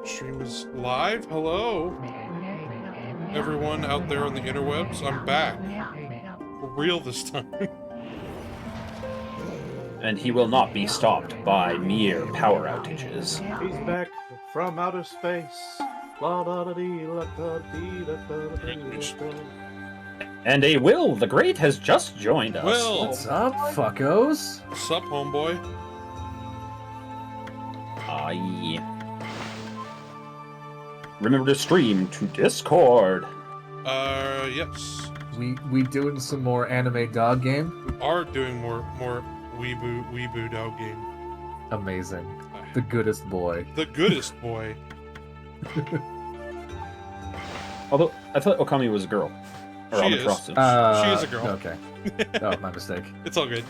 Stream is live. Hello, everyone out there on the interwebs. I'm back. For real this time. And he will not be stopped by mere power outages. He's back from outer space. And a Will the Great has just joined us. Will! What's up, fuckos? Sup, homeboy? Aye. Remember to stream to Discord. Yes. We doing some more anime dog game? We are doing more weeboo dog game. Amazing. The goodest boy. The goodest boy. Although, I thought Okami was a girl. Or She on the is. cross. She is a girl. Okay. Oh, my mistake. It's all good.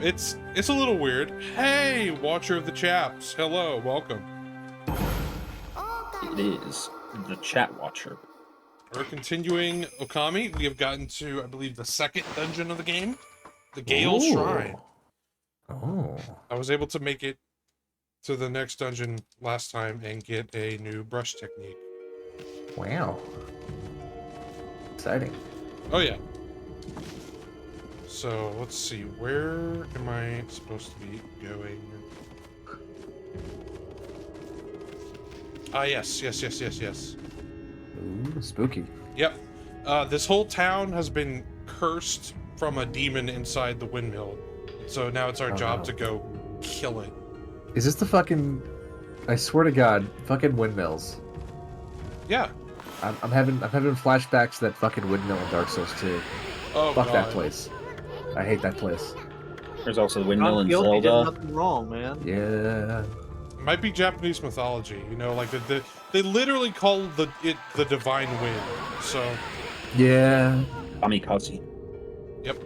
It's a little weird. Hey, watcher of the chaps. Hello, welcome. It is the chat watcher. We're continuing Okami. We have gotten to, I believe, the second dungeon of the game. The Gale Ooh. Shrine. Oh. I was able to make it to the next dungeon last time and get a new brush technique. Wow. Exciting. Oh yeah. So let's see, where am I supposed to be going? Ah, yes. Ooh, spooky. Yep. This whole town has been cursed from a demon inside the windmill. So now it's our job to go kill it. Is this the fucking... I swear to God, fucking windmills. Yeah. I'm having flashbacks to that fucking windmill in Dark Souls 2. Oh, Fuck God. that place. I hate that place. There's also the windmill in Guilty did Zelda. nothing wrong, man. Yeah. Might be Japanese mythology, you know, like they literally call it the divine wind. So, Yeah. Kamikaze. yep.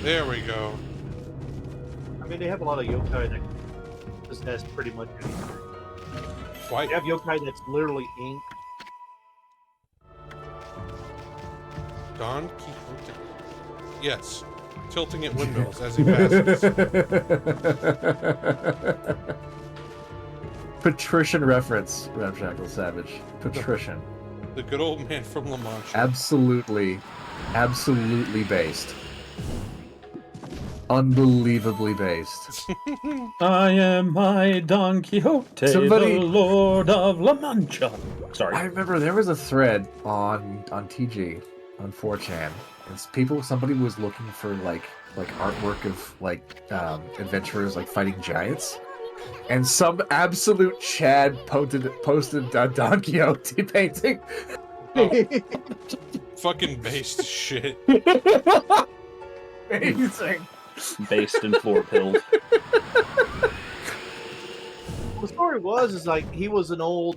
There we go. I mean, they have a lot of yokai that possess pretty much anything. Why? You have yokai that's literally ink. Don Quixote. Yes. Tilting at windmills as he passes. Patrician reference, Ramshackle Savage. Patrician. The good old man from La Mancha. Absolutely based. Unbelievably based. I am my Don Quixote, Somebody- the Lord of La Mancha. Sorry. I remember there was a thread on TG, on 4chan. Somebody was looking for like artwork of adventurers like fighting giants. And some absolute Chad posted a Don Quixote painting. Fucking based shit. Amazing. Based and floor pilled. The story is like he was an old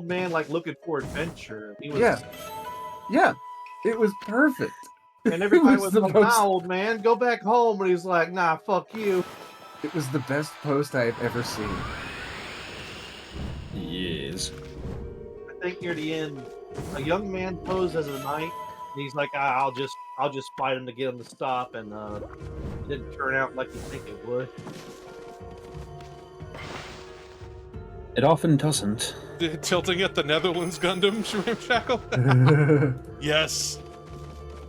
man like looking for adventure. He was, Yeah. It was perfect. and everybody It was was the like, most- "Nah, old man, go back home." And he's like, "Nah, fuck you." It was the best post I have ever seen. Yes. I think near the end, a young man posed as a knight. And he's like, I'll just fight him to get him to stop," and it didn't turn out like you think it would. It often doesn't. Tilting at the Netherlands Gundam, Shackle. Yes.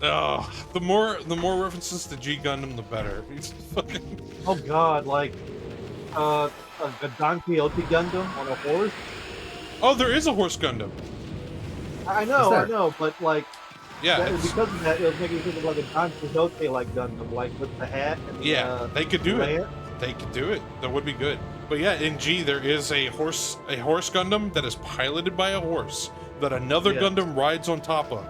Oh, the more references to G Gundam, the better. He's fucking. Oh God, like a Don Quixote Gundam on a horse. Oh, there is a horse Gundam. I Is know, there? but like Yeah. that, it's- because of that, it was making me think of like a Don Quixote like Gundam, like with the hat. And Yeah, they could do it. lance. They could do it. That would be good. But yeah, in G there is a horse Gundam that is piloted by a horse that another Yes. Gundam rides on top of.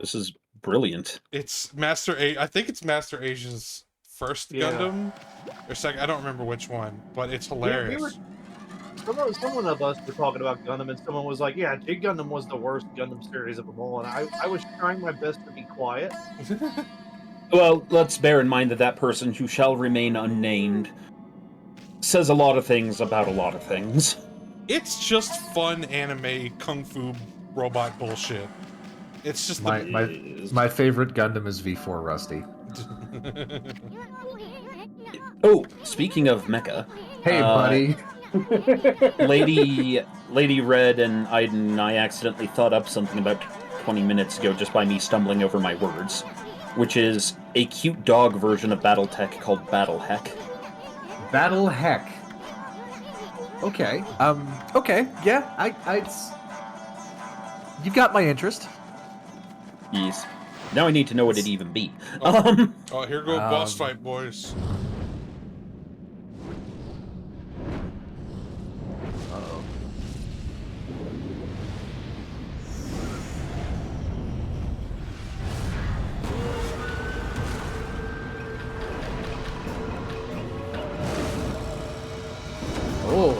This is brilliant. It's Master A. I think it's Master Asia's first Yeah. Gundam or second. I don't remember which one, but it's hilarious. Someone of us were talking about Gundam, and someone was like, "Yeah, G Gundam was the worst Gundam series of them all." And I was trying my best to be quiet. Well, let's bear in mind that that person who shall remain unnamed says a lot of things about a lot of things. It's just fun anime kung fu robot bullshit. It's just my favorite Gundam is V4 Rusty. Oh, speaking of mecha, Hey, buddy. Lady Red and I accidentally thought up something about 20 minutes ago just by me stumbling over my words, which is a cute dog version of BattleTech called BattleHeck. BattleHeck. Okay. Okay. Yeah. You got my interest. Yes. Now I need to know what it even be. Oh, here go boss fight, boys. Uh-oh. Oh.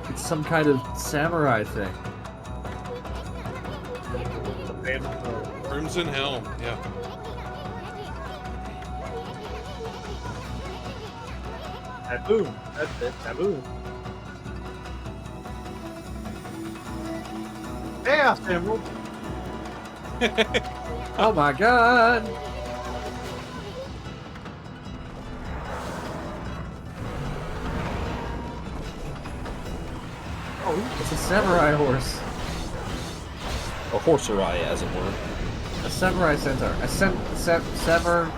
It's some kind of samurai thing. Crimson Helm, yeah. Taboo. That's it. Taboo. Chaos Emerald. Oh my god! Oh, it's a samurai horse. A horserai, as it were. A samurai centaur. A samurentar?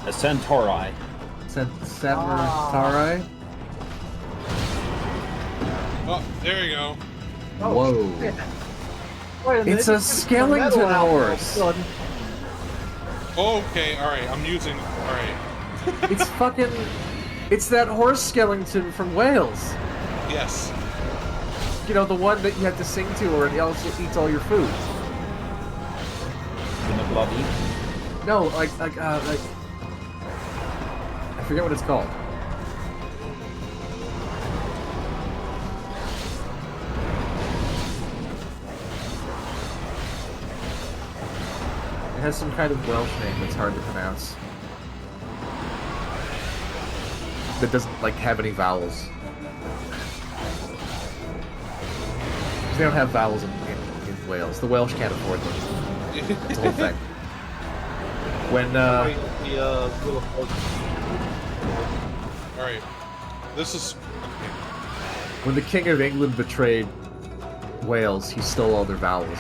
A centauri. Samurai? Oh, there you go. Oh, Whoa. shit. Wait a minute, It's a just took the metal skeleton out all of a horse. sudden. Okay, alright, I'm using... Alright. It's fucking... It's that horse skeleton from Wales. Yes. You know, the one that you have to sing to or else it eats all your food. No, like... I forget what it's called. It has some kind of Welsh name that's hard to pronounce. That doesn't, like, have any vowels. They don't have vowels in Wales. The Welsh can't afford them. It's a whole thing. When, Wait, the little folk- Alright. This is... Okay. when the King of England betrayed Wales, he stole all their vowels.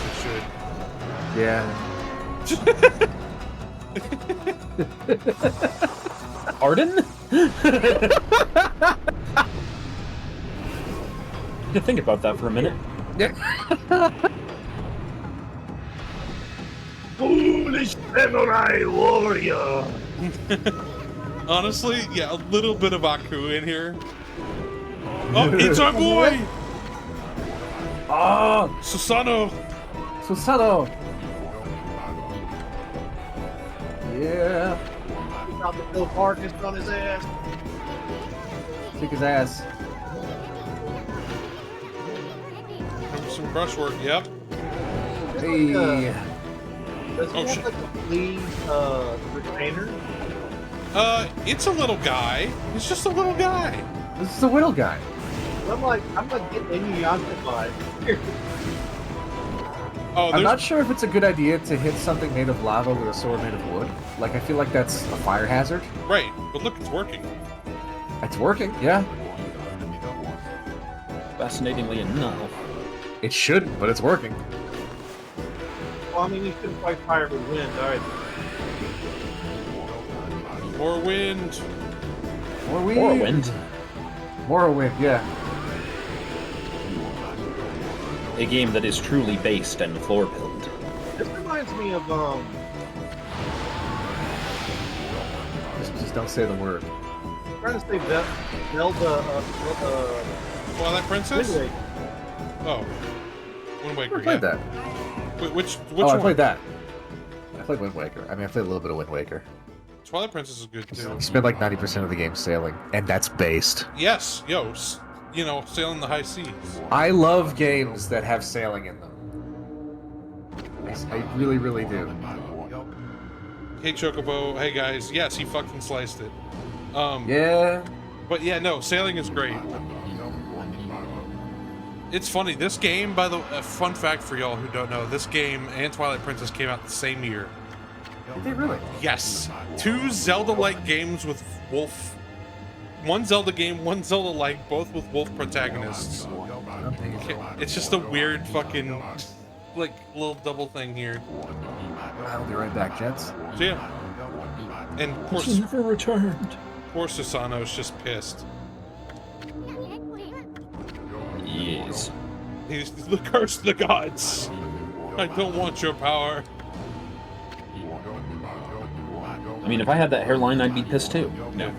It should. Yeah. Arden? You think about that for a minute. Foolish samurai warrior. Honestly, yeah, a little bit of Aku in here. Oh, it's our boy! Ah! Susano! Susano! Yeah. About to throw Marcus on his ass. Kick his ass. Some brushwork, yep. Hey. Does he Oh, have shit. like a bleed retainer? It's a little guy. He's just a little guy. This is the Whittle guy. I'm not getting any Yonka Oh, I'm there's... not sure if it's a good idea to hit something made of lava with a sword made of wood. Like, I feel like that's a fire hazard. Right, but look, it's working. It's working, yeah. Fascinatingly enough. It shouldn't, but it's working. Well, I mean, you couldn't fight fire with wind. All right. More wind. Morrowind. Morrowind, yeah. A game that is truly based and floor-built. This reminds me of Just don't say the word. I'm trying to say Zelda. Twilight Princess? Wind Waker. Oh. Wind Waker, I played yeah. that. Which Oh, I one? played that. I played Wind Waker. I mean, I played a little bit of Wind Waker. Twilight Princess is good, too. You spend like 90% of the game sailing, and that's based. Yes, yo, you know, sailing the high seas. I love games that have sailing in them. I really, really do. Hey, Chocobo. Hey, guys. Yes, he fucking sliced it. Yeah. But yeah, no, sailing is great. It's funny, this game, by the way, fun fact for y'all who don't know, this game and Twilight Princess came out the same year. Did they really? Yes. 2 Zelda-like games with wolf. One Zelda game, one Zelda-like, both with wolf protagonists. It's just a weird fucking, like, little double thing here. I'll be right back, gents. So yeah. And poor, She never returned. poor Susano's just pissed. Yes. He's the curse of the gods. I don't want your power. I mean, if I had that hairline, I'd be pissed too. No.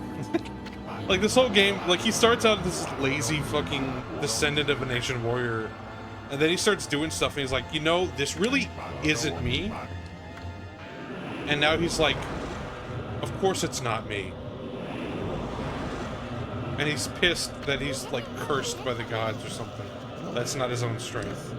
Like, this whole game, like, he starts out as this lazy fucking descendant of an ancient warrior, and then he starts doing stuff, and he's like, you know, this really isn't me. And now he's like, of course it's not me. And he's pissed that he's, like, cursed by the gods or something. That's not his own strength.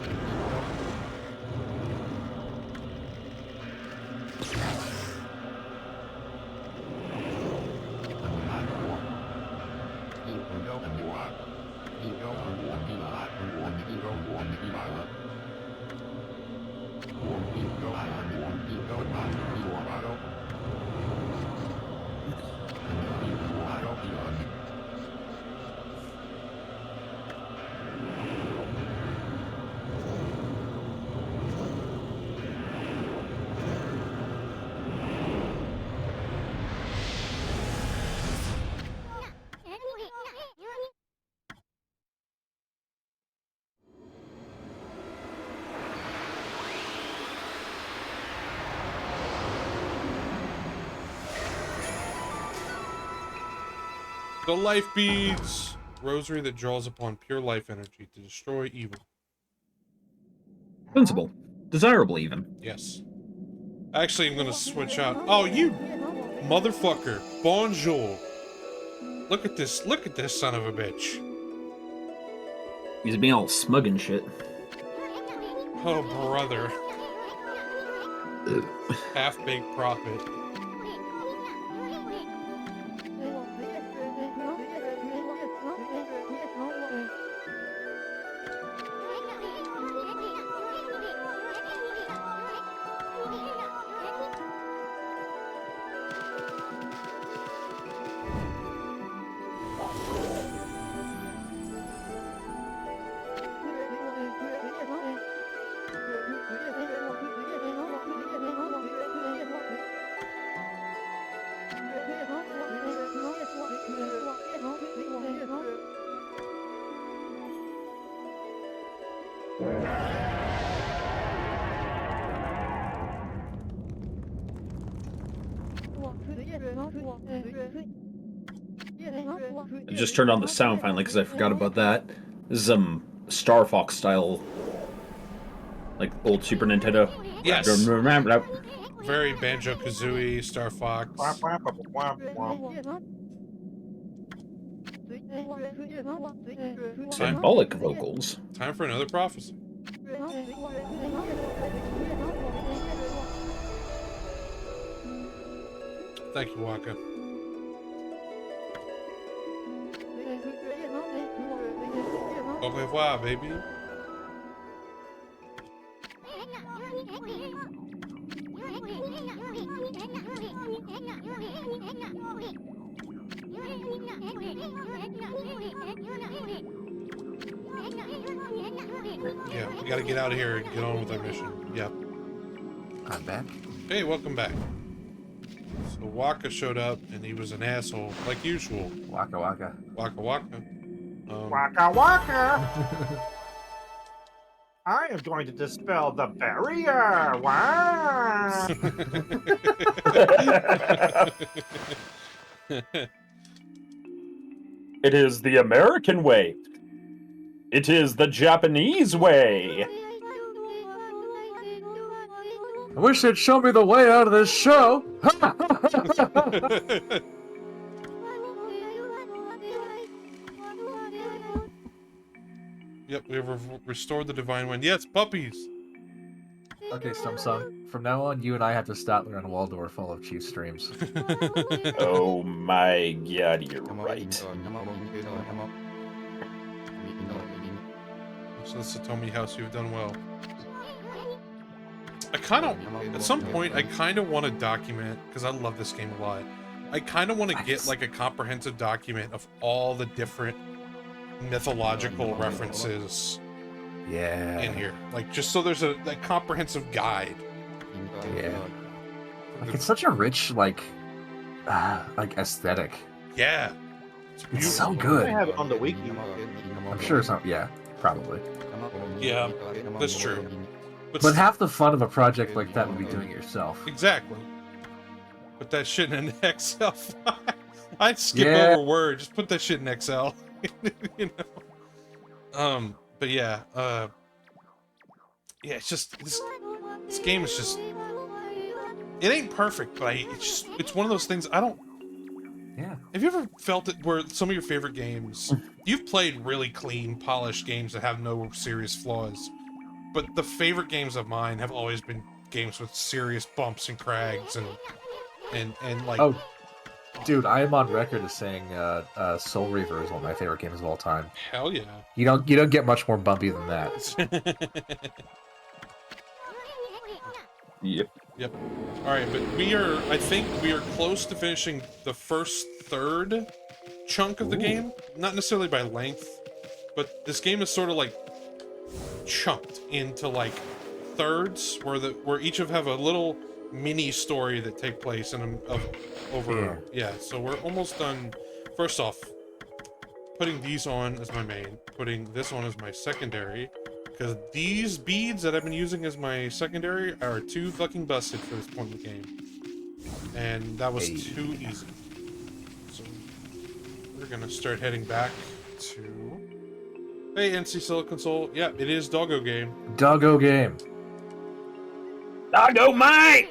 The life beads! Rosary that draws upon pure life energy to destroy evil. Sensible. Desirable, even. Yes. Actually, I'm gonna switch out. Oh, you motherfucker. Bonjour. Look at this son of a bitch. He's being all smug and shit. Oh, brother. Half-baked prophet. I just turned on the sound finally because I forgot about that. This is Star Fox style, like old Super Nintendo. Yes. Very Banjo-Kazooie, Star Fox. Symbolic vocals. Time for another prophecy. Thank you, Waka. Au revoir, baby. Yeah, we gotta get out of here and get on with our mission. Yep. I'm back. Hey, welcome back. So Waka showed up, and he was an asshole, like usual. Waka waka. Waka Waka. Waka waka! I am going to dispel the barrier! Wow! It is the American way. It is the Japanese way. I wish they'd show me the way out of this show. Yep, we have restored the divine wind. Yes, puppies. Okay, Stumsung. From now on, you and I have to stop around Waldorf all of Chief's streams. Oh my god, you're right. So this is Satomi House, you've done well. At some point, I kind of want to document, because I love this game a lot, I kind of want to get like a comprehensive document of all the different mythological references in here. Like, just so there's a comprehensive guide. Yeah. Like, it's such a rich, like aesthetic. Yeah. It's so I good. have it on the wiki. I'm sure some, yeah, probably. Yeah, that's true. But half the fun of a project like that would be doing it yourself. Exactly. Put that shit in an Excel file. I'd skip Yeah. over Word. Just put that shit in Excel. You know. But yeah. Yeah. It's just this game is just. It ain't perfect, but it's one of those things. Yeah. Have you ever felt it where some of your favorite games, you've played really clean, polished games that have no serious flaws, but the favorite games of mine have always been games with serious bumps and crags and like. Oh, dude, I am on record as saying Soul Reaver is one of my favorite games of all time. Hell yeah. You don't get much more bumpy than that. Yep. Yep. All right, but I think we are close to finishing the first third chunk of the game. Not necessarily by length, but this game is sort of like chunked into like thirds where each have a little mini story that take place over. Yeah, so we're almost done. First off, putting these on as my main, putting this on as my secondary. Because these beads that I've been using as my secondary are too fucking busted for this point in the game. And that was too easy. So we're gonna start heading back to... Hey, NC Silicon Soul. Yeah, it is Doggo Game. Doggo Game. Doggo mate!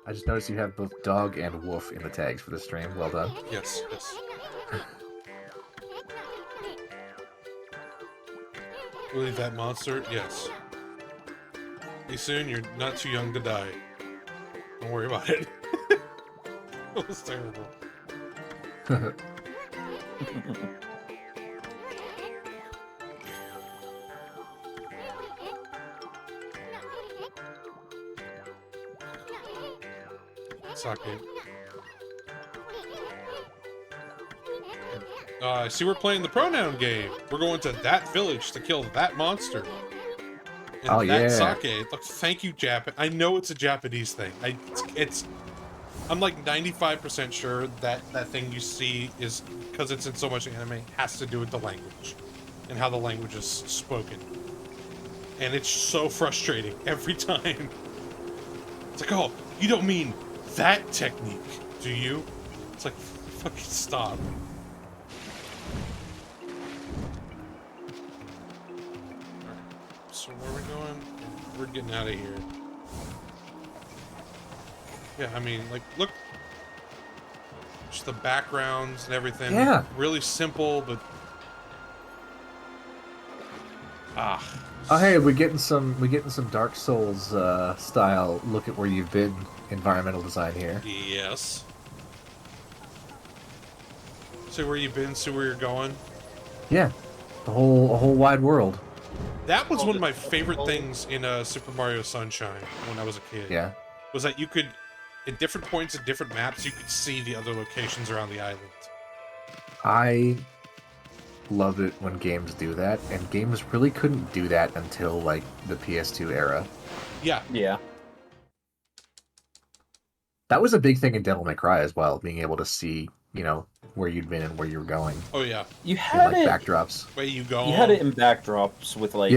I just noticed you have both dog and wolf in the tags for the stream. Well done. Yes, yes. Believe that monster? Yes. Pretty soon, you're not too young to die. Don't worry about it. That was terrible. Sake. I see we're playing the pronoun game. We're going to that village to kill that monster. And Oh, yeah. sake. Look, thank you, Japan. I know it's a Japanese thing. I'm like 95% sure that thing you see is, because it's in so much anime, has to do with the language and how the language is spoken. And it's so frustrating every time. It's like, oh, you don't mean that technique, do you? It's like, fucking stop. So where are we going? We're getting out of here. Yeah, I mean, like, look. Just the backgrounds and everything. Yeah. Really simple, but... Oh, hey, we're getting some Dark Souls style look at where you've been environmental design here. Yes. See where you've been, see where you're going. Yeah. A whole wide world. That was one of my favorite things in Super Mario Sunshine when I was a kid. Yeah. Was that you could, at different points at different maps, you could see the other locations around the island. I love it when games do that, and games really couldn't do that until, like, the PS2 era. Yeah. Yeah. That was a big thing in Devil May Cry as well, being able to see, you know, where you'd been and where you were going. Oh, yeah. You In, had like, it. backdrops. Where you go. You had it in backdrops with like,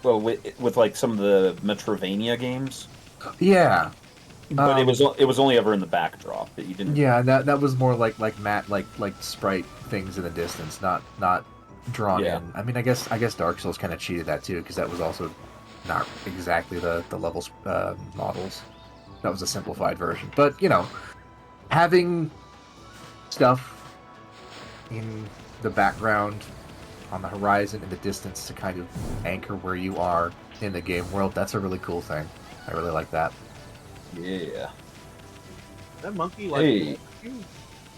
well, with like some of the Metrovania games. Yeah. But it was only ever in the backdrop that you didn't. Yeah, that was more like matte like sprite things in the distance, not drawn in. I mean, I guess Dark Souls kind of cheated that too, because that was also not exactly the level models. That was a simplified version. But you know, having stuff in the background on the horizon in the distance to kind of anchor where you are in the game world. That's a really cool thing. I really like that. Yeah. That monkey like Hey.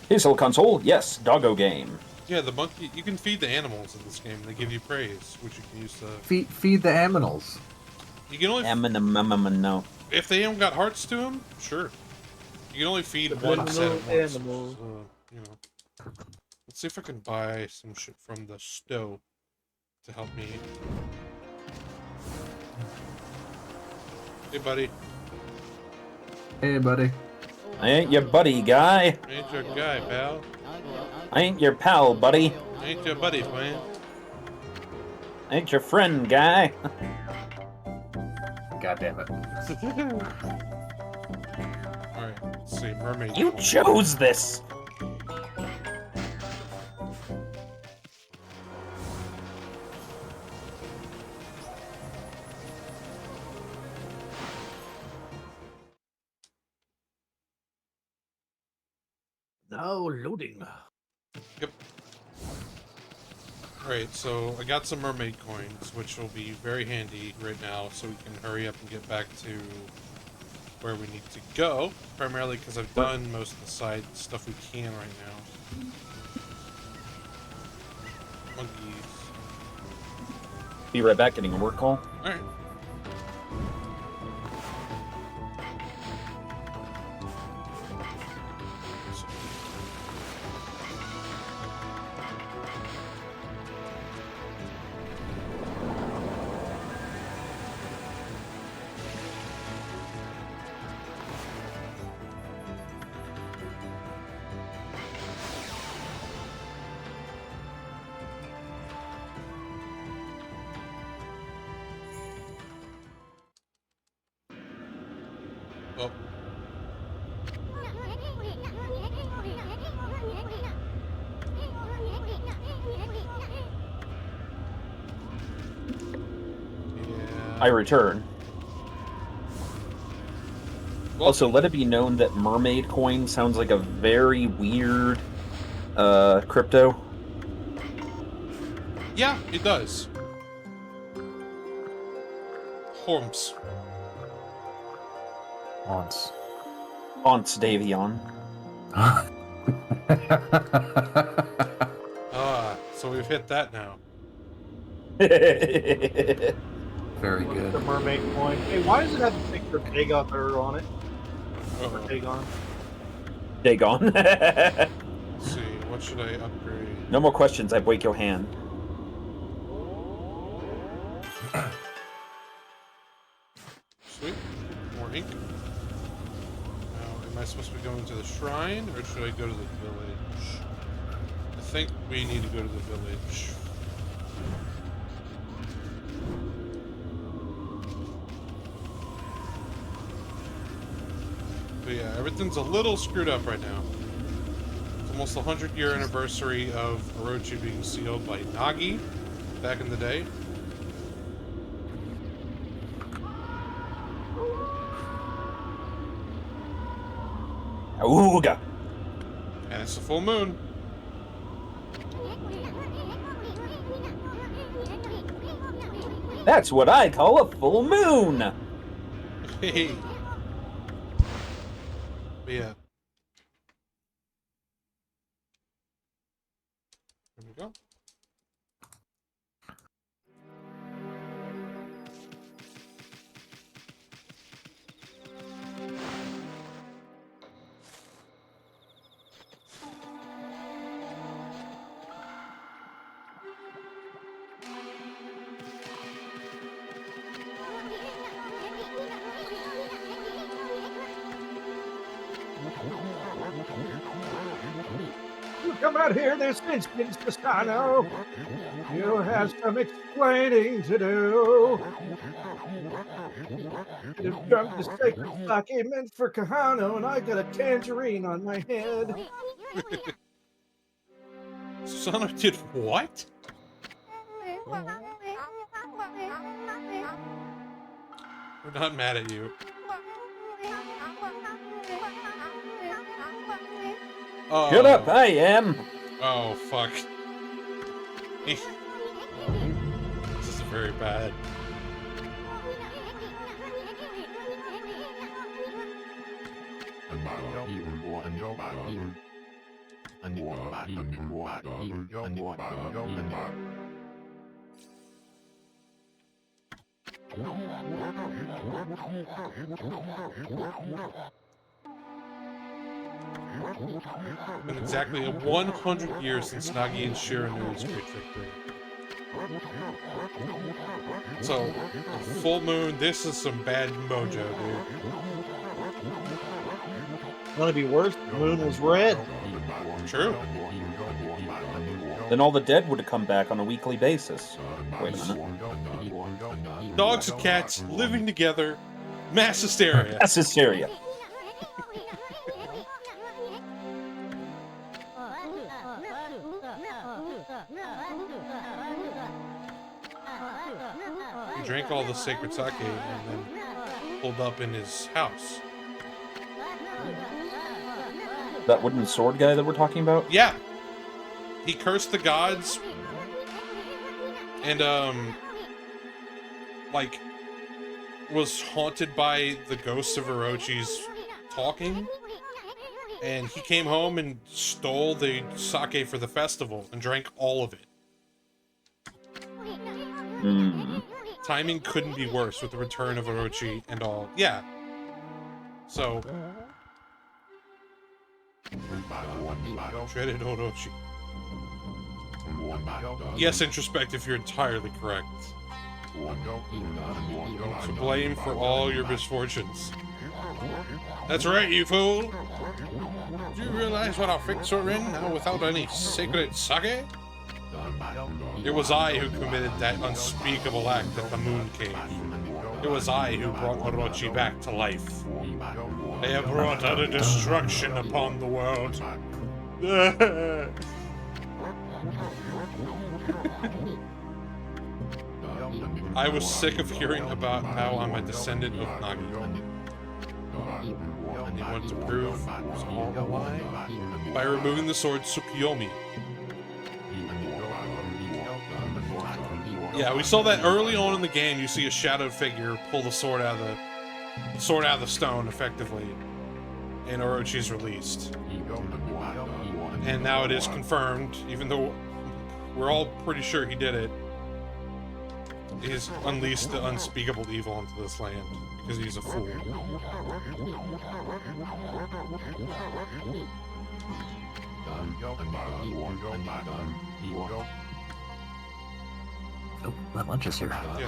Hazel console, yes. Doggo game. Yeah, the monkey. You can feed the animals in this game. They give you praise, which you can use to. Feed the aminals. You can only. No. If they haven't got hearts to them, sure. You can only feed The one set at once. animals. So, you know. Let's see if I can buy some shit from the stove to help me. Hey, buddy. Hey, buddy. I ain't your buddy, guy. I ain't your guy, pal. I ain't your pal, buddy. I ain't your buddy, man. I ain't your friend, guy. God damn it. Alright, let's see. Mermaid. You coin. chose this. No loading. Yep. Alright, so I got some mermaid coins, which will be very handy right now, so we can hurry up and get back to where we need to go. Primarily because I've done most of the side stuff we can right now. Monkeys. Be right back, getting a work call. Alright. Oh. I return. Well, Also, let it be known that mermaid coin sounds like a very weird crypto. yeah, it does. Horms. Once. Aunts Davion. Ah, so we've hit that now. Very The good. mermaid coin. Hey, why does it have a picture of Dagon on it? Or Uh-oh. Dagon? Dagon. Let's see, what should I upgrade? No more questions, I break your hand. Sweet. More ink. Now, am I supposed to be going to the shrine, or should I go to the village? I think we need to go to the village. But yeah, everything's a little screwed up right now. It's almost the 100-year anniversary of Orochi being sealed by Nagi back in the day. Ooga. And it's a full moon. That's what I call a full moon. Hey. But yeah. There we go. You come out here this instant, Castano. You have some explaining to do. You've drunk the sacred sake meant for Kahano, and I got a tangerine on my head. Sonic did what? We're not mad at you. Oh. Shut up, I am. Oh, fuck. This is very bad. Been exactly 100 years since Nagi and Shiranu's great victory. So, full moon, this is some bad mojo, dude. Gonna be worse. The moon was red. True. Then all the dead would have come back on a weekly basis. Wait a minute. Dogs and cats living together, mass hysteria. That's hysteria. He drank all the sacred sake and then pulled up in his house. That wooden sword guy that we're talking about? Yeah. He cursed the gods and, like, was haunted by the ghosts of Orochi's talking. And he came home and stole the sake for the festival and drank all of it. Timing couldn't be worse with the return of Orochi and all. Yeah. So... Dreaded Orochi. Yes, introspective, you're entirely correct. To blame for all your misfortunes. That's right, you fool! Do you realize what our fix are in now without any sacred sake? It was I who committed that unspeakable act at the Moon Cave. It was I who brought Orochi back to life. I have brought utter destruction upon the world. I was sick of hearing about how I'm a descendant of Nagi. And he wanted to prove it was all a lie by removing the sword Tsukuyomi. Yeah, we saw that early on in the game. You see a shadowed figure pull the sword out of the stone, effectively, and Orochi's released. And now it is confirmed, even though we're all pretty sure he did it. He's unleashed the unspeakable evil onto this land because he's a fool. Oh, my lunch is here. Yeah.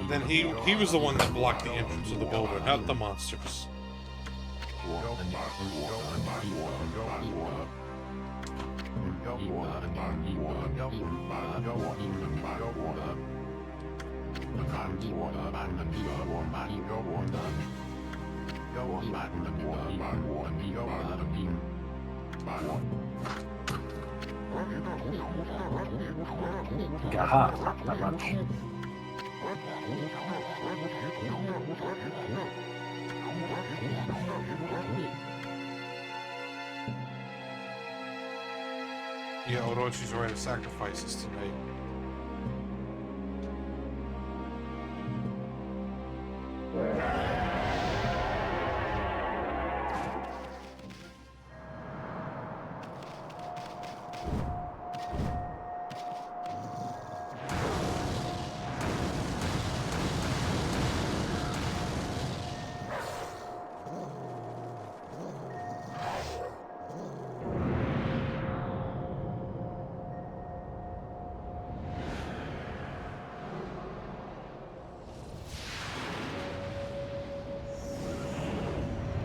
Then he was the one that blocked the entrance of the building, not the monsters. Aha, not lunch. Yeah, Orochi's right of sacrifices tonight.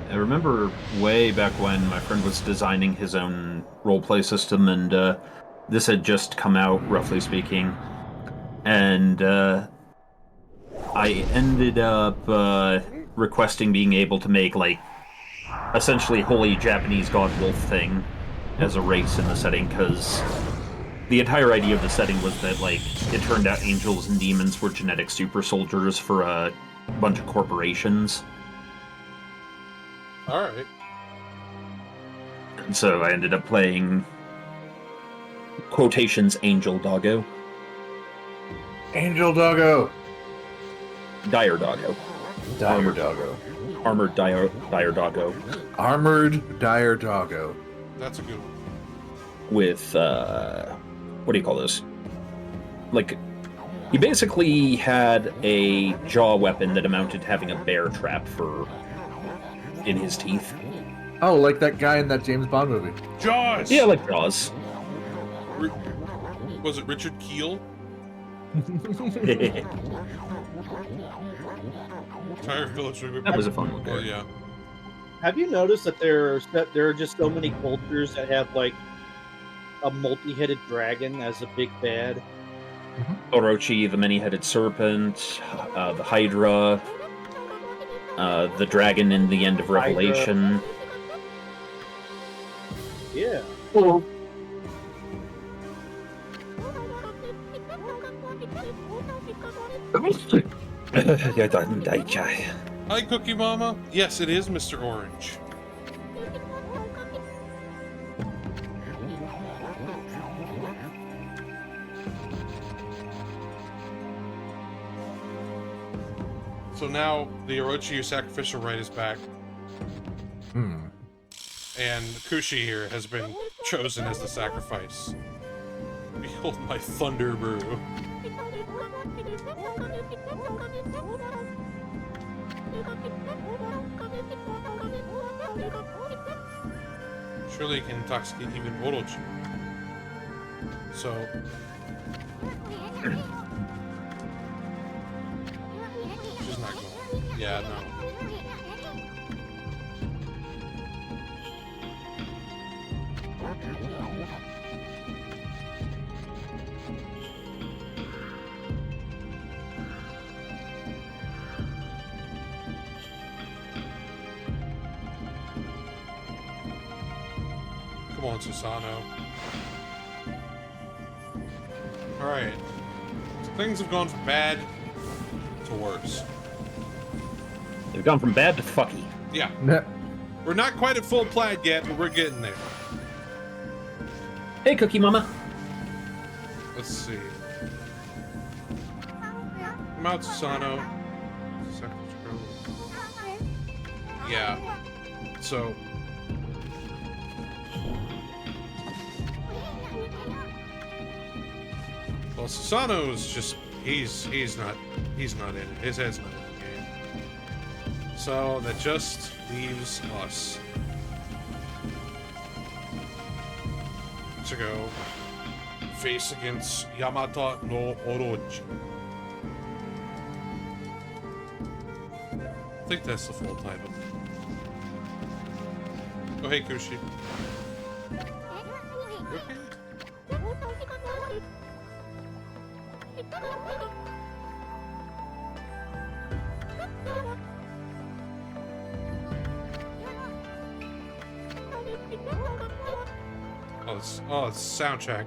I remember way back when my friend was designing his own roleplay system, and this had just come out, roughly speaking, and I ended up requesting being able to make, like, essentially holy Japanese god wolf thing as a race in the setting, because the entire idea of the setting was that, like, it turned out angels and demons were genetic super soldiers for a bunch of corporations. Alright. And so I ended up playing quotations Angel Doggo. Angel Doggo. Dire Doggo. Dire Doggo. Armored Dire Doggo. Armored Dire Doggo. That's a good one. With, what do you call this? Like, he basically had a jaw weapon that amounted to having a bear trap in his teeth. Oh, like that guy in that James Bond movie. Jaws! Yeah, like Jaws. Was it Richard Keel? Tire Village. That was a fun one. Oh, yeah. Have you noticed that there are just so many cultures that have like a multi-headed dragon as a big bad? Orochi, the many-headed serpent, the Hydra, the dragon in the end of Revelation. Yeah. Hi, Cookie Mama. Yes, it is Mr. Orange. So now the Orochi sacrificial rite is back. And Kushi here has been chosen as the sacrifice. Behold my thunder brew. Surely it can intoxicate even Orochi. So... she's not going. Yeah, no. Come on, Susano. Alright. So things have gone from bad to worse. They've gone from bad to fucky. Yeah. We're not quite at full plaid yet, but we're getting there. Hey, Cookie Mama. Let's see. Come out, Susano. Yeah. So... well, Susano's just he's not in it. His head's not in the game. So that just leaves us to go face against Yamata no Orochi. I think that's the full title. Oh, hey, Kushi. Okay. Oh, it's soundtrack.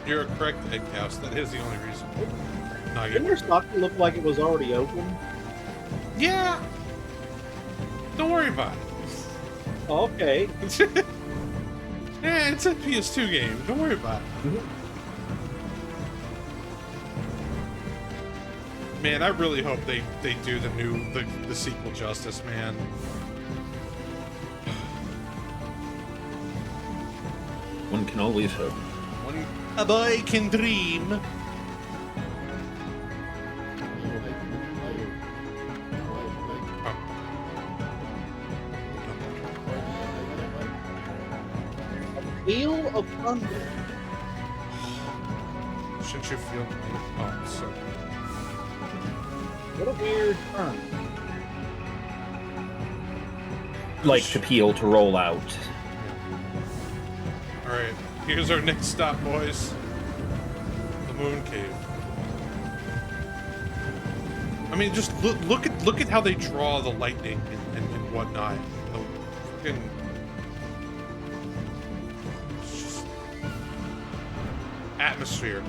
You're correct, Egghouse. That is the only reason. No, Didn't your socket look like it was already open? yeah. Don't worry about Oh, okay. it. Yeah, it's a PS2 game. Don't worry about it. Man, I really hope they do the sequel justice, man. One can always hope. A boy can dream. Peal of thunder. Shouldn't you feel? Oh, so What a weird turn. like to peel to roll out. Alright, here's our next stop, boys. The Moon Cave. I mean, just look at how they draw the lightning and whatnot. The fucking... It's just... atmosphere.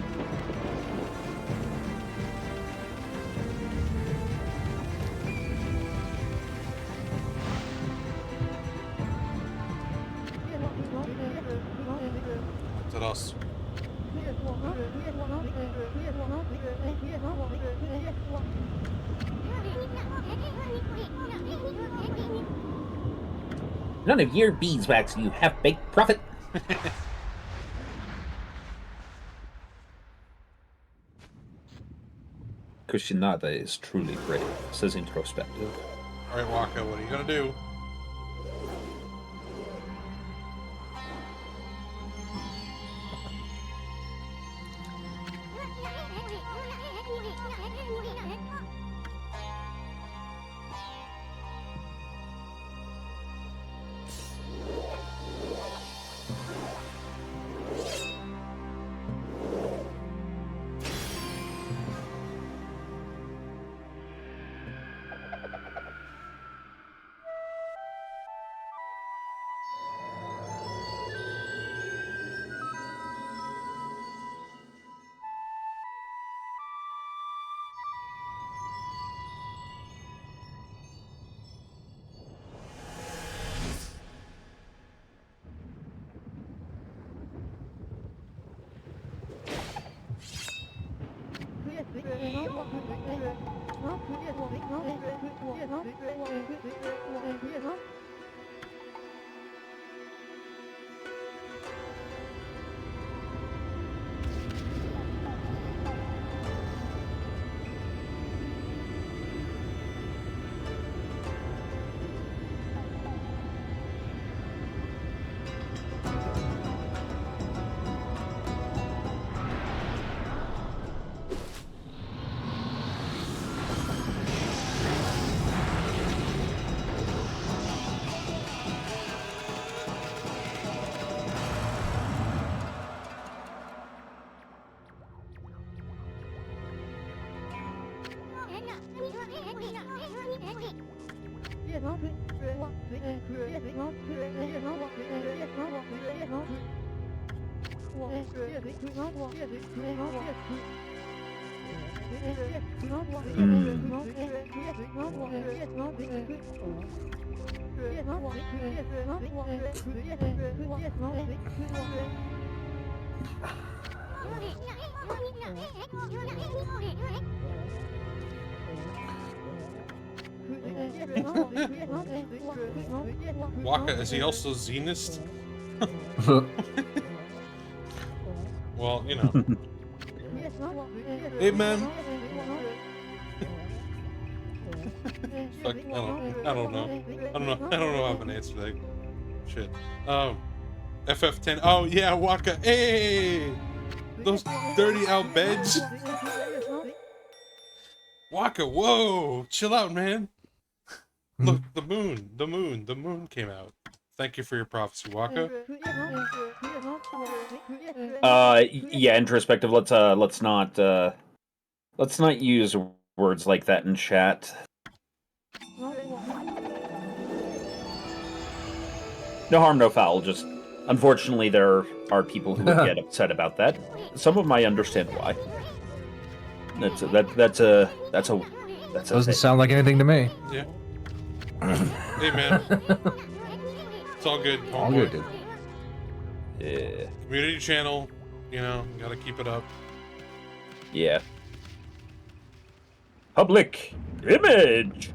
At us. None of your beeswax, you half-baked prophet. Kushinada is truly brave, says introspective. Alright, Waka, what are you gonna do? Waka, is he also Zenist? Well, you know. Hey, man. Fuck, I don't know. I don't know how I'm gonna answer that. Shit. FF10. Oh, yeah, Waka. Hey! Those dirty out beds. Waka, whoa! Chill out, man. Look, the moon came out. Thank you for your prophecy, Waka. Yeah, introspective. Let's not use words like that in chat. No harm, no foul. Just, unfortunately, there are people who would get upset about that. Some of them I understand why. That's a Doesn't sound like anything to me. Yeah. Hey, man. It's all good. All good, dude. Yeah. Community channel, you know, gotta keep it up. Yeah. Public image.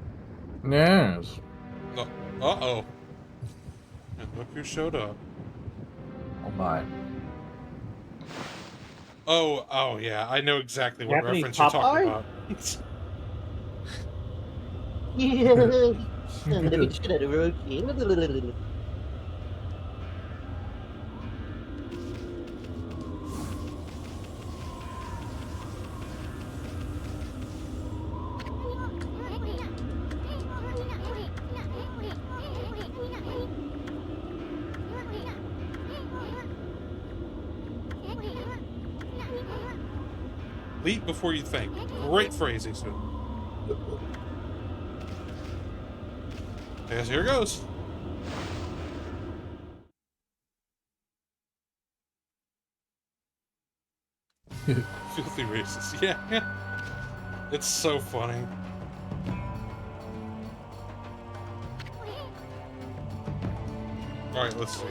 Yes. Uh-oh. And look who showed up. Oh my. Oh yeah, I know exactly what Japanese reference you're talking Popeye? about. Leap before you think. Great phrase, Asun. I guess here goes. Filthy racist. Yeah. It's so funny. Alright, let's see.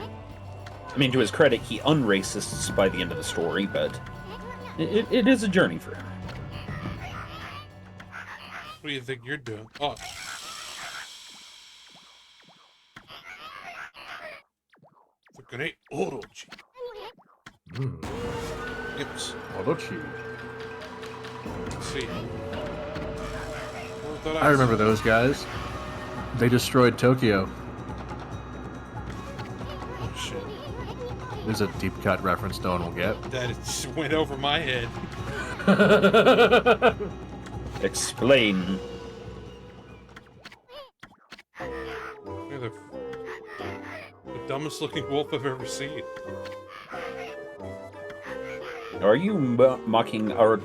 I mean, to his credit, he unracists by the end of the story, but it is a journey for him. What do you think you're doing? Oh. The great Orochi. Yips. Orochi. Let's see. I remember those guys. They destroyed Tokyo. Oh shit. There's a deep cut reference no one will get. That just went over my head. Explain. You're the dumbest looking wolf I've ever seen. Are you mocking our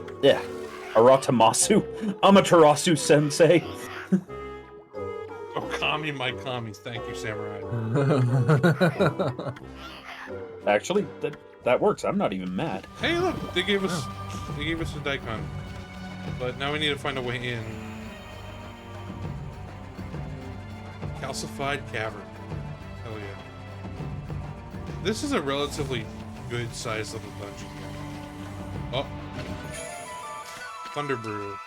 Aratamasu? Amaterasu sensei? Okami, my commies. Thank you, Samurai. Actually, that works. I'm not even mad. Hey, look, they gave us a daikon, but now we need to find a way in. Calcified cavern. Hell yeah. This is a relatively good-sized little dungeon here. Oh, Thunder Brew.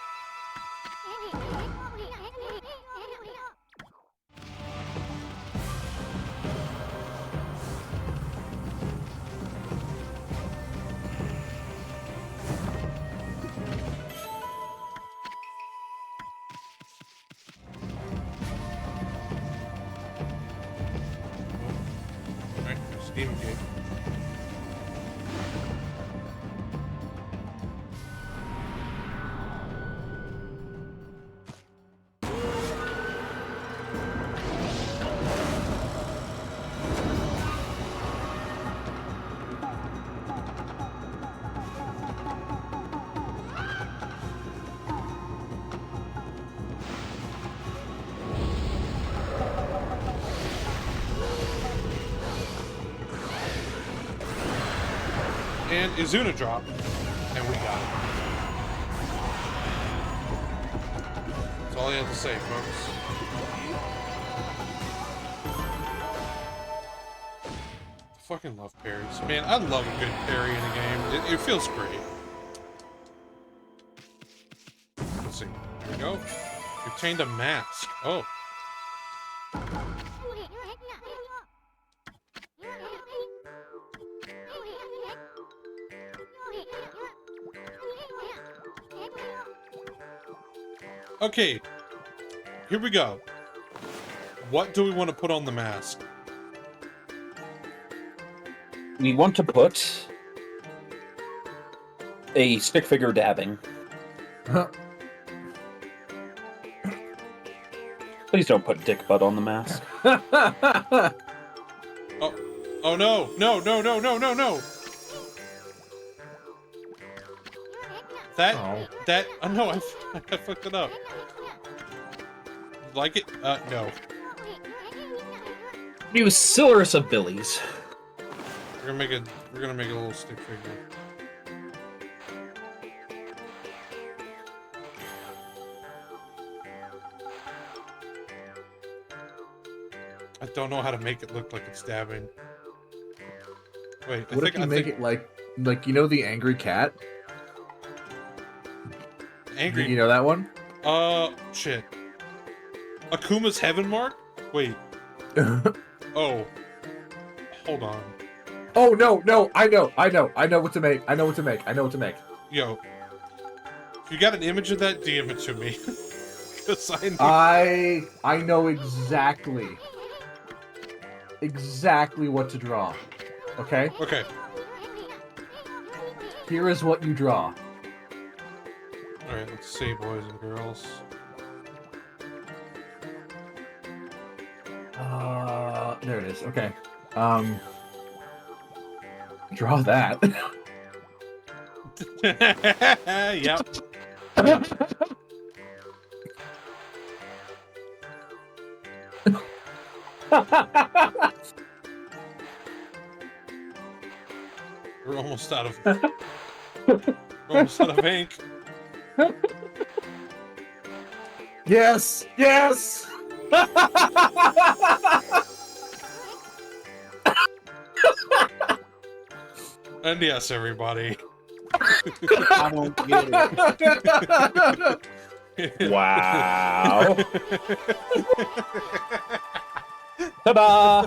Alright, Steam Gate. And Izuna drop, and we got it. That's all I have to say, folks. I fucking love parries. Man, I love a good parry in a game. It feels great. Let's see. Here we go. You obtained a mask. Oh. Okay, here we go. What do we want to put on the mask? We want to put a stick figure dabbing. Please don't put dick butt on the mask. Oh no, no. Oh no, I fucked it up. Like it? No. Use Silurus of Billies. We're gonna make a little stick figure. I don't know how to make it look like it's stabbing. Wait, What if you make it like you know the angry cat? Angry. You know that one? Shit. Akuma's Heaven Mark? Wait. Oh. Hold on. Oh no! I know what to make. Yo. If you got an image of that, DM it to me. 'Cause I know exactly what to draw. Okay? Okay. Here is what you draw. Alright, let's see, boys and girls. There it is. Okay. Draw that. Yep. We're almost out of ink. Yes! Yes! And yes, everybody. I don't get it. Wow. Ta-da!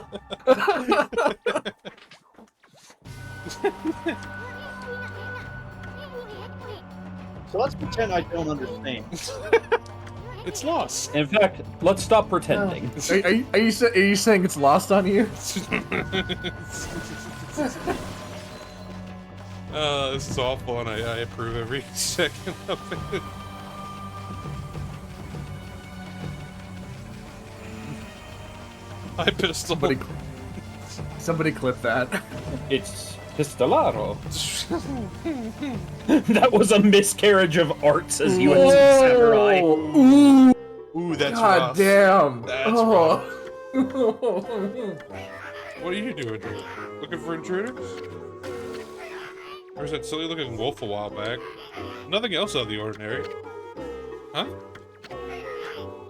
So let's pretend I don't understand. It's lost. In fact, let's stop pretending. Are you saying it's lost on you? This is awful, and I approve every second of it. I pistol. Somebody clip that. It's Pistolaro. That was a miscarriage of art, says UNC Samurai. Ooh! Ooh, that's God rough. damn! That's rough. What are you doing here? Looking for intruders? There's that silly looking wolf a while back. Nothing else out of the ordinary. Huh?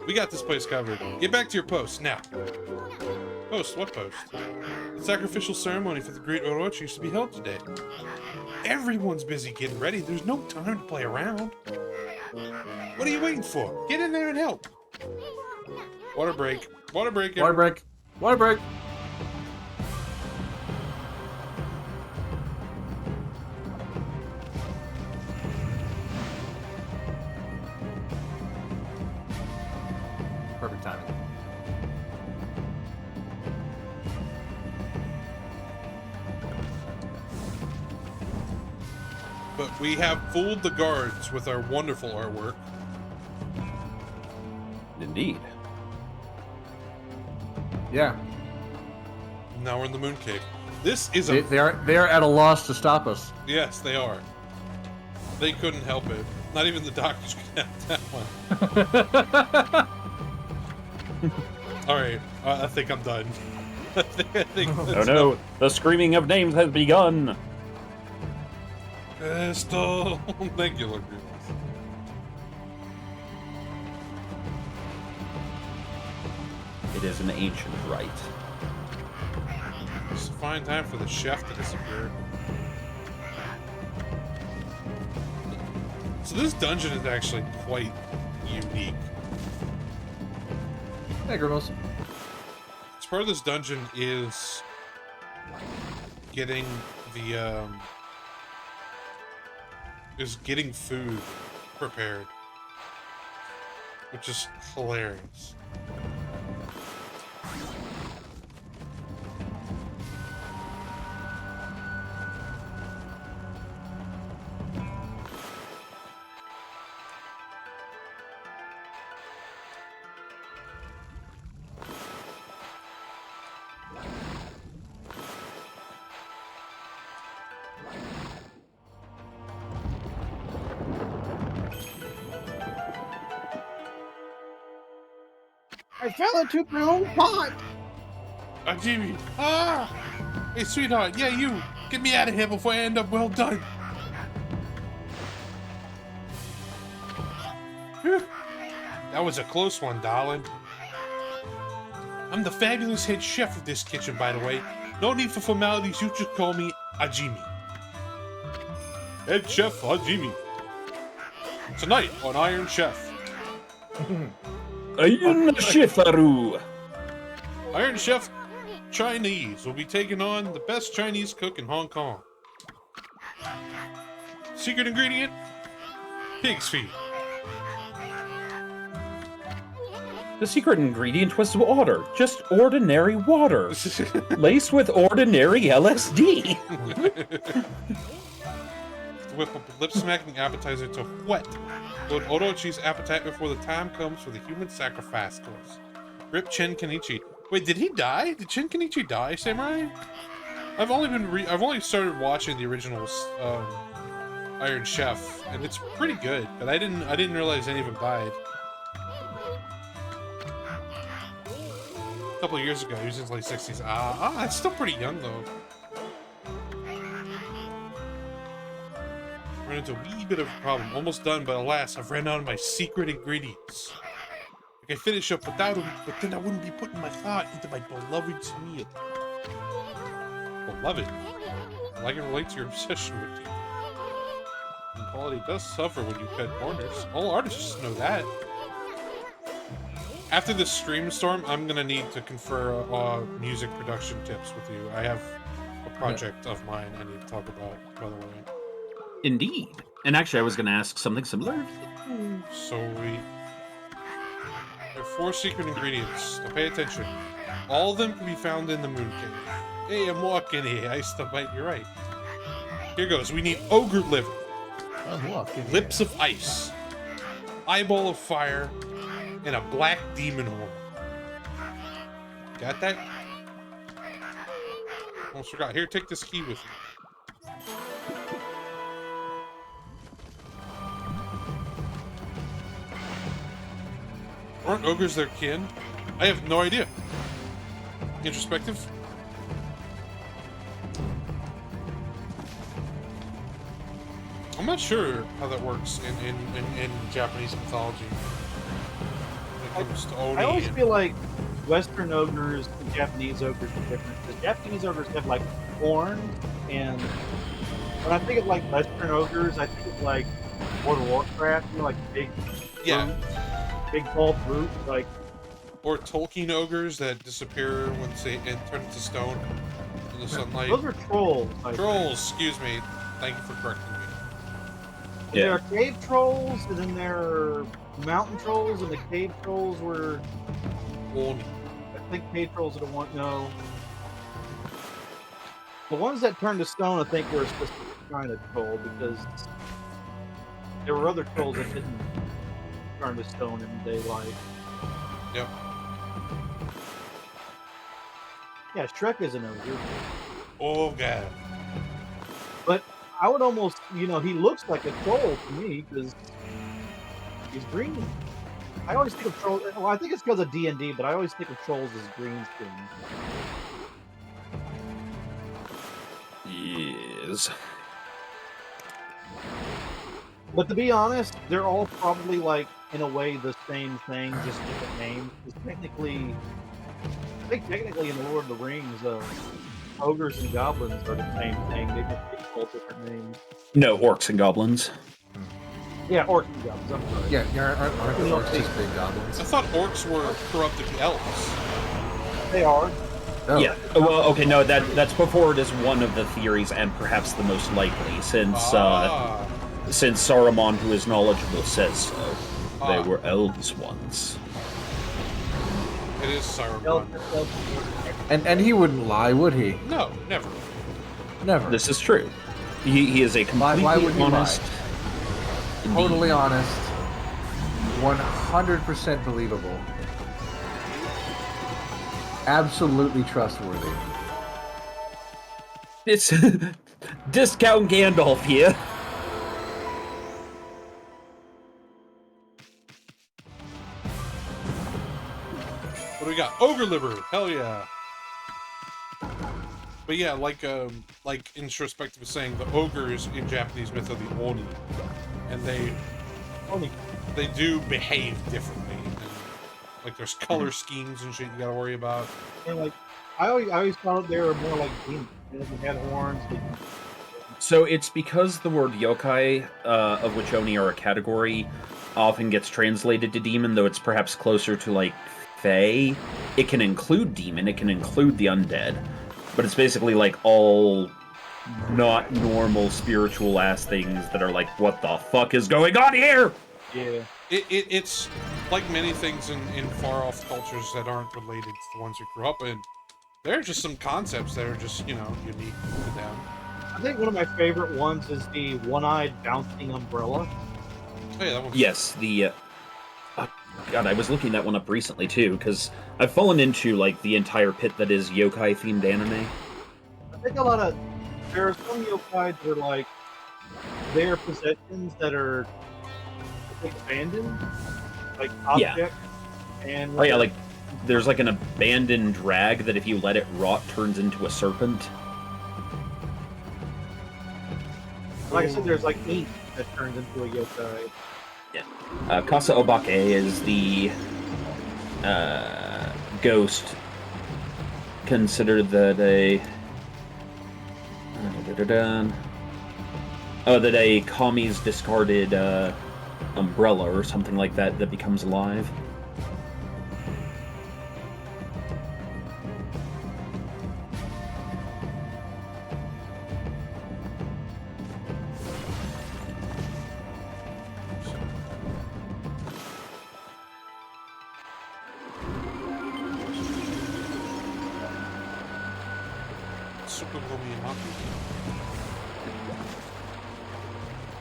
We got this place covered. Get back to your post, now. Post? What post? The sacrificial ceremony for the great Orochi is to be held today. Everyone's busy getting ready. There's no time to play around. What are you waiting for? Get in there and help. Water break. Water break. Water break. Water break. Perfect timing. But we have fooled the guards with our wonderful artwork. Indeed. Yeah. Now we're in the Mooncave. This is They are at a loss to stop us. Yes, they are. They couldn't help it. Not even the doctors could have that one. Alright, I think I'm done. I think Oh no, the screaming of names has begun. Crystal. Thank you, Lord. It is an ancient rite. It's a fine time for the chef to disappear. So this dungeon is actually quite unique. Hey, Grimos. As part of this dungeon is getting the getting food prepared, which is hilarious. I fell into my own pot. Jimmy! Ah! Hey, sweetheart, yeah, you! Get me out of here before I end up well done! Whew. That was a close one, darling. I'm the fabulous head chef of this kitchen, by the way. No need for formalities, you just call me Ajimi. Head Chef Ajimi. Tonight on Iron Chef. Iron Shifaru. Iron Chef Chinese will be taking on the best Chinese cook in Hong Kong. Secret ingredient? Pig's feet. The secret ingredient was water. Just ordinary water. Laced with ordinary LSD. Whip up a lip-smacking appetizer to whet Lord Orochi's appetite before the time comes for the human sacrifice course. Rip Chen Kenichi. Wait, did he die? Did Chen Kenichi die, Samurai? I've only started watching the original Iron Chef, and it's pretty good. But I didn't realize any of them died. A couple of years ago, he was in his late 60s. That's still pretty young though. Run into a wee bit of a problem. Almost done, but alas, I've ran out of my secret ingredients. I can finish up without them, but then I wouldn't be putting my thought into my beloved's meal. Beloved? I can relate to your obsession with you. And quality does suffer when you cut corners. All artists know that. After this stream storm, I'm gonna need to confer music production tips with you. I have a project of mine I need to talk about, by the way. Indeed. And actually, I was going to ask something similar. Sweet. There are 4 secret ingredients. Now pay attention. All of them can be found in the moon cave. Hey, I'm walking here. I still bite. You're right. Here goes. We need ogre liver, lips of ice, eyeball of fire, and a black demon horn. Got that? Almost forgot. Here, take this key with you. Aren't ogres their kin? I have no idea. Introspective? I'm not sure how that works in Japanese mythology. When it comes to Oni I always and- feel like Western ogres and Japanese ogres are different. Because Japanese ogres have like horns, and when I think of like Western ogres, I think of like World of Warcraft, you know, like big, Yeah. brutes, big bald brutes, like Or Tolkien ogres that disappear when and turn into stone in the sunlight. those are trolls. Like, Trolls, excuse me. Thank you for correcting me. and there are cave trolls, and then there are mountain trolls, and the cave trolls were, Oni. I think cave trolls are the one. No, the ones that turned to stone, I think, were a specific kind of troll because there were other trolls that didn't turn to stone in daylight. Yep. Yeah, Shrek is an ogre, Oh god. but I would almost, he looks like a troll to me because he's green. I always think of trolls. Well, I think it's because of D&D, but I always think of trolls as green skin. Yes. But to be honest, they're all probably like in a way the same thing, just different names. Because I think technically in the Lord of the Rings, ogres and goblins are the same thing. They just call different names. No, orcs and goblins. Yeah, orcs and goblins. I'm sorry. Yeah, aren't the orcs just big goblins? I thought orcs were corrupted elves. They are. Oh. Yeah. Well, okay, no, that's put forward as one of the theories, and perhaps the most likely, since Saruman, who is knowledgeable, says so. They were elves once. It is Saruman. And he wouldn't lie, would he? No, never. Never. This is true. He is a completely Why would he honest. Totally honest. 100% believable. Absolutely trustworthy. It's discount Gandalf here. What do we got? Ogre liver. Hell yeah. But yeah, like Introspective was saying, the ogres in Japanese myth are the Oni, and they do behave differently. And, like there's color schemes and shit you gotta worry about. And like, I always thought they were more like demons. They had horns. So it's because the word yokai, of which Oni are a category, often gets translated to demon, though it's perhaps closer to like fae. It can include demon, it can include the undead, but it's basically like all not normal spiritual ass things that are like, what the fuck is going on here? Yeah. It's like many things in far off cultures that aren't related to the ones you grew up in. There are just some concepts that are just, unique to them. I think one of my favorite ones is the one-eyed bouncing umbrella. Oh yeah, that one's Yes, the God, I was looking that one up recently too, because I've fallen into like the entire pit that is yokai themed anime. I think there are some yokai that are like their possessions that are abandoned, like Yeah. objects, and Oh yeah, like there's like an abandoned drag that if you let it rot turns into a serpent. like I said, there's like ink that turns into a yokai. Kasa Obake is the ghost considered that that a Kami's discarded umbrella or something like that that becomes alive.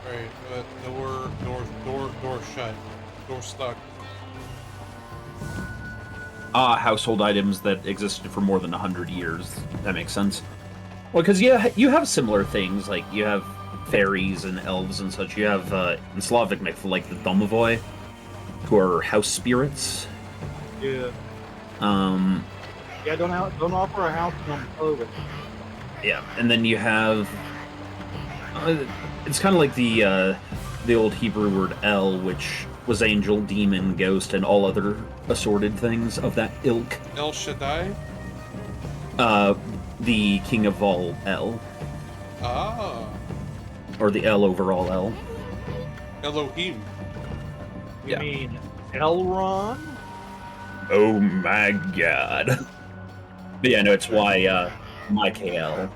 Alright, door shut. Door stuck. Household items that existed for more than 100 years. That makes sense. Well, because you have similar things, like you have fairies and elves and such. You have, in Slavic myth, like the domovoi, who are house spirits. Yeah. Yeah, don't offer a house on clothing. Yeah, and then you have... it's kind of like the old Hebrew word El, which was angel, demon, ghost, and all other assorted things of that ilk. El Shaddai? The king of all El. Ah. Or the El over all El. Elohim. You mean Elron? Oh my god. But yeah, no, it's why, Michael,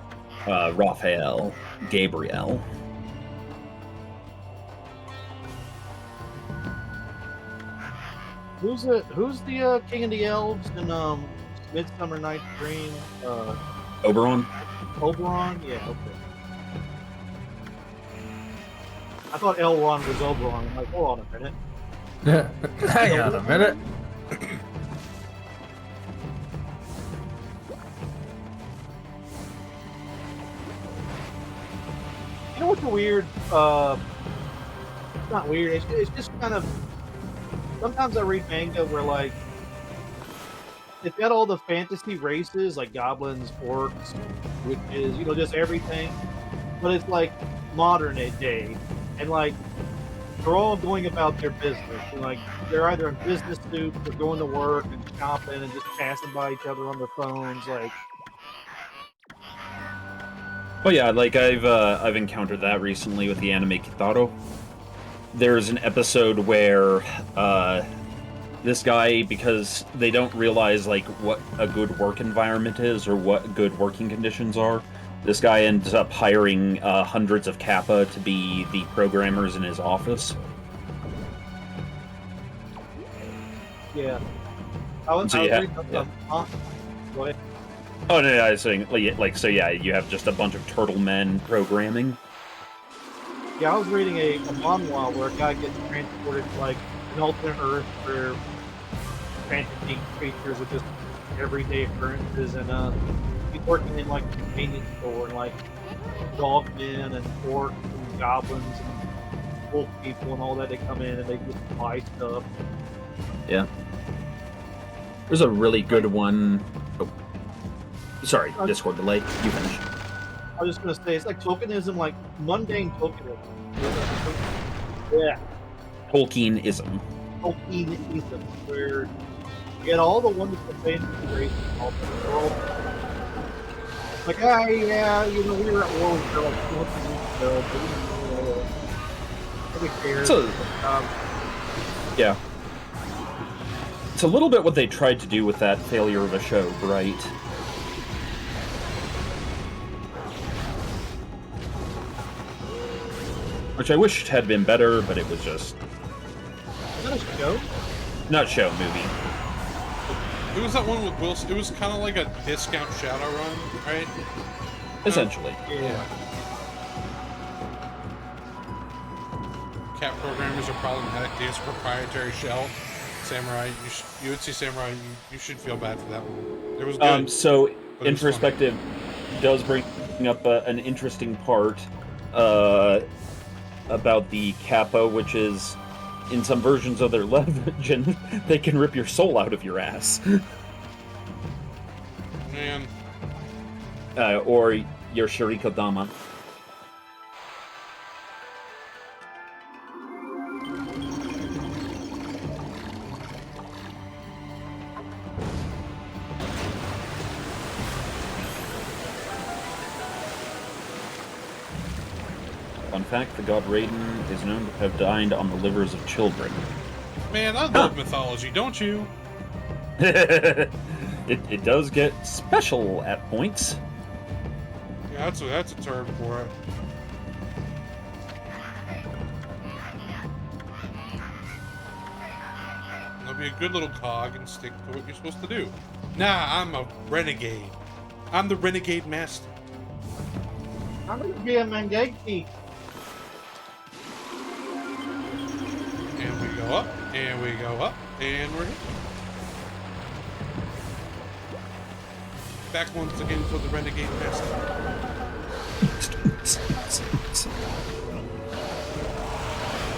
Raphael, Gabriel. Who's the king of the elves in Midsummer Night's Dream? Oberon? Oberon? Yeah, okay. I thought Elrond was Oberon. I'm like, hold on a minute. Hang on a minute. You know what's weird? It's not weird. It's just kind of. Sometimes I read manga where like it's got all the fantasy races like goblins, orcs, witches, just everything. But it's like modern day, and like they're all going about their business. And, like they're either in business suits or going to work and shopping and just passing by each other on their phones. Like, Oh yeah, like I've encountered that recently with the anime Kitaro. There's an episode where this guy, because they don't realize like what a good work environment is or what good working conditions are, this guy ends up hiring hundreds of Kappa to be the programmers in his office. yeah. I was So, yeah, reading Go ahead. Oh no, I was saying so yeah, you have just a bunch of turtle men programming. Yeah, I was reading a manhwa where a guy gets transported to like an alternate Earth where fantasy creatures are just everyday occurrences, and he's working in like a convenience store, and like dogmen and orcs and goblins and wolf people and all that, they come in and they just buy stuff. Yeah. There's a really good one. Oh. Sorry, Discord delay. You finish. I was just gonna say it's like tokenism, like mundane tokenism. Yeah. Tolkienism. Tolkienism, where you get all the wonderful fantasy races all the world. Like, yeah, we were at war with her like 200 weeks ago, but nobody cares. Yeah. It's a little bit what they tried to do with that failure of a show, right? Which I wished had been better, but it was just... Is that a show? Not show, movie. It was that one with Will. It was kind of like a discount Shadowrun, right? Essentially. Yeah. Cat programmers are problematic. Dave's proprietary shell. Samurai, you would see Samurai. You should feel bad for that one. It was good. So, but in it was perspective, does bring up an interesting part. about the Kappa, which is, in some versions of their legend, they can rip your soul out of your ass. Man. Or your Shiriko Dama. Fun fact, the god Raiden is known to have dined on the livers of children. Man, I love mythology, don't you? It does get special at points. Yeah, that's a term for it. I'll be a good little cog and stick to what you're supposed to do. Nah, I'm a renegade. I'm the renegade master. I'm gonna be a Mangeki. And we go up, and we go up, and we're here. Back once again for the renegade master.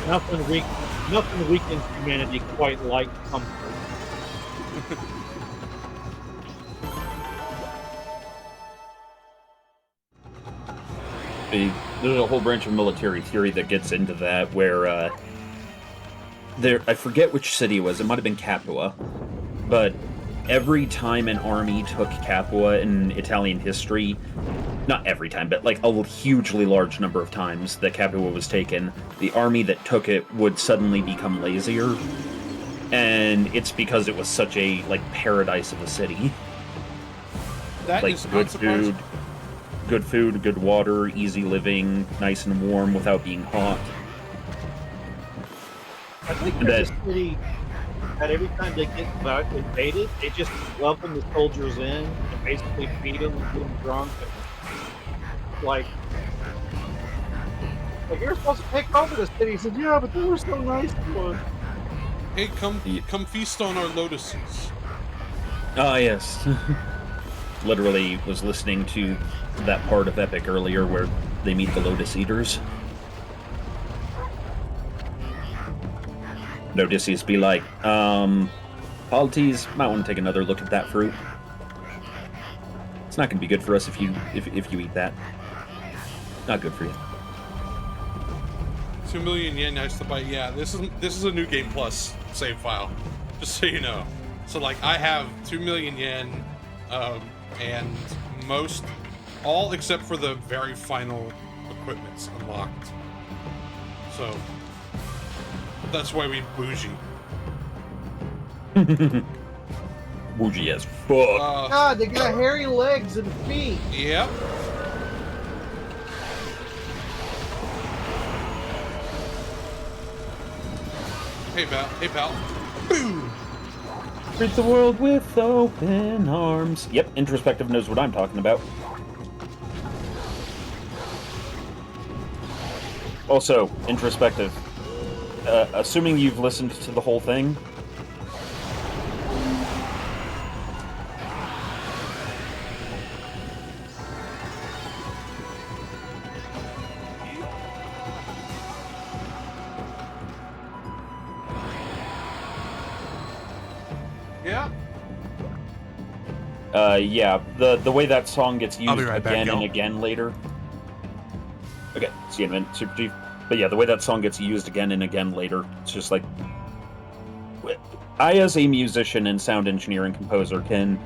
Nothing weakens humanity quite like comfort. There's a whole branch of military theory that gets into that, where I forget which city it was. It might have been Capua, but every time an army took Capua in Italian history, not every time, but like a hugely large number of times that Capua was taken, the army that took it would suddenly become lazier, and it's because it was such a like paradise of a city. That like is good unsurprising. food, good water, easy living, nice and warm without being hot. I think there's a city that every time they get invaded, they just welcome the soldiers in and basically feed them and get them drunk. And, like you're supposed to take over the city. He said, yeah, but they were so nice to us. Hey, come feast on our lotuses. Ah, yes. Literally was listening to that part of Epic earlier where they meet the Lotus Eaters. And Odysseus be like, Polites, might want to take another look at that fruit. It's not going to be good for us if you eat that. Not good for you. 2 million yen, nice to buy. Yeah, this is a new game plus save file, just so you know. So like, I have 2 million yen, and all except for the very final equipment's unlocked. So that's why we bougie. Bougie as fuck. God, they got hairy legs and feet. Yep. Hey pal. Boom. Treat the world with open arms. Yep, Introspective knows what I'm talking about. Also, Introspective, assuming you've listened to the whole thing, yeah, the way that song gets used again and again later. Okay, see you in a minute, Super Chief. But yeah, the way that song gets used again and again later, it's just like... I, as a musician and sound engineer and composer, can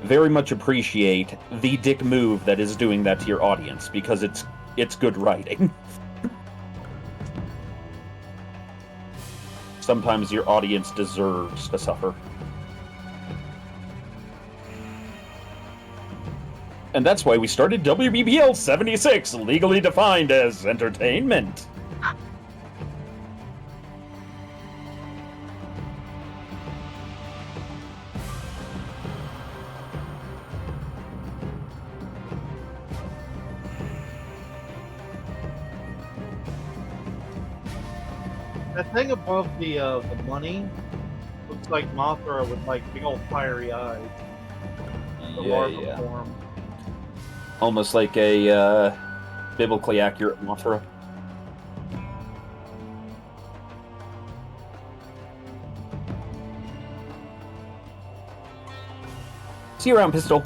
very much appreciate the dick move that is doing that to your audience, because it's good writing. Sometimes your audience deserves to suffer. And that's why we started WBBL 76, legally defined as entertainment. That thing above the money looks like Mothra with like big old fiery eyes. The larva form. Almost like a biblically accurate Mothra. See you around, Pistol.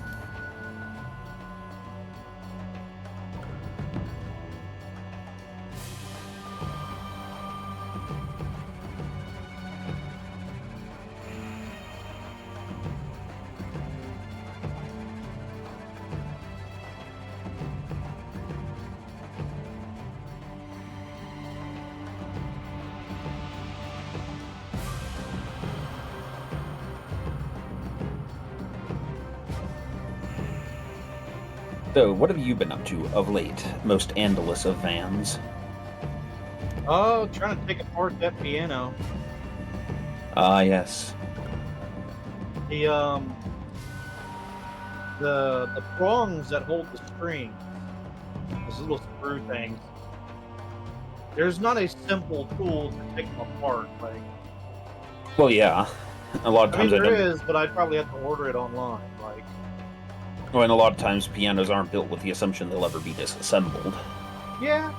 So, what have you been up to of late, most Andalus of Vans? Oh, trying to take apart that piano. Ah, yes. The prongs that hold the string, those little screw things. There's not a simple tool to take them apart. Like, Well, yeah. A lot of I mean, times I there don't. is, but I'd probably have to order it online. Like, Well, and a lot of times pianos aren't built with the assumption they'll ever be disassembled. yeah.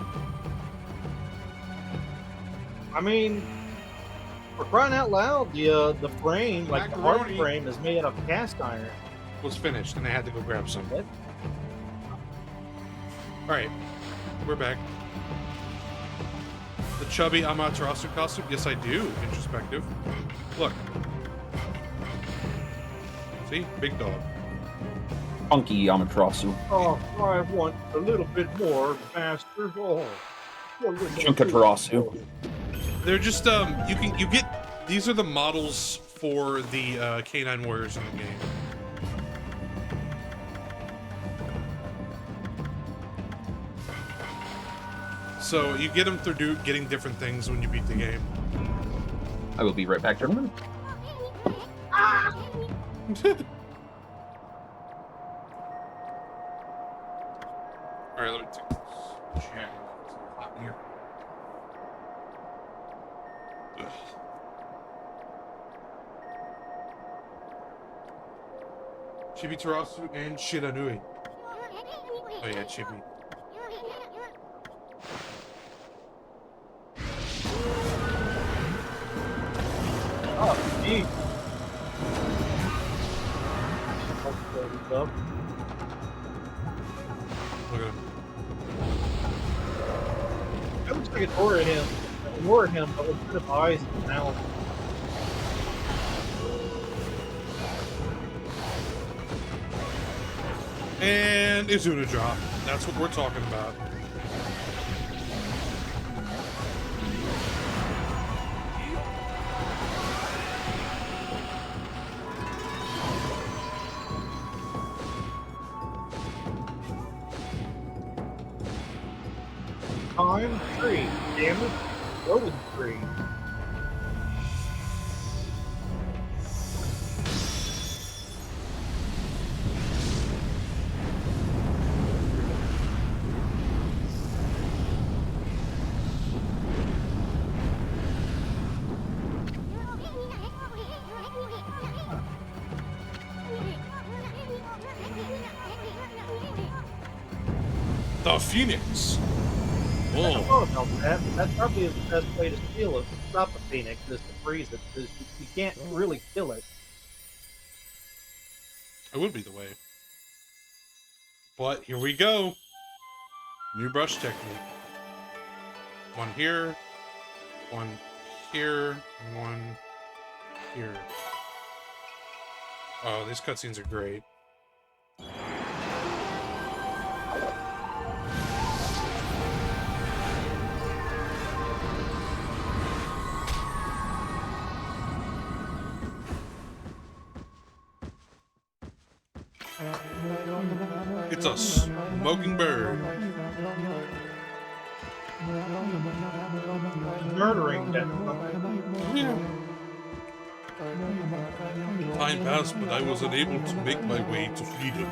I mean, for crying out loud, the frame, like the hard Macaroni. frame, is made out of cast iron. Was finished, and I had to go grab some. What? All right, we're back. The chubby Amaterasu costume? Yes, I do. Introspective. Look. See? Big dog. Funky Amaterasu. Oh, I want a little bit more, master. Oh, Chunkatarasu. They're just, you get, these are the models for the Canine Warriors in the game. So you get them through getting different things when you beat the game. I will be right back, gentlemen. Alright, let me take this chair. It's hot in here. Ugh. Chibitarasu and Shiranui. Oh yeah, Chibi. Oh, geez. Up. Look at him. That looks like an aura him. But instead of eyes and mouth. And Izuna drop. That's what we're talking about. Time 3. Damage. Rolling 3. The Phoenix. I Whoa. don't know about that, but that probably is the best way to steal it. Stop a phoenix is to freeze it, because you can't really kill it. It would be the way. But here we go. New brush technique. One here, one here, and one here. Oh, these cutscenes are great. It's a smoking bird. Murdering them. Yeah. Time passed, but I was unable to make my way to freedom.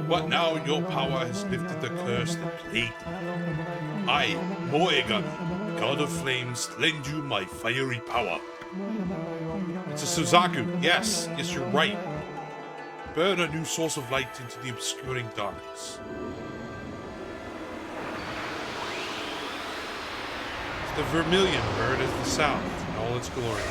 But now your power has lifted the curse that plagued me. I, Moegami, God of Flames, lend you my fiery power. It's a Suzaku. Yes, you're right. Burn a new source of light into the obscuring darkness. The vermilion bird is the south in all its glory.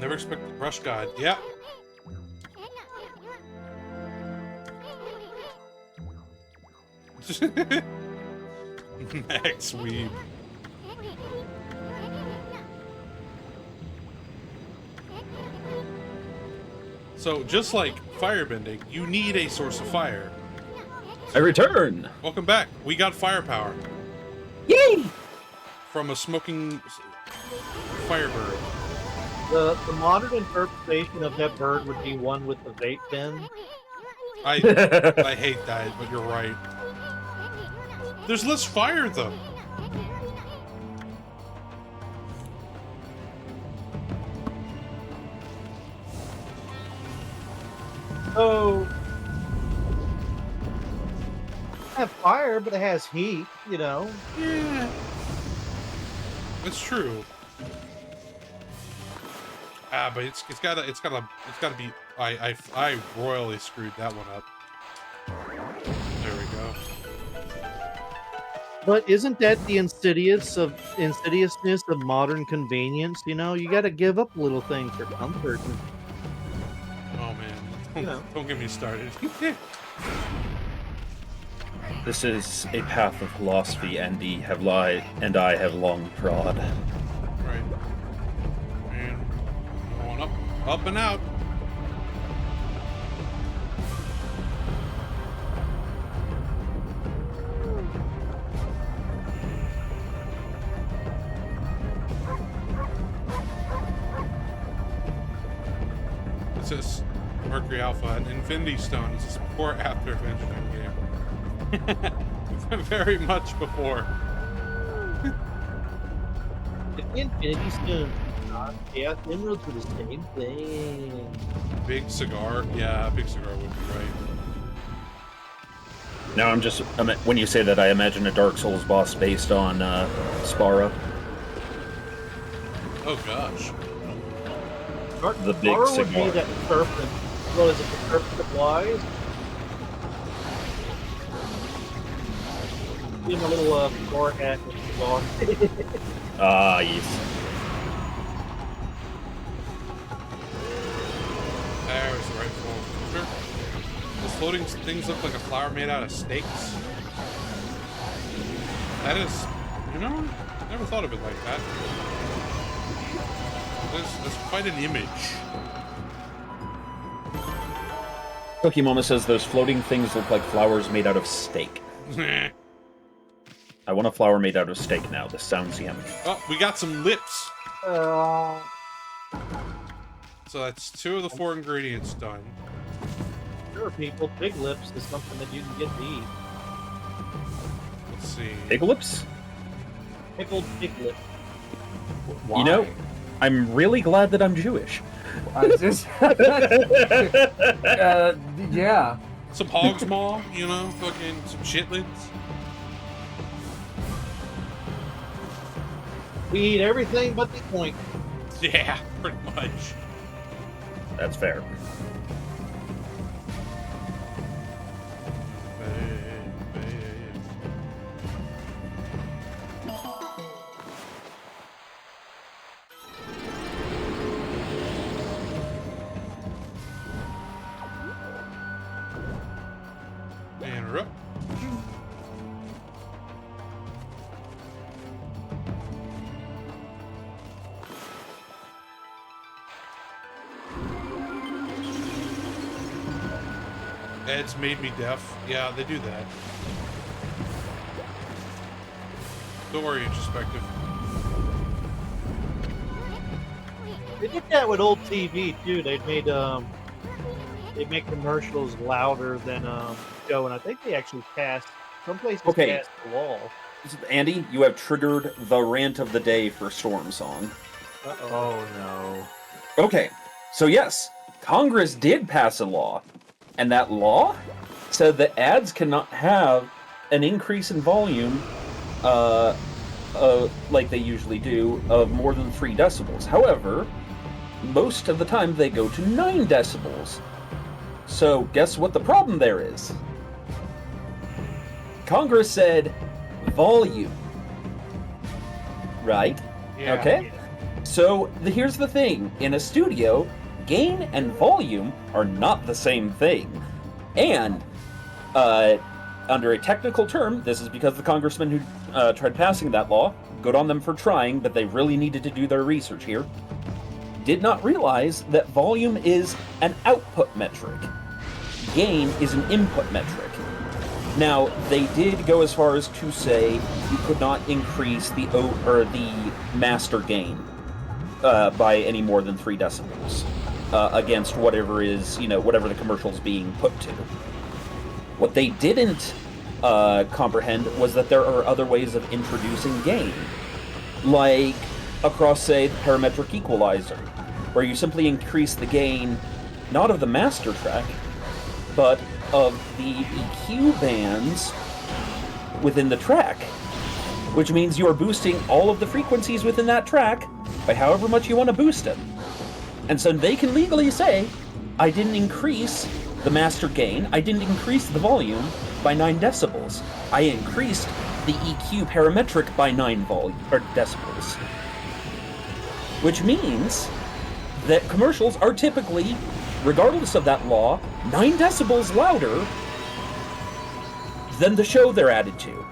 Never expect the brush god. Yeah. Max Weeb. So, just like firebending, you need a source of fire. I return! Welcome back. We got firepower. Yay! From a smoking firebird. The modern interpretation of that bird would be one with the vape pen. I hate that, but you're right. There's less fire, though. So, have fire, but it has heat, you know. Yeah. It's true. Ah, but it's gotta be. I royally screwed that one up. There we go. But isn't that the insidiousness of modern convenience? You know, you got to give up little things for comfort. Oh man, You know. don't get me started. This is a path of philosophy Andy and I have long trod. Right. And going up and out. It says Mercury Alpha and Infinity Stone. Is this before or after Avengers Endgame? Very much before. The Infinity Stone, yeah, emeralds are the same thing. Big cigar? Yeah, big cigar would be right. Now when you say that, I imagine a Dark Souls boss based on Spara. Oh gosh. The big Or cigar. would be that serpent. Well, is it the serpent that flies? Give him a little floor hat with the bar. Ah, yes. There's the right floor. Those floating things look like a flower made out of steaks. That is, never thought of it like that. That's quite an image. Cookie Mama says those floating things look like flowers made out of steak. I want a flower made out of steak now. This sounds yummy. Oh, we got some lips. Uh, So that's 2 of the 4 ingredients done. sure, people. Pig lips is something that you can get to eat. Let's see. Pig lips? Pickled pig lip. Why? You know, I'm really glad that I'm Jewish. Yeah. Some hog's maw, fucking some chitlins. We eat everything but the point. Yeah, pretty much. That's fair. And we're up. Ed's made me deaf. Yeah, they do that. Don't worry, introspective. They did that with old TV too. They make commercials louder than show, and I think they actually passed some places Okay. passed the law. Andy, you have triggered the rant of the day for Storm Song. Uh-oh. Oh no. Okay, so yes, Congress did pass a law, and that law said that ads cannot have an increase in volume, like they usually do, of more than 3 decibels. However, most of the time they go to 9 decibels. So guess what the problem there is? Congress said volume. Right? Yeah. Okay. So here's the thing. In a studio, gain and volume are not the same thing. And, under a technical term, this is because the congressman who tried passing that law, good on them for trying, but they really needed to do their research here, did not realize that volume is an output metric. Gain is an input metric. Now, they did go as far as to say you could not increase the master gain by any more than 3 decibels against whatever is, whatever the commercial's being put to. What they didn't comprehend was that there are other ways of introducing gain, like across, say, the parametric equalizer, where you simply increase the gain not of the master track, but of the EQ bands within the track, which means you are boosting all of the frequencies within that track by however much you want to boost them. And so they can legally say, I didn't increase the master gain, I didn't increase the volume by 9 decibels. I increased the EQ parametric by 9 decibels. Which means that commercials are typically, regardless of that law, 9 decibels louder than the show they're added to.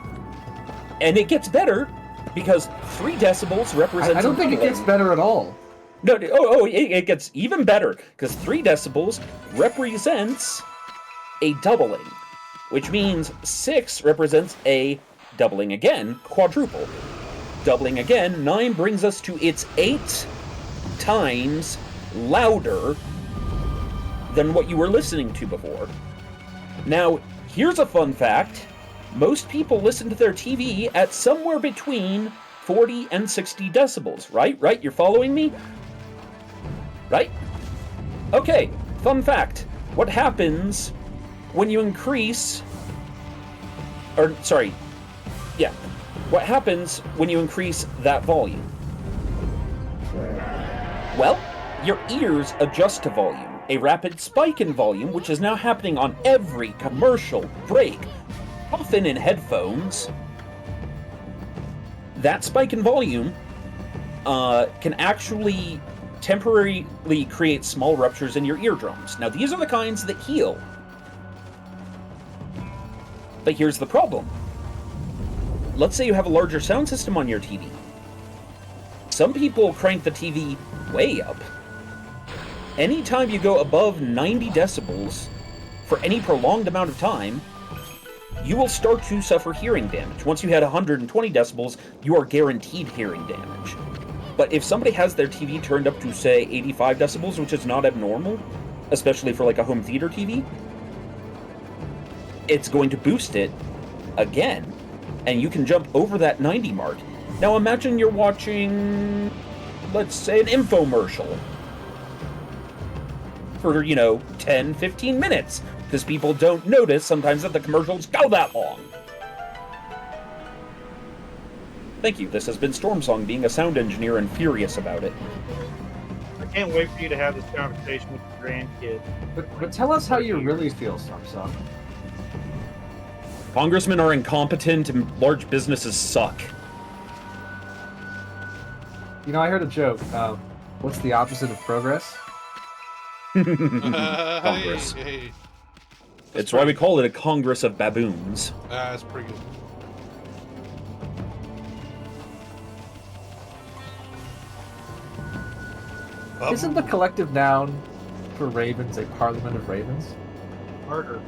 And it gets better because 3 decibels represents... I don't think it gets better at all. No, it gets even better because 3 decibels represents a doubling, which means 6 represents a doubling again, quadruple. Doubling again, 9 brings us to its 8 times louder than what you were listening to before. Now, here's a fun fact. Most people listen to their TV at somewhere between 40 and 60 decibels, right? Right? You're following me? Right? Okay, fun fact. What happens when you increase... What happens when you increase that volume? Well, your ears adjust to volume. A rapid spike in volume, which is now happening on every commercial break, often in headphones. That spike in volume can actually temporarily create small ruptures in your eardrums. Now, these are the kinds that heal. But here's the problem. Let's say you have a larger sound system on your TV. Some people crank the TV way up. Anytime you go above 90 decibels for any prolonged amount of time, you will start to suffer hearing damage. Once you hit 120 decibels, you are guaranteed hearing damage. But if somebody has their TV turned up to, say, 85 decibels, which is not abnormal, especially for like a home theater TV, it's going to boost it again, and you can jump over that 90 mark. Now imagine you're watching, let's say, an infomercial for, 10, 15 minutes, because people don't notice sometimes that the commercials go that long. Thank you. This has been Stormsong, being a sound engineer and furious about it. I can't wait for you to have this conversation with your grandkid. But tell us how you really feel, Stormsong. Congressmen are incompetent and large businesses suck. I heard a joke. What's the opposite of progress? Congress. Hey. It's why we call it a Congress of Baboons. That's pretty good. Isn't the collective noun for ravens a parliament of ravens? Murder.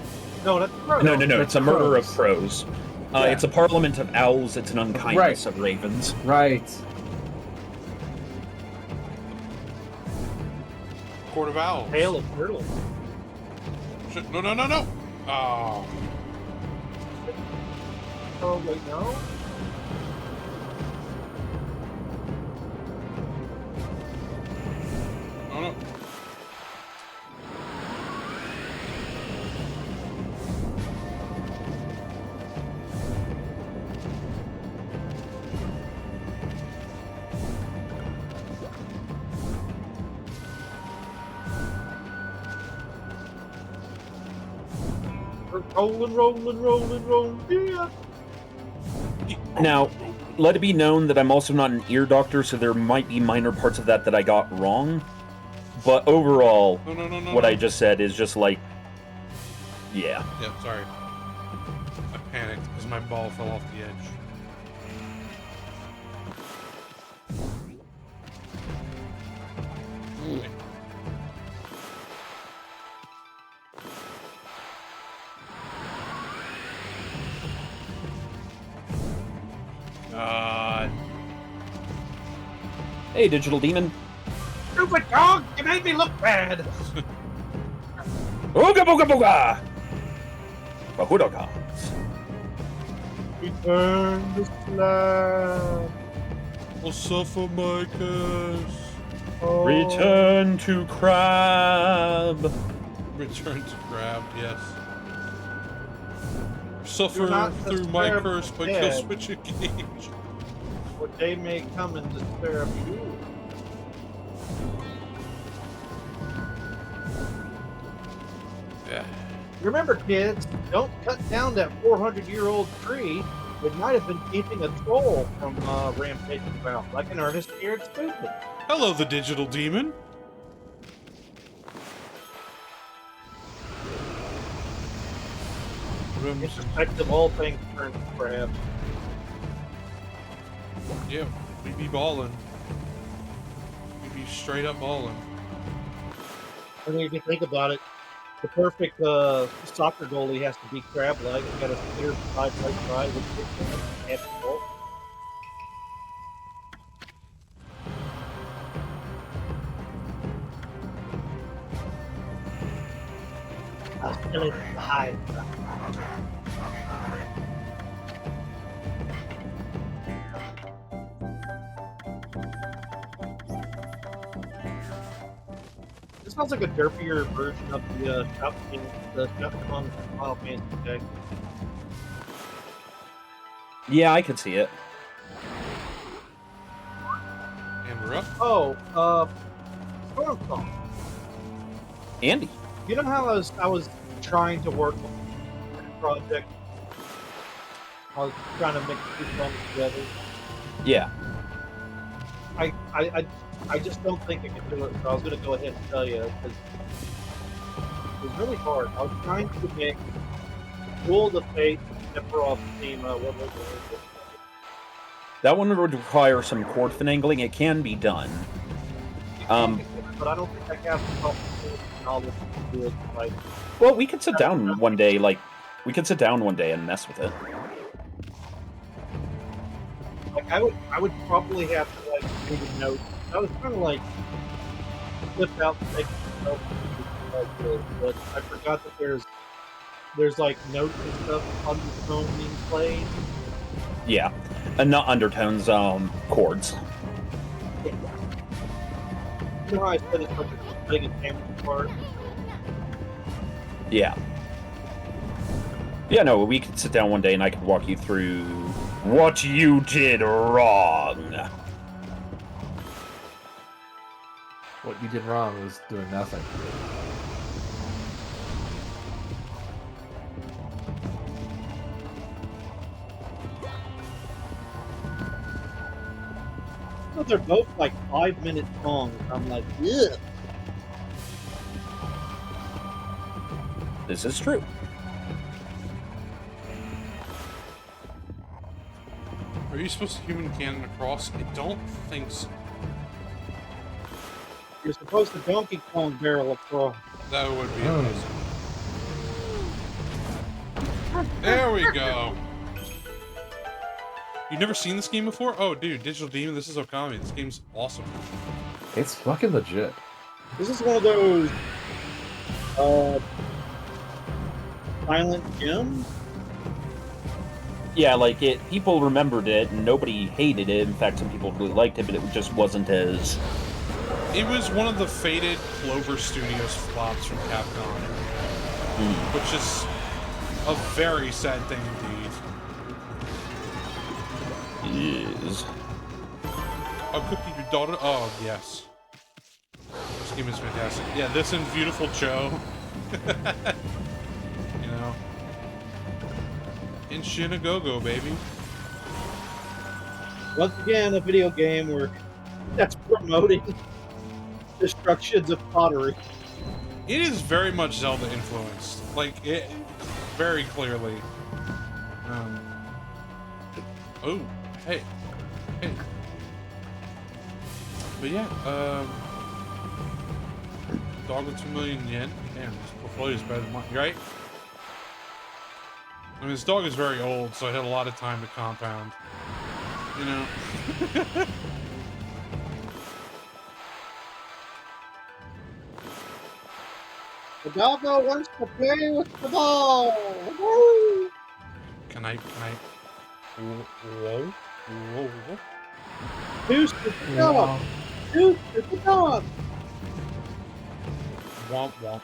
No, that's crows. No. It's a murder of crows. crows. Yeah. It's a parliament of owls. It's an unkindness of ravens. Right. Court of Owls. Hail of turtles. Shit. No. Oh. Oh, wait, no? No. We're rolling, yeah. Now, let it be known that I'm also not an ear doctor, so there might be minor parts of that I got wrong. But overall, what I just said is just like, yeah. Yeah, sorry. I panicked because my ball fell off the edge. God. Hey, Digital Demon. Stupid dog! You made me look bad! Ooga booga booga! Bahudoga. Return the slab. I'll suffer my curse. Oh. Return to Crab. Return to Crab, yes. You're Suffer not through my disturbed curse by dead. kill switch engage. What day may come and disturb you. Yeah. Remember, kids, don't cut down that 400-year-old tree. It might have been keeping a troll from rampaging about, like an earnest scared stupid. Hello, the digital demon. Introspect of all things turns crab. Yeah, we be ballin'. We be straight up ballin'. I mean, if you think about it, the perfect soccer goalie has to be crab-like. He's got a clear side by side with the goal. I'll still in the hide. This sounds like a derpier version of the shop on Final Fantasy Tag. Yeah, I could see it. And we're up. Oh, Storm Song. Andy. You know how I was trying to work on a project? I was trying to mix two songs together. Yeah. I just don't think I can do it, so I was going to go ahead and tell you, because it was really hard. I was trying to make Duel of the Fate Sephiroth theme, what was it? That one would require some chord finagling. It can be done. But I don't think I have the knowledge to do it. Like, Well, we could sit down one day, and mess with it. like I would probably have to like read a note. I was trying to like flip out and make myself like this, but I forgot that there's like notes and stuff on the phone being played. Yeah. And not undertones, chords. You know how I said it's like a big example part? Yeah. Yeah, no, we could sit down one day and I could walk you through what you did wrong. What you did wrong was doing nothing. So they're both like 5-minute songs. I'm like, ugh. This is true. Are you supposed to human cannon across? I don't think so. You're supposed to Donkey Kong barrel across. That would be amazing. There we go. You've never seen this game before? Oh, dude, Digital Demon, this is Okami. This game's awesome. It's fucking legit. This is one of those silent gems. Yeah, like people remembered it and nobody hated it. In fact, some people really liked it, but it just wasn't as... It was one of the faded Clover Studios flops from Capcom, which is a very sad thing indeed. Yes. Oh, Cookie, your daughter? Oh, yes. This game is fantastic. Yeah, this and Beautiful Joe. You know? In Shinagogo, baby. Once again, a video game where that's promoting destructions of pottery. It is very much Zelda influenced, like it, very clearly. Oh, hey, hey. But yeah, dog with 2 million yen. Damn, this portfolio is better than mine, right? I mean, this dog is very old, so it had a lot of time to compound. You know. The doggo wants to play with the ball. Woo! Can I? Whoa, whoa. Who's the dog? Who's the dog? Womp womp.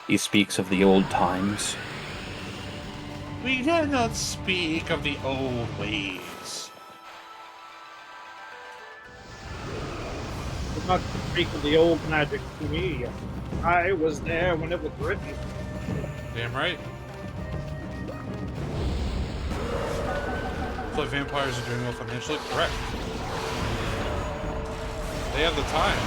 He speaks of the old times. We dare not speak of the old ways. Do not speak of the old magic to me. I was there when it was written. Damn right. Looks like vampires are doing well financially. Correct. They have the time.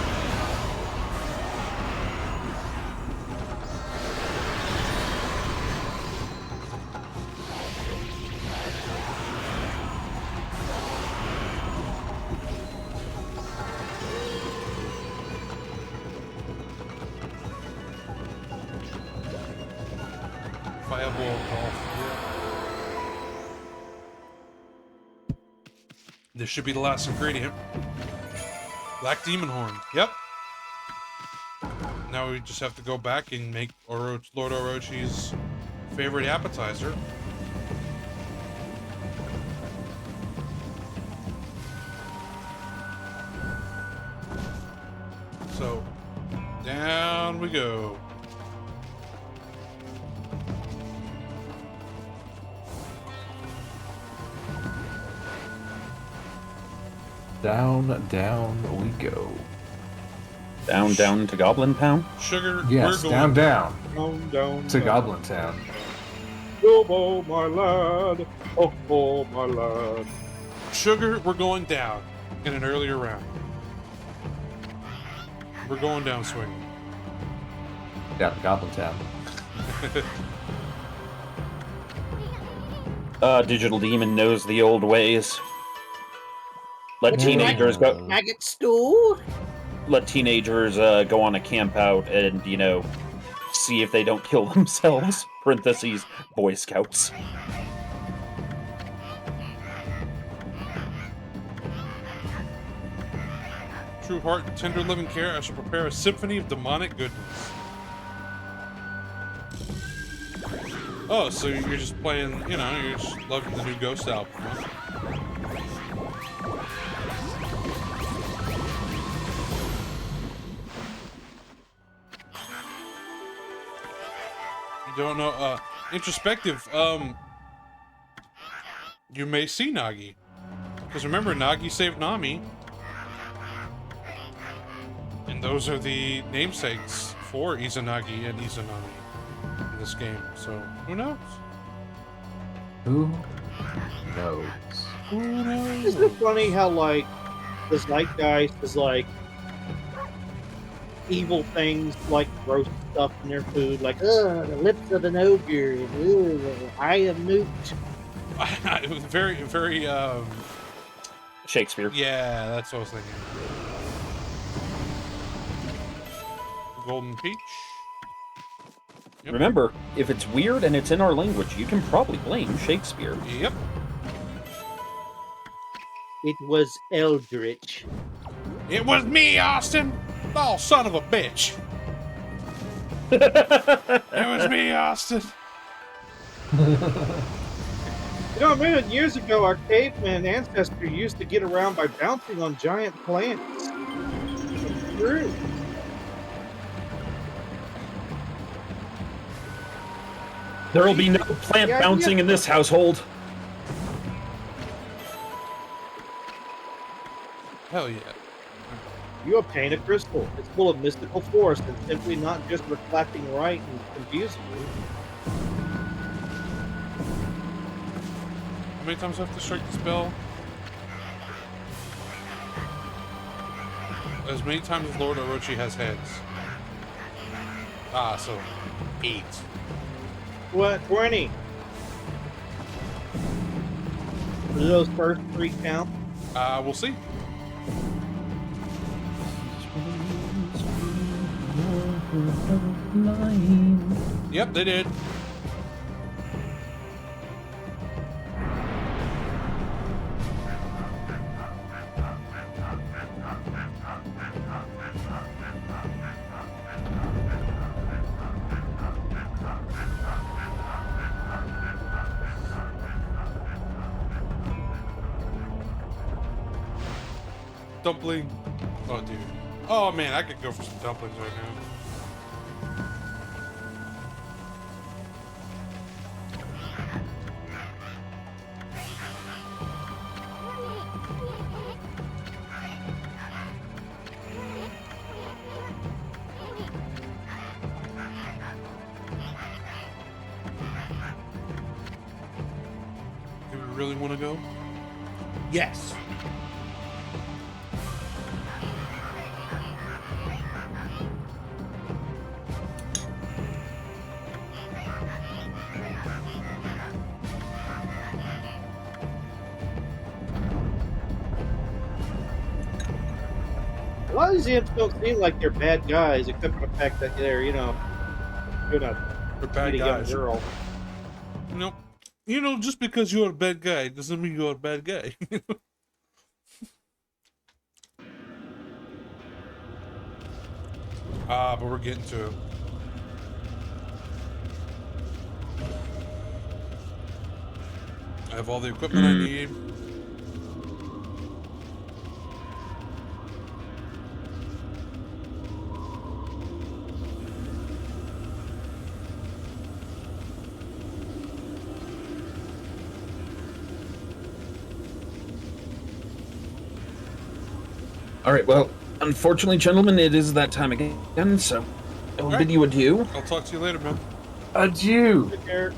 Fireball golf. Yeah. This should be the last ingredient. Black demon horn. Yep. Now we just have to go back and make Lord Orochi's favorite appetizer. So, down we go. Down, down we go. Down to Goblin Town? Sugar, Yes, we're going down Down to Goblin Town. Bilbo, my lad. Oh, my lad. Sugar, we're going down in an earlier round. We're going down swinging. Down to Goblin Town. Digital Demon knows the old ways. Let teenagers go. Maggot stew? Let teenagers go on a camp out and, you know, see if they don't kill themselves. Parentheses, Boy Scouts. True heart and tender loving care, I shall prepare a symphony of demonic goodness. Oh, so you're just playing, you know, you're just loving the new Ghost album, huh? You don't know, introspective, you may see Nagi. Because remember, Nagi saved Nami. And those are the namesakes for Izanagi and Izanami in this game. So, who knows? Who knows? Who knows? Isn't it funny how, like, the zeitgeist is like evil things, like gross stuff in their food, like, the lips of an ogre, I am Newt. It was very, very, Shakespeare. yeah, that's what I was thinking. Golden Peach. Yep. Remember, if it's weird and it's in our language, you can probably blame Shakespeare. Yep. It was Eldritch. It was me, Austin! Oh, son of a bitch! It was me, Austin! You know, a million years ago, our caveman ancestor used to get around by bouncing on giant plants. It's true. There will be no plant Yeah, bouncing yeah. in this household. Hell yeah. You obtain a crystal. It's full of mystical force and simply not just reflecting right and confusing you. How many times do I have to strike the spell? As many times as Lord Orochi has heads. Ah, so 8. What? 20. Do those first 3 count? We'll see. Yep, they did. Dumpling. Oh, dude. Oh, man, I could go for some dumplings right now. Do we really want to go? Yes. A lot of these imps don't seem like they're bad guys, except for the fact that they're, you know, gonna We're bad beat a young guys. girl. Nope. You know, just because you're a bad guy doesn't mean you're a bad guy. But we're getting to it. I have all the equipment I need. All right, well, unfortunately, gentlemen, it is that time again, so I will All bid right. you adieu. I'll talk to you later, man. Adieu. Take care.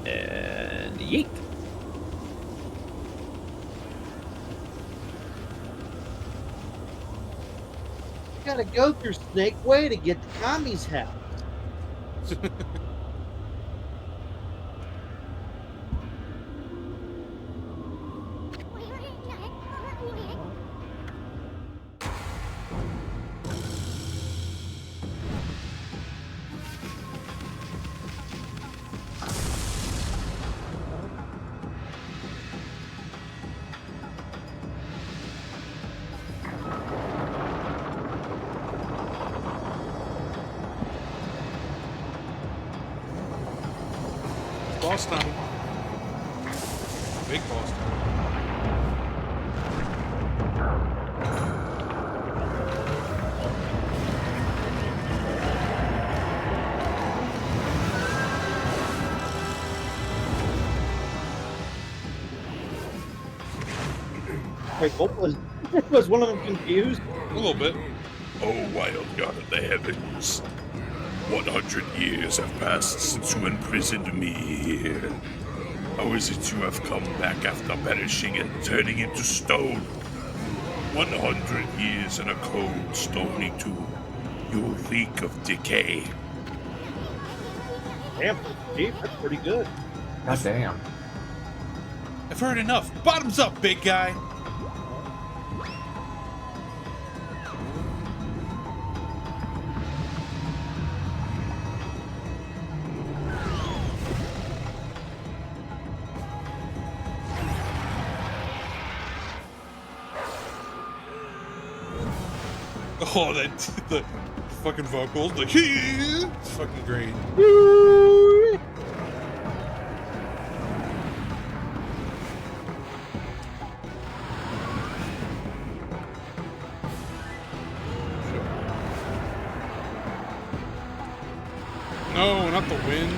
And yeet. You gotta go through Snake Way to get to Kami's house. Boss time. Big boss time. Wait, what was one of them confused? A little bit. O wild god of the heavens, 100 years have passed since you imprisoned me here. How is it you have come back after perishing and turning into stone? 100 years in a cold, stony tomb. You reek of decay. Damn, Chief, that's pretty good. God damn. I've heard enough. Bottoms up, big guy. Oh, that the fucking vocals, like it's fucking great. No, not the wind.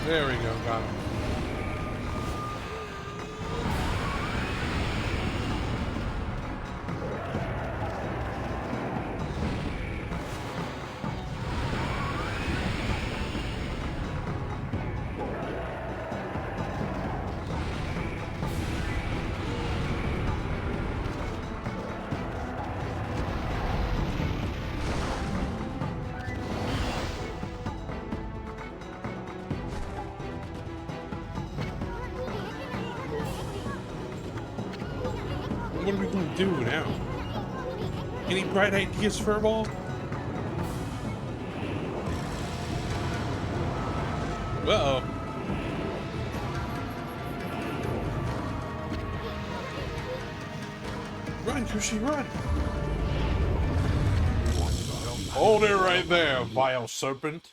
There we go, got him. What are we gonna do now? Any bright ideas, Furball? Uh-oh. Run, Kushi, run! Hold it right there, vile serpent.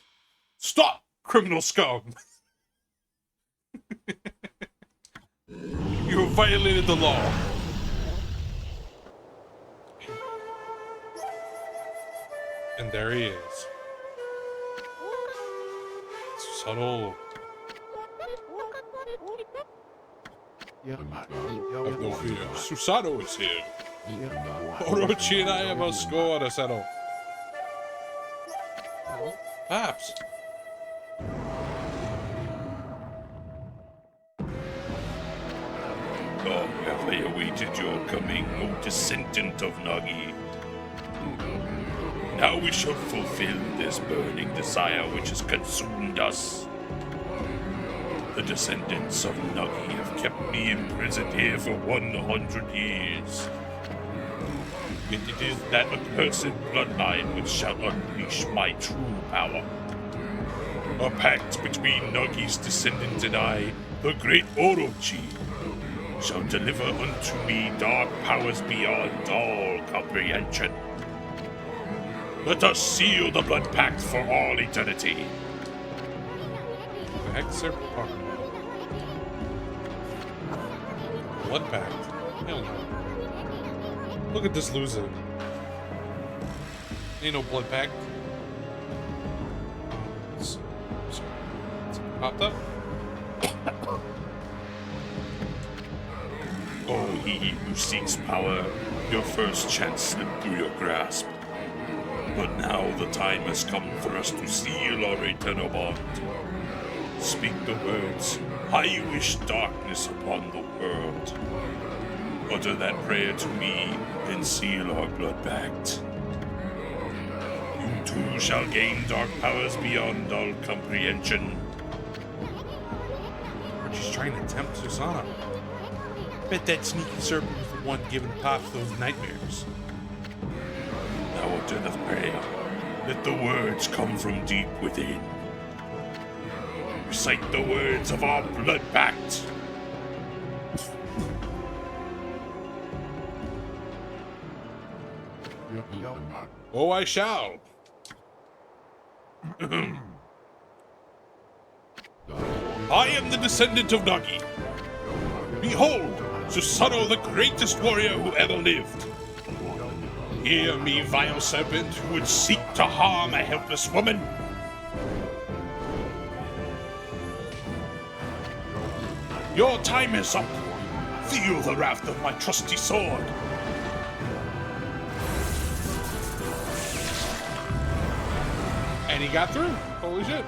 Stop, criminal scum! You have violated the law. And there he is. Subtle. Have no fear. Susanoo is here. Orochi and I have a score to settle. Perhaps. Long have I awaited your coming, O descendant of Nagi. Now we shall fulfill this burning desire which has consumed us. The descendants of Nagi have kept me imprisoned here for 100 years. Yet it is that accursed bloodline which shall unleash my true power. A pact between Nagi's descendant and I, the great Orochi, shall deliver unto me dark powers beyond all comprehension. Let us seal the blood pact for all eternity. The heck is there talking about? Blood pact? Hell no. Look at this loser. Ain't no blood pact. Popped up? Oh, he who seeks power, your first chance slipped through your grasp. But now the time has come for us to seal our eternal bond. Speak the words, I wish darkness upon the world. Utter that prayer to me, and seal our blood pact. You too shall gain dark powers beyond all comprehension. She's trying to tempt Susanoo. Bet that sneaky serpent was the one giving Pop those nightmares. Now utter the prayer. Let the words come from deep within. Recite the words of our blood pact. Oh, I shall. I am the descendant of Nagi. Behold, Susanoo, the greatest warrior who ever lived. Hear me, vile serpent, who would seek to harm a helpless woman. Your time is up. Feel the wrath of my trusty sword. And he got through. Holy shit.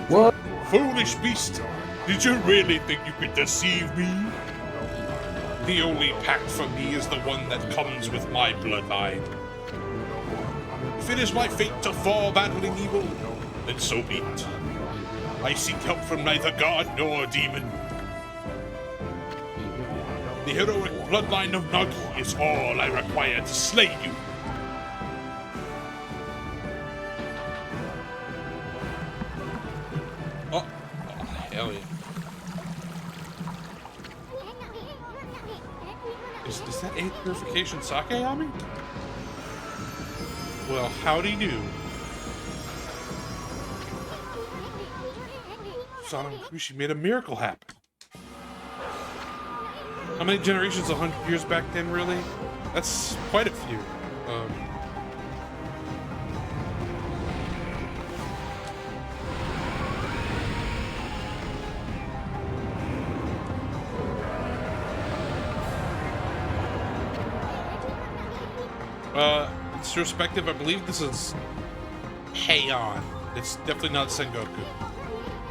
What? Foolish beast! Did you really think you could deceive me? The only pact for me is the one that comes with my bloodline. If it is my fate to fall battling evil, then so be it. I seek help from neither god nor demon. The heroic bloodline of Nagi is all I require to slay you. Oh, hell yeah. Is that 8th purification sake on me? Well, howdy do. Susanoo Kushi made a miracle happen. How many generations? 100 years back then, really? That's quite a few. It's respective. I believe this is Heian. It's definitely not Sengoku.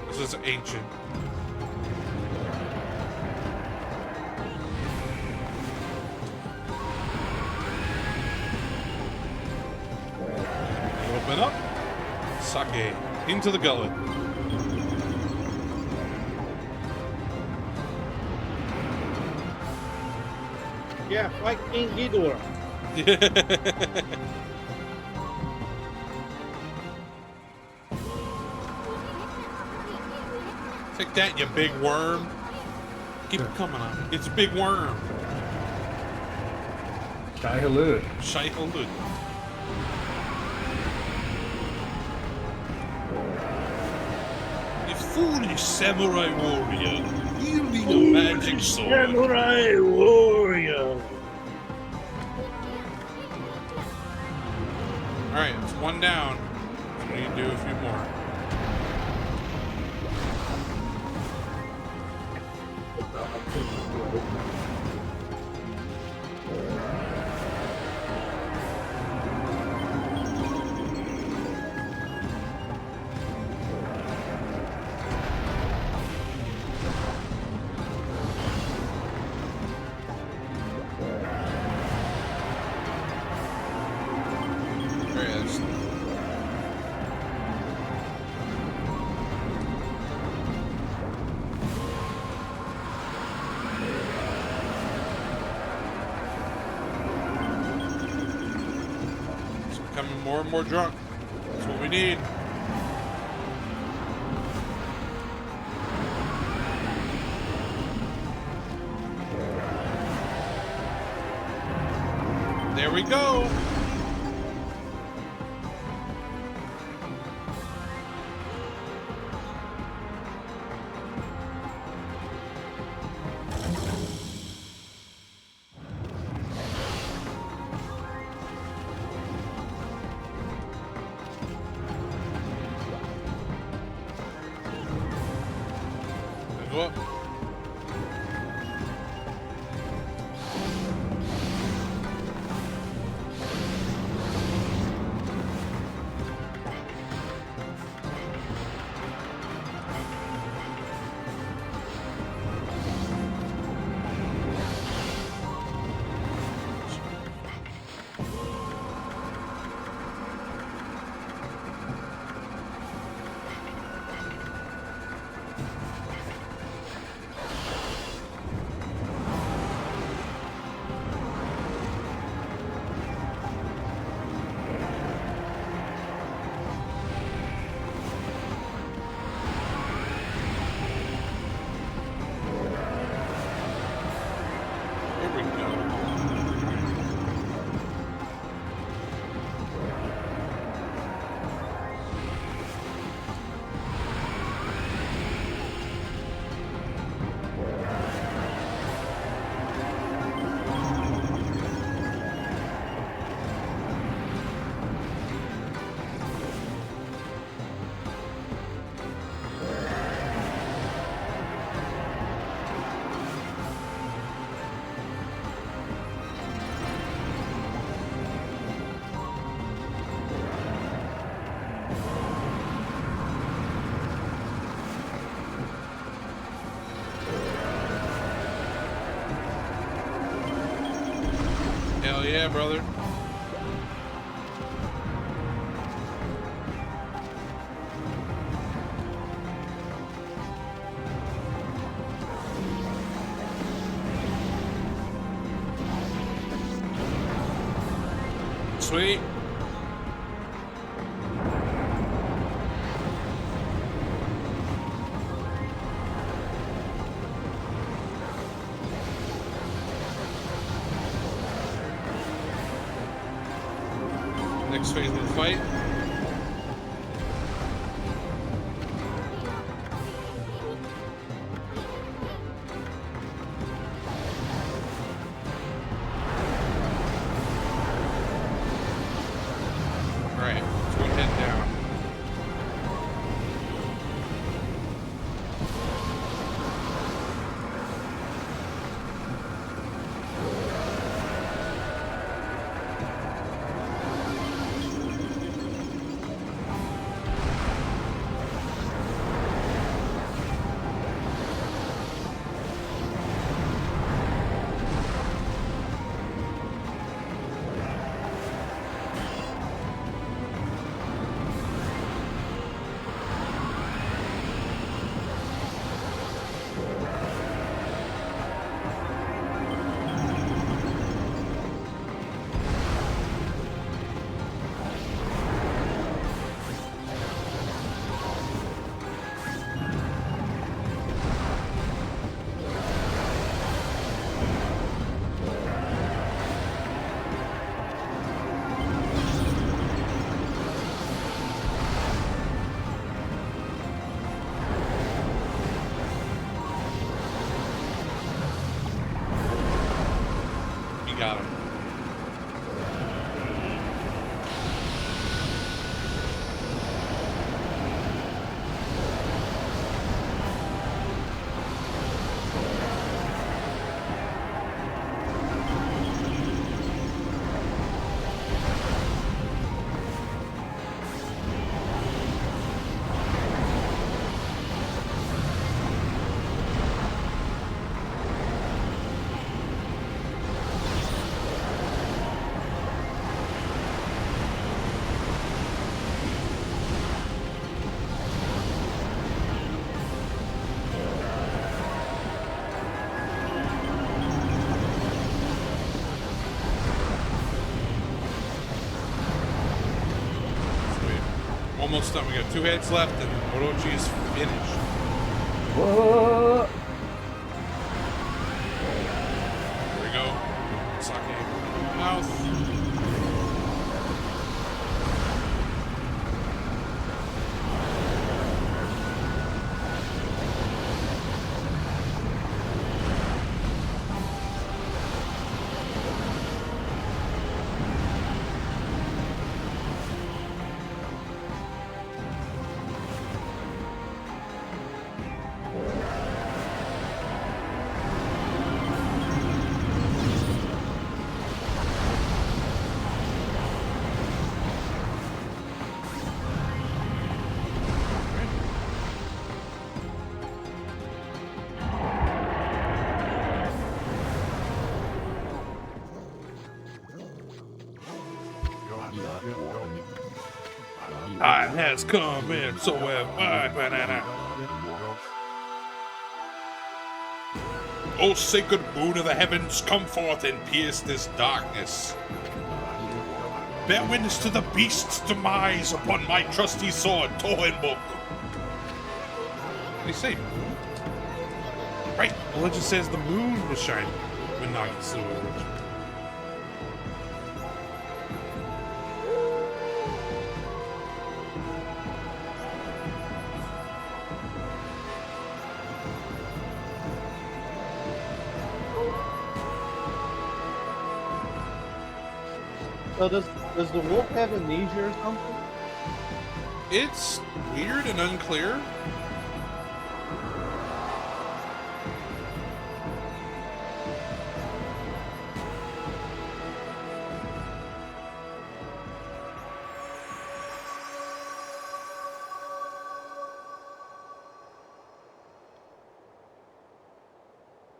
This is ancient. Open up. Sake. Into the gullet. Yeah, fight King Ghidorah. Take that, you big worm. Keep it coming on. It's a big worm. Shai Halud. Shai Hulud. You foolish samurai warrior, wielding a magic sword. Samurai warrior. Alright, it's one down. We need to do a few more. Becoming more and more drunk. That's what we need. There we go. Go up. Here we go. Hell yeah, brother. Sweet. Next phase of the fight. Alright, let's go head down. Almost done. We got 2 heads left, and Orochi is finished. Whoa! Here we go. Sake. Mouth. Time has come and so have I, banana. O sacred moon of the heavens, come forth and pierce this darkness. Bear witness to the beast's demise upon my trusty sword, Tohenbok. What do you say? Right, the legend says the moon was shining when Nagi's little origin. So does the wolf have amnesia or something? It's weird and unclear.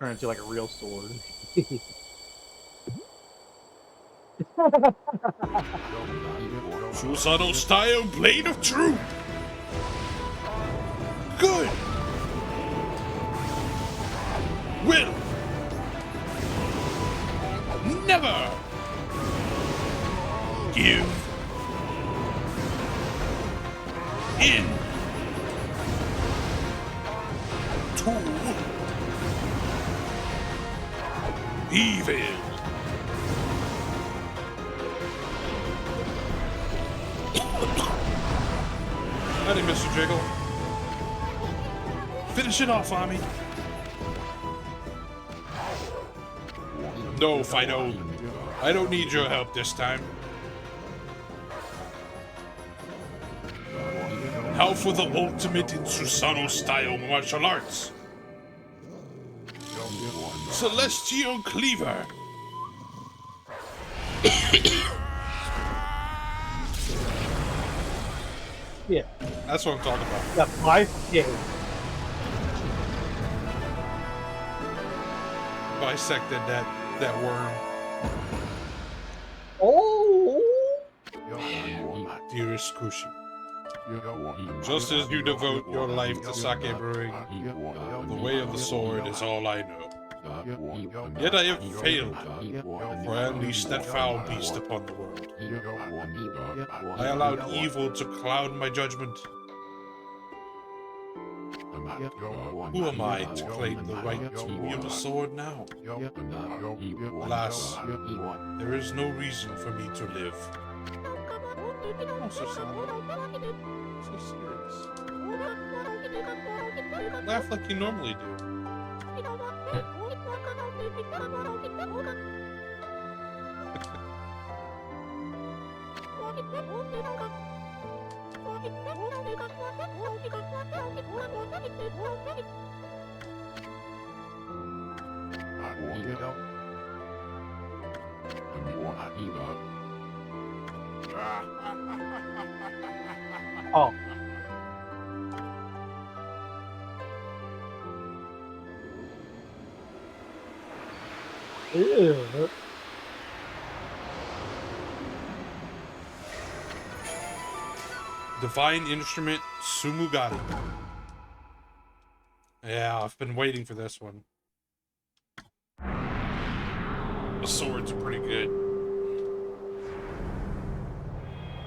Turn into like a real sword. Susanoo style blade of truth. Good. Will. Never. Give. In. To. Evil. Howdy, Mr. Jiggle. Finish it off, Ami. No, Fido. I don't need your help this time. Now for the ultimate in Susanoo style martial arts. Celestial Cleaver. Yeah. That's what I'm talking about. Yeah, Bisected that worm. Oh! Dearest Kushi, just as you devote your life to sake brewing, the way of the sword is all I know. Yet I have failed, for I unleashed that foul beast upon the world. I allowed evil to cloud my judgment. Who am I to claim the right to wield a sword now? Alas, there is no reason for me to live. Oh, Susanoo. So serious. Laugh like you normally do. Oh. Ew. Divine Instrument Sumugari. Yeah, I've been waiting for this one. The swords are pretty good.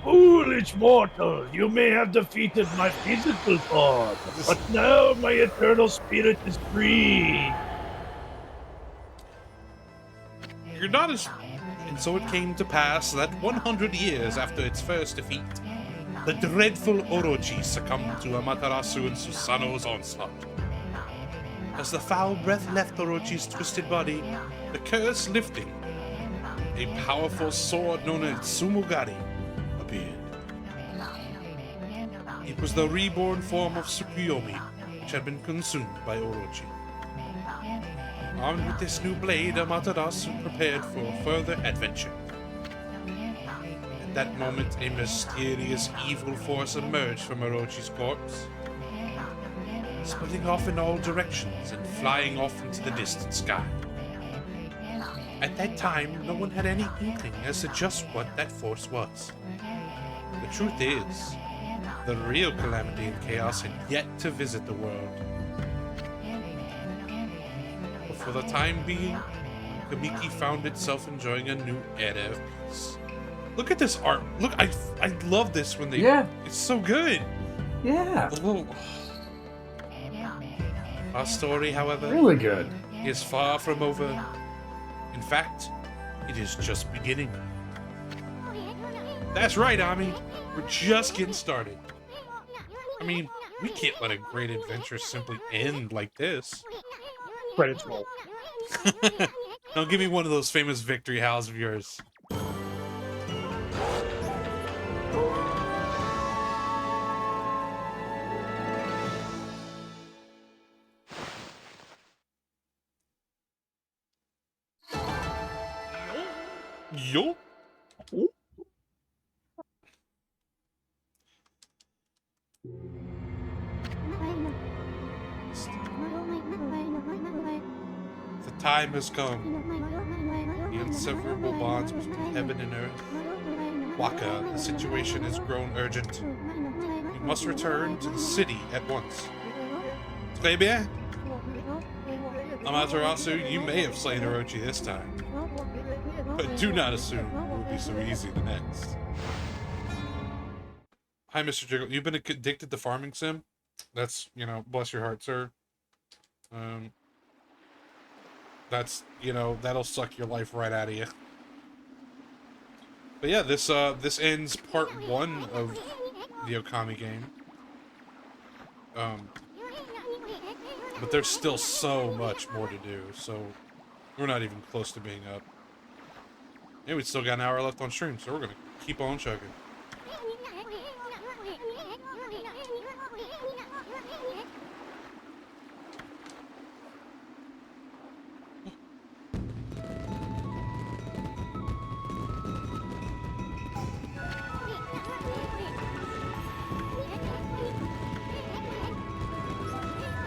Ooh, Foolish mortal, you may have defeated my physical form, but now my eternal spirit is free. You're not as... And so it came to pass that 100 years after its first defeat, the dreadful Orochi succumbed to Amaterasu and Susanoo's onslaught. As the foul breath left Orochi's twisted body, the curse lifting, a powerful sword known as Tsumugari appeared. It was the reborn form of Tsukuyomi, which had been consumed by Orochi. Armed with this new blade, Amaterasu prepared for further adventure. At that moment, a mysterious evil force emerged from Orochi's corpse, splitting off in all directions and flying off into the distant sky. At that time, no one had any inkling as to just what that force was. The truth is, the real calamity and chaos had yet to visit the world. But for the time being, Kamiki found itself enjoying a new era of peace. Look at this art. Look, I love this when they... Yeah. It's so good. Yeah. The little... Our story, however, Really good. is far from over. In fact, it is just beginning. That's right, Ami. We're just getting started. I mean, we can't let a great adventure simply end like this. Credits roll. Now give me one of those famous victory howls of yours. Yo. The time has come. The inseparable bonds between heaven and earth. Waka, the situation has grown urgent. We must return to the city at once. Très bien. Amaterasu, you may have slain Orochi this time, but do not assume it will be so easy the next. Hi, Mr. Jiggle. You've been addicted to farming sim? That's, you know, bless your heart, sir. That's, you know, that'll suck your life right out of you. But yeah, this ends part 1 of the Okami game. But there's still so much more to do, so we're not even close to being up. And we still got an hour left on stream, so we're gonna keep on chugging.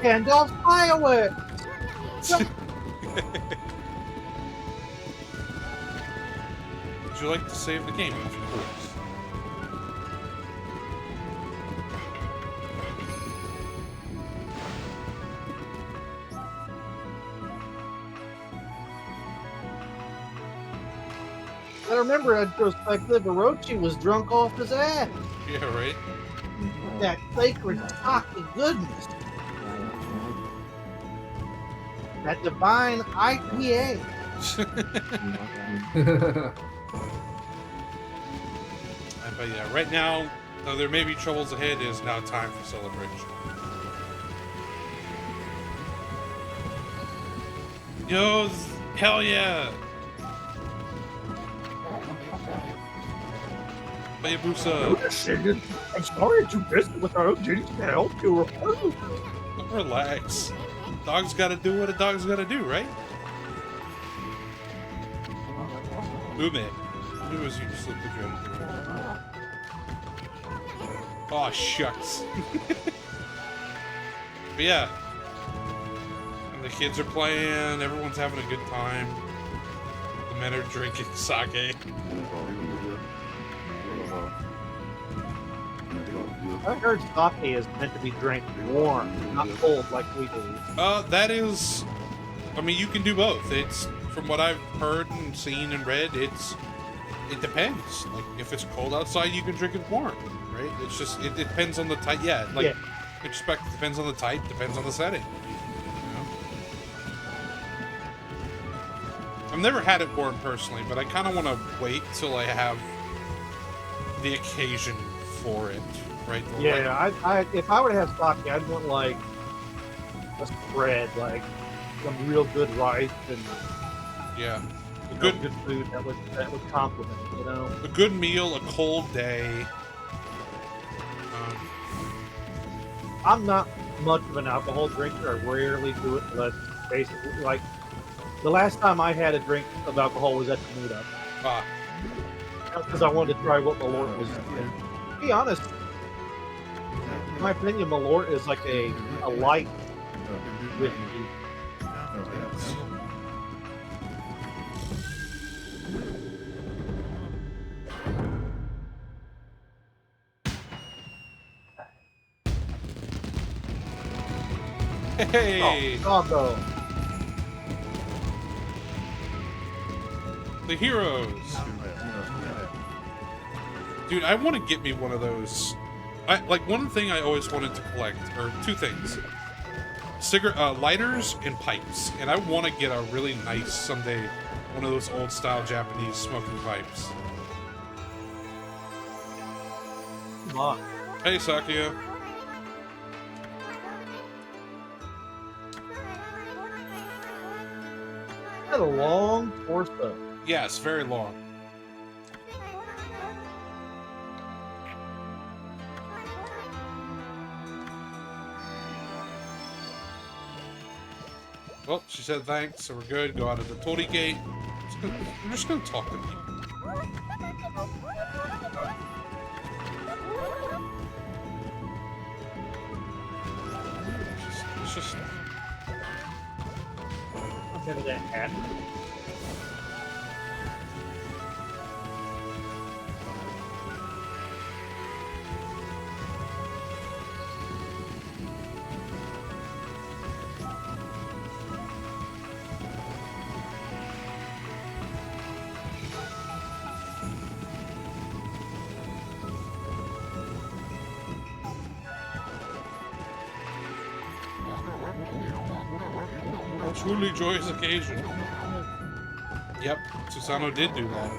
Gandalf's fireworks! Would you like to save the game? Of course. I remember in retrospective, Orochi was drunk off his ass. Yeah, right? That sacred stock of goodness. That divine IPA. But yeah, right now, though there may be troubles ahead, it is now time for celebration. Yo, hell yeah! Hayabusa! I'm sorry to visit without getting to help you. Relax. Dog's gotta do what a dog's gotta do, right? Boom it. I knew it was you slipped the joke. Oh, shucks. But yeah. And the kids are playing, everyone's having a good time. The men are drinking sake. I heard sake is meant to be drank warm, not cold like we do. That is... I mean, you can do both. It's, from what I've heard and seen and read, it's It depends. Like, if it's cold outside, you can drink it warm, right? It's just, it depends on the type. Yeah, like, Yeah. respect, it depends on the type, depends on the setting. You know? I've never had it warm personally, but I kind of want to wait till I have the occasion for it, right? Yeah, I if I were to have sake, I'd want like a spread, like some real good rice and Yeah. good food that would complement, you know. A good meal, a cold day. I'm not much of an alcohol drinker. I rarely do it unless basically like the last time I had a drink of alcohol was at the meetup. Ah, That's because I wanted to try what Malort was. And to be honest, in my opinion, Malort is like a light whiskey. hey, Oh, doggo. the heroes. Dude, I want to get me one of those. Like, one thing I always wanted to collect, or two things. Lighters and pipes. And I want to get a really nice, someday, one of those old style Japanese smoking pipes. Come on. Hey, Sakia. Had a long torso. Yes, very long. Well, she said thanks, so we're good. Go out of the Tori gate. I'm just gonna talk to people. It's just Never that hat. a truly joyous occasion. Yep, Susano did do that.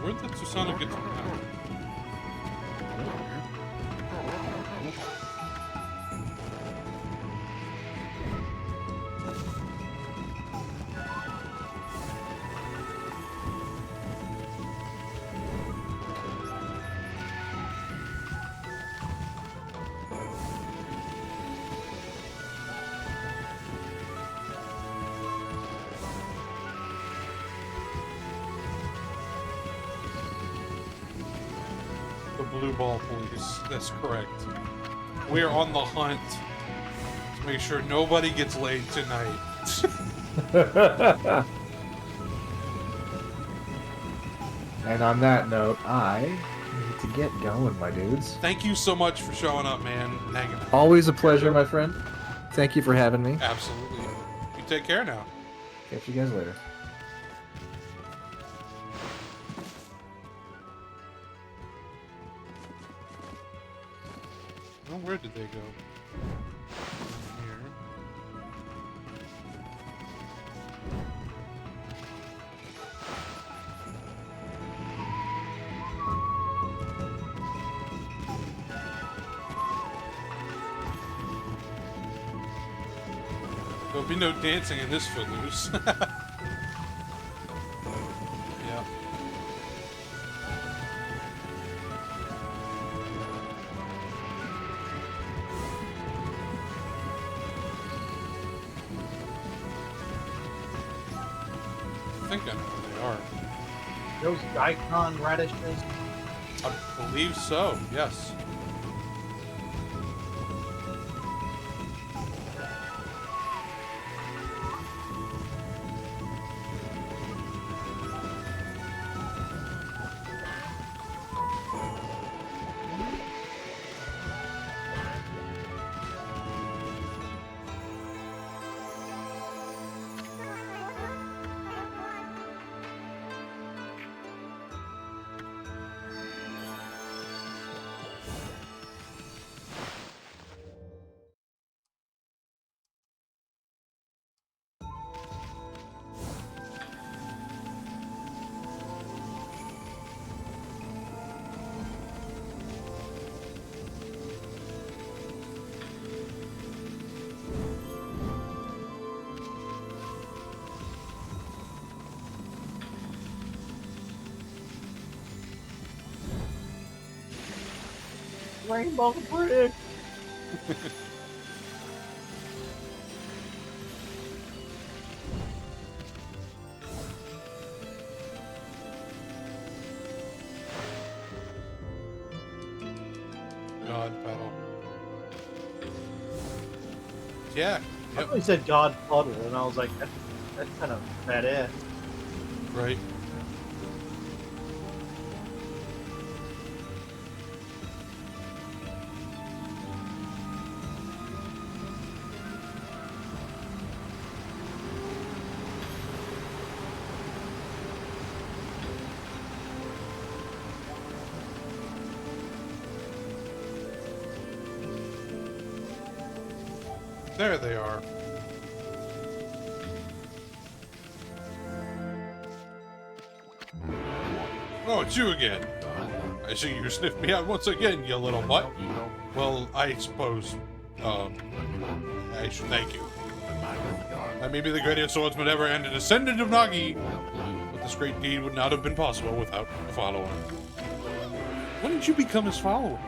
Where did Susano get to now? Blue Ball Police. That's correct. We are on the hunt to make sure nobody gets laid tonight. And on that note, I need to get going, my dudes. Thank you so much for showing up, man, and hanging out. Always a pleasure, my friend. Thank you for having me. Absolutely. You take care now. Catch you guys later. Well, where did they go? Here. There'll be no dancing in this footloose. Yeah. I think I know where they are. Those daikon radishes. I believe so, yes. Rainbow Bridge. God pedal. Yeah. I Yep. thought he said God puddle, and I was like, that's kind of badass. Right. There they are. Oh, it's you again. I see you sniffed me out once again, you little mutt. Well, I suppose, I should thank you. I may be the greatest swordsman ever and a descendant of Nagi, but this great deed would not have been possible without a follower. When did you become his follower?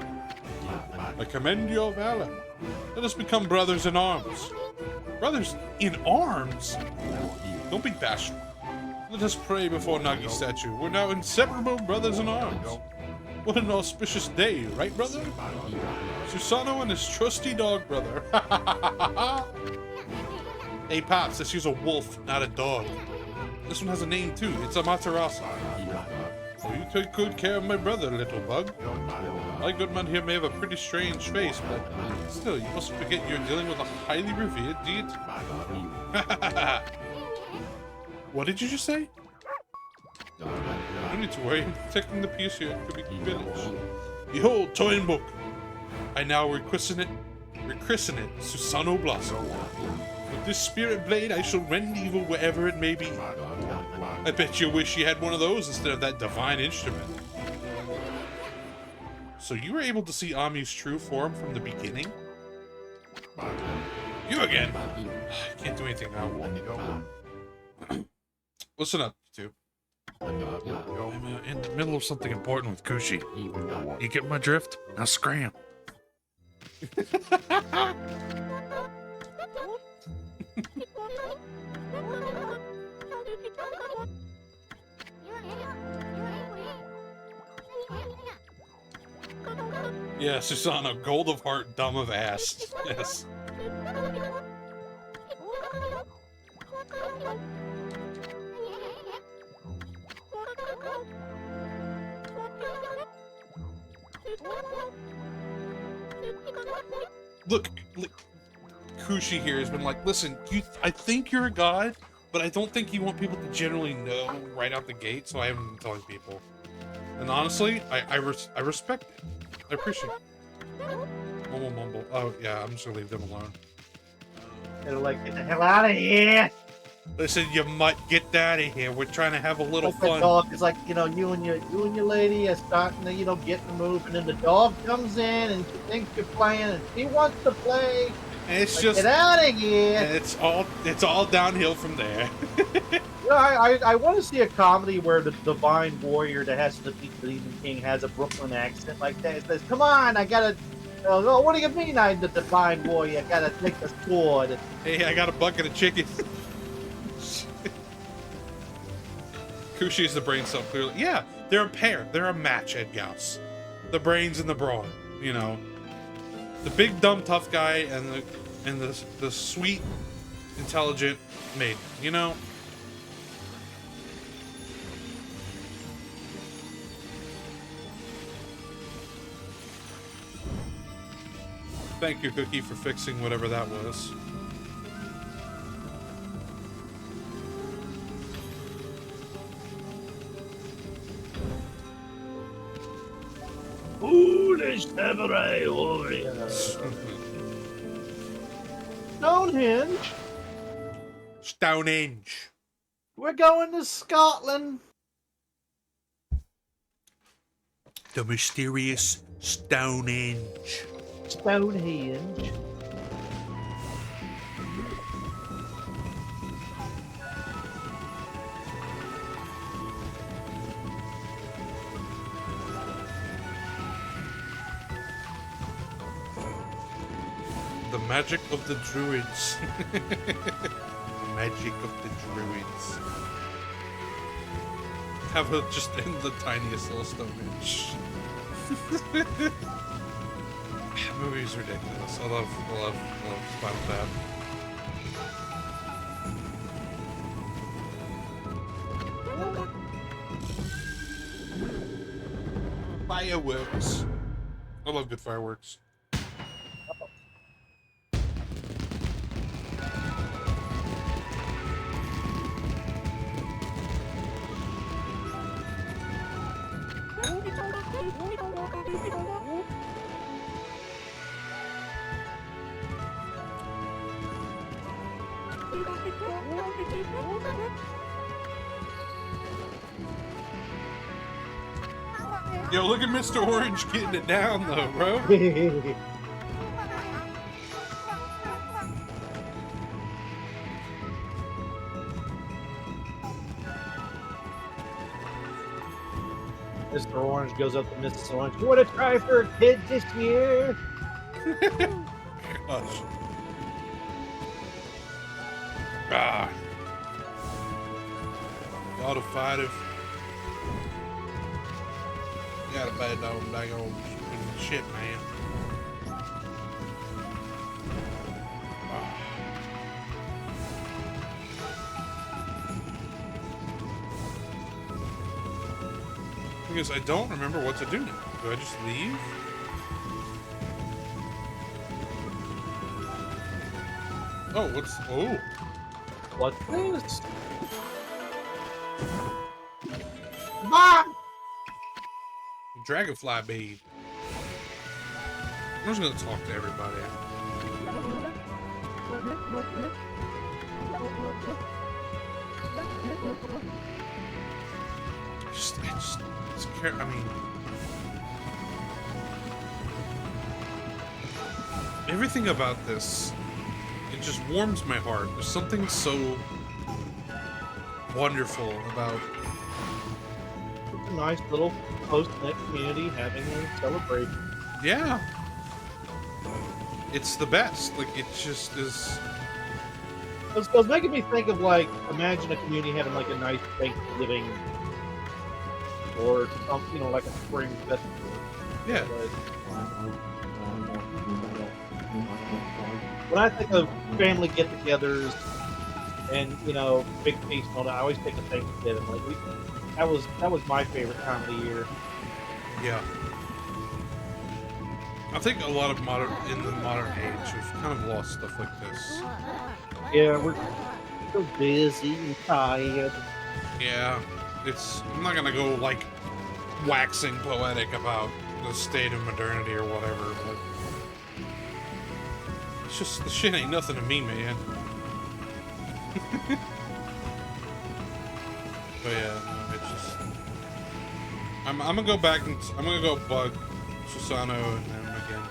I commend your valor. Let us become brothers in arms. Brothers in arms? Don't be bashful. Let us pray before Nagi's statue. We're now inseparable brothers in arms. What an auspicious day, right, brother? Susano and his trusty dog brother. Hey, Pops, this here's a wolf, not a dog. This one has a name, too. It's Amaterasu. So you take good care of my brother, little bug. My good man here may have a pretty strange face, but still, you mustn't forget you're dealing with a highly revered deity. What did you just say? No need to worry, I'm protecting the piece here to be finished. Behold, Toyin Book. I now rechristen it Susano Blossom. With this spirit blade, I shall rend evil wherever it may be. I bet you wish you had one of those instead of that divine instrument. So you were able to see Ami's true form from the beginning? You again! I can't do anything now. Listen up, you two. I'm in the middle of something important with Kushi. You get my drift? Now scram. Yeah, Susano, gold of heart, dumb of ass. Yes. Look, Kushi here has been like, listen, I think you're a god, but I don't think you want people to generally know right out the gate, so I haven't been telling people. And honestly, I respect it. I appreciate it. Mumble. Oh, yeah, I'm just gonna leave them alone. They're like, get the hell out of here! Listen, you mutt, get out of here. We're trying to have a little Like the fun. dog is like, you and your lady are starting to, get the move, and then the dog comes in and she thinks you're playing, and she wants to play. And it's Like, just, get out of here! and it's all downhill from there. I want to see a comedy where the divine warrior that has to defeat the Demon King has a Brooklyn accent like that. It says, "Come on, I gotta." Oh, what do you mean I'm the divine warrior? I gotta take the sword. Hey, I got a bucket of chicken. Kushi's the brain cell, clearly. Yeah, they're a pair. They're a match, Ed Gauss. The brains and the brawn, The big, dumb, tough guy and the sweet, intelligent maiden, Thank you, Cookie, for fixing whatever that was. Foolish samurai warrior. Stonehenge. Stonehenge. We're going to Scotland. The mysterious Stonehenge. Stonehenge. The magic of the druids. The magic of the druids. Have it just in the tiniest little Stonehenge. Movie's ridiculous. I love Spinal Tap. Fireworks. I love good fireworks. Yo, look at Mr. Orange getting it down, though, bro. Mr. Orange goes up to Mrs. Orange. You want to try for a kid this year? Gosh. Ah. God of fighter. Got a bad dang old shit, man. Because I don't remember what to do now. Do I just leave? Oh, what's... Oh! What's this? Mom! Dragonfly bead. I'm just gonna talk to everybody. I mean, everything about this, it just warms my heart. There's something so wonderful about It's a nice little close-knit community having a celebration. Yeah. It's the best. Like, it just is... It was making me think of, like, imagine a community having, like, a nice Thanksgiving or some, you know, like a spring festival. Yeah. When I think of family get-togethers and, you know, big feast and all that, I always think of Thanksgiving. Like, that was my favorite time of the year. Yeah. I think a lot of in the modern age, we've kind of lost stuff like this. Yeah, we're so busy and tired. Yeah. I'm not gonna go, like, waxing poetic about the state of modernity or whatever, but it's just, the shit ain't nothing to me, man. But yeah, no, it's just... I'm gonna go back and... I'm gonna go bug Susano and them again.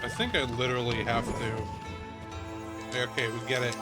I think I literally have to... Okay, we get it.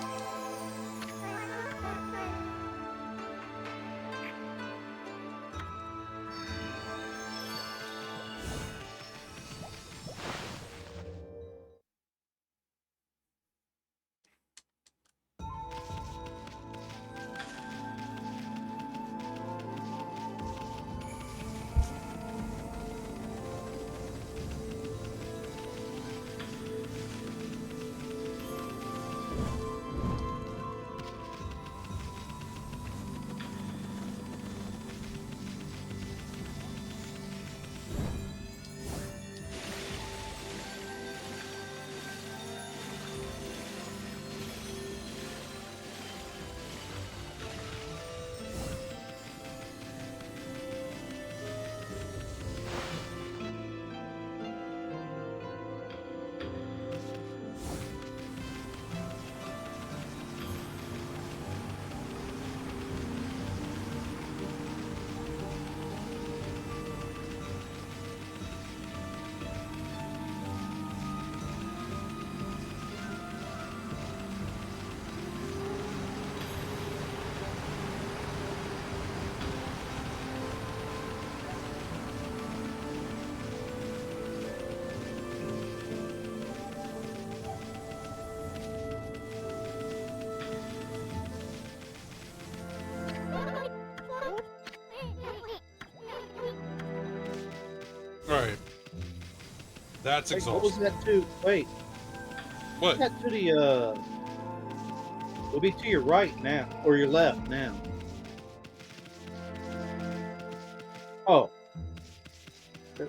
That's Wait, what was exhausting. that to? Wait, What? that to the it'll be to your right now, or your left now. Oh,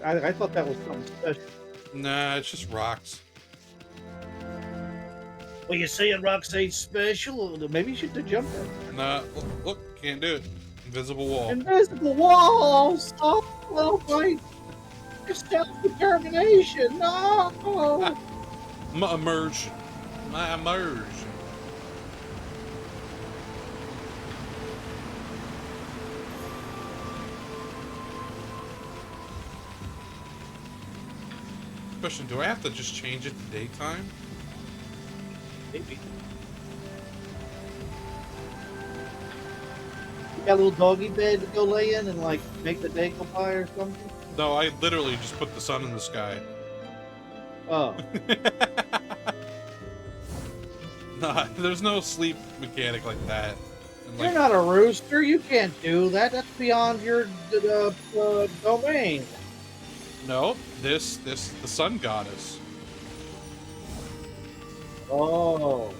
I thought that was something special. Nah, it's just rocks. Well, you saying Rock's ain't special? Maybe you should have jumped it. Nah, look, can't do it. Invisible wall. Invisible walls! Oh, well, my self-determination! No! My immersion. My immersion. Question, do I have to just change it to daytime? Maybe. You got a little doggy bed to go lay in and, like, make the day go by or something? No, I literally just put the sun in the sky. Oh. Nah, there's no sleep mechanic like that. And, You're like, not a rooster. You can't do that. That's beyond your domain. no, the sun goddess. Oh.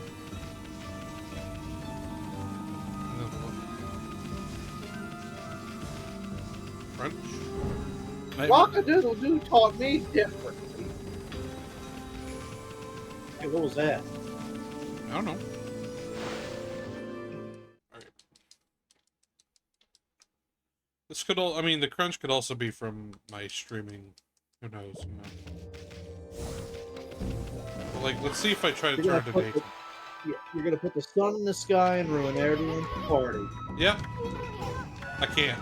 French? Rock-a-doodle-doo taught me differently. Hey, what was that? I don't know. Alright. This could all, I mean, the crunch could also be from my streaming. Who knows? You know? But, like, let's see if I try to turn it to daytime. You're gonna put the sun in the sky and ruin everyone's party. Yep. I can't.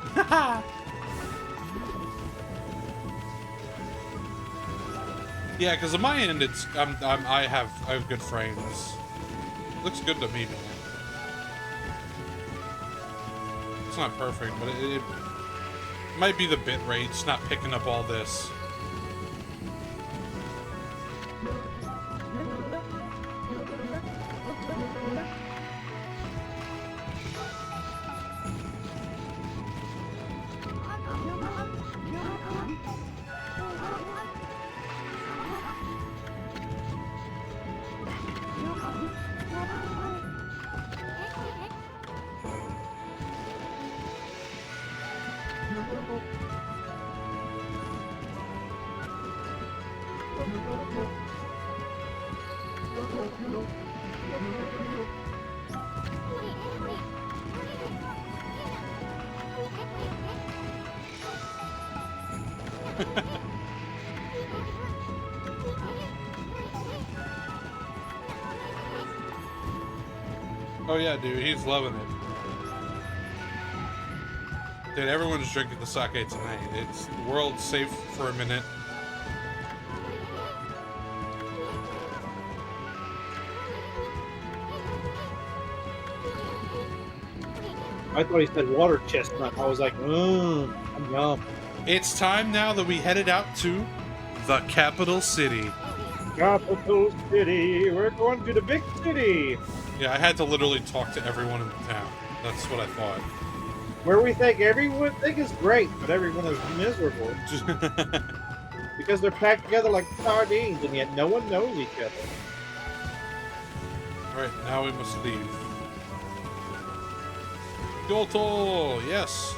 Yeah, because on my end, it's I have good frames. Looks good to me, man. It's not perfect, but it might be the bit rate. It's not picking up all this. Oh yeah, dude, he's loving it. Dude, everyone's drinking the sake tonight. It's the world's safe for a minute. I thought he said water chestnut. I was like, I'm yum. It's time now that we headed out to the capital city. Capital city. We're going to the big city. Yeah, I had to literally talk to everyone in the town. That's what I thought. Where we think everyone is great, but everyone is miserable because they're packed together like sardines, and yet no one knows each other. Alright, now we must leave. Kyoto! Yes!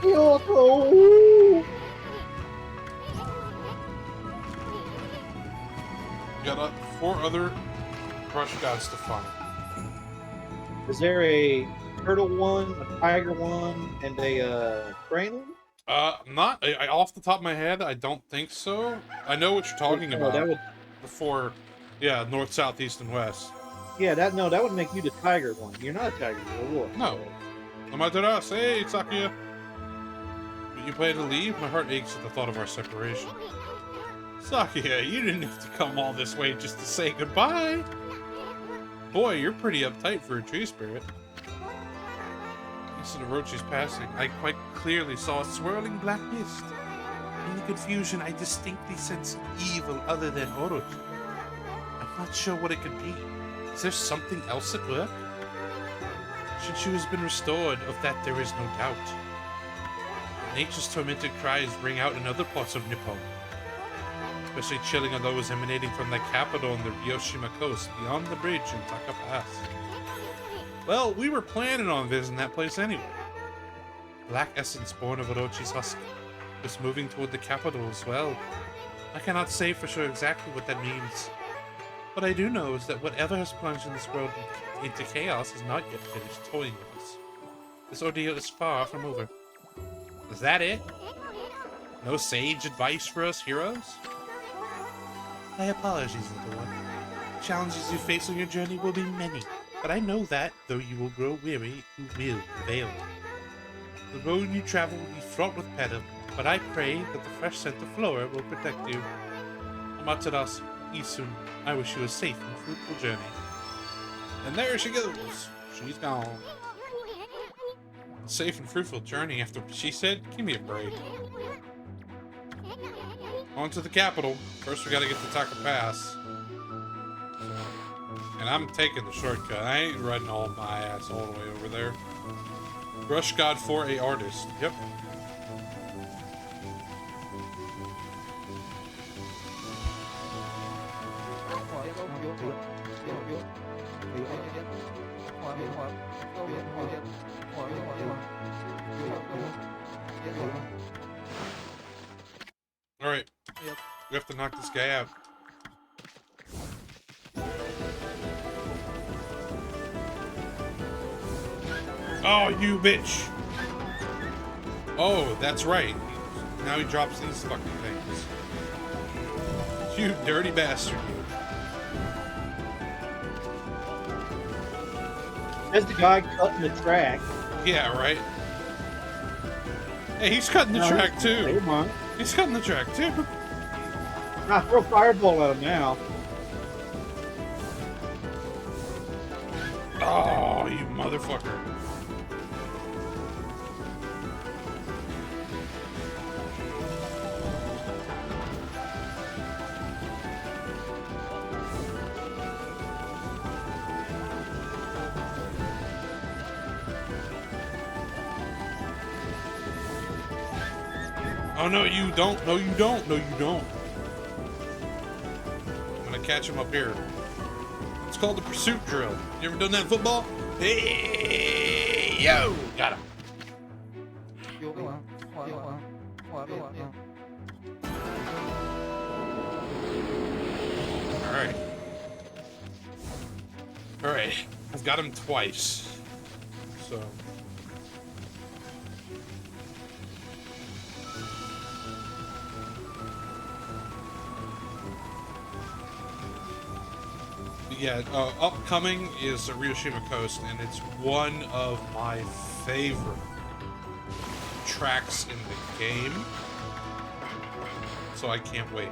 Kyoto! Got 4 other brush gods to find. Is there a turtle one, a tiger one, and a crane one? Not off the top of my head, I don't think so. I know what you're talking about. That would, Before, yeah, north, south, east, and west. yeah, that would make you the tiger one. You're not a tiger, you're a wolf. No. Amaterasu, hey, Sakuya. You plan to leave? My heart aches at the thought of our separation. Sakuya, you didn't have to come all this way just to say goodbye. Boy, you're pretty uptight for a tree spirit. As the road she's passing, I quite clearly saw a swirling black mist. In the confusion, I distinctly sensed evil other than Orochi. I'm not sure what it could be. Is there something else at work? Since she has been restored, of that there is no doubt. Nature's tormented cries ring out in other parts of Nippon. especially chilling on those emanating from the capital on the Ryoshima coast beyond the bridge in Taka Pass. Well, we were planning on visiting that place anyway. Black essence born of Orochi's husk is moving toward the capital as well. I cannot say for sure exactly what that means. What I do know is that whatever has plunged in this world into chaos has not yet finished toying with us. This ordeal is far from over. Is that it? No sage advice for us heroes? My apologies, little one. The challenges you face on your journey will be many, but I know that, though you will grow weary, you will prevail. The road you travel will be fraught with peril, but I pray that the fresh scent of flora will protect you. Amaterasu, Isun, I wish you a safe and fruitful journey. And there she goes. She's gone. A safe and fruitful journey after what she said? Give me a break. On to the capital. First we gotta get to Taka Pass. And I'm taking the shortcut. I ain't riding all my ass all the way over there. Brush God for a artist. Yep. Alright. We have to knock this guy out. Oh, you bitch! Oh, that's right. Now he drops these fucking things. You dirty bastard, you. There's the guy cutting the track. Yeah, right? Hey, he's cutting the track too. Never mind. He's cutting the track too. I throw a fireball at him now. Oh, you motherfucker. Oh, no, you don't. No, you don't. No, you don't. I'm gonna catch him up here. It's called the pursuit drill. You ever done that in football? Hey, yo! Got him. Alright. Alright. I've got him twice. So... yeah, upcoming is the Ryoshima Coast, and it's one of my favorite tracks in the game. So I can't wait.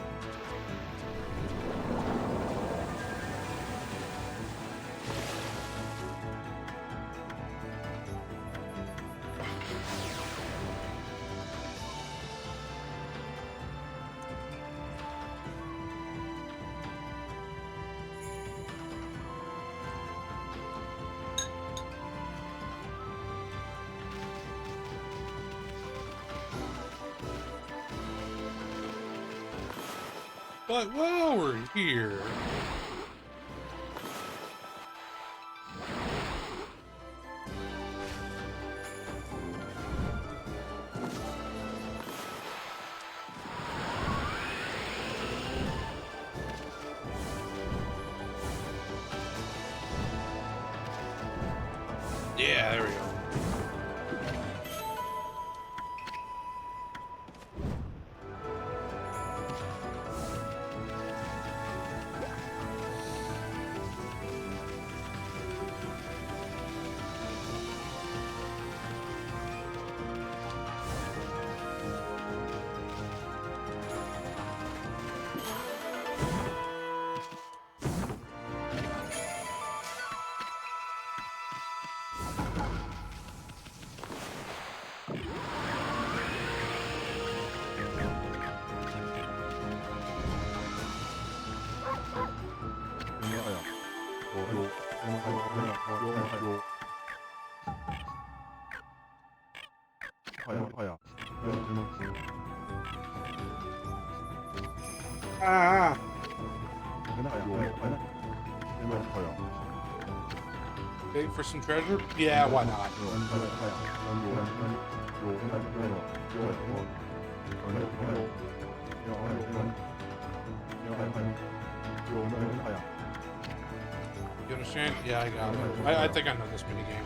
But while we're here... yeah, there we go. Ah. Okay, for some treasure? Yeah, why not? You understand? Yeah, I got it. I think I know this mini game.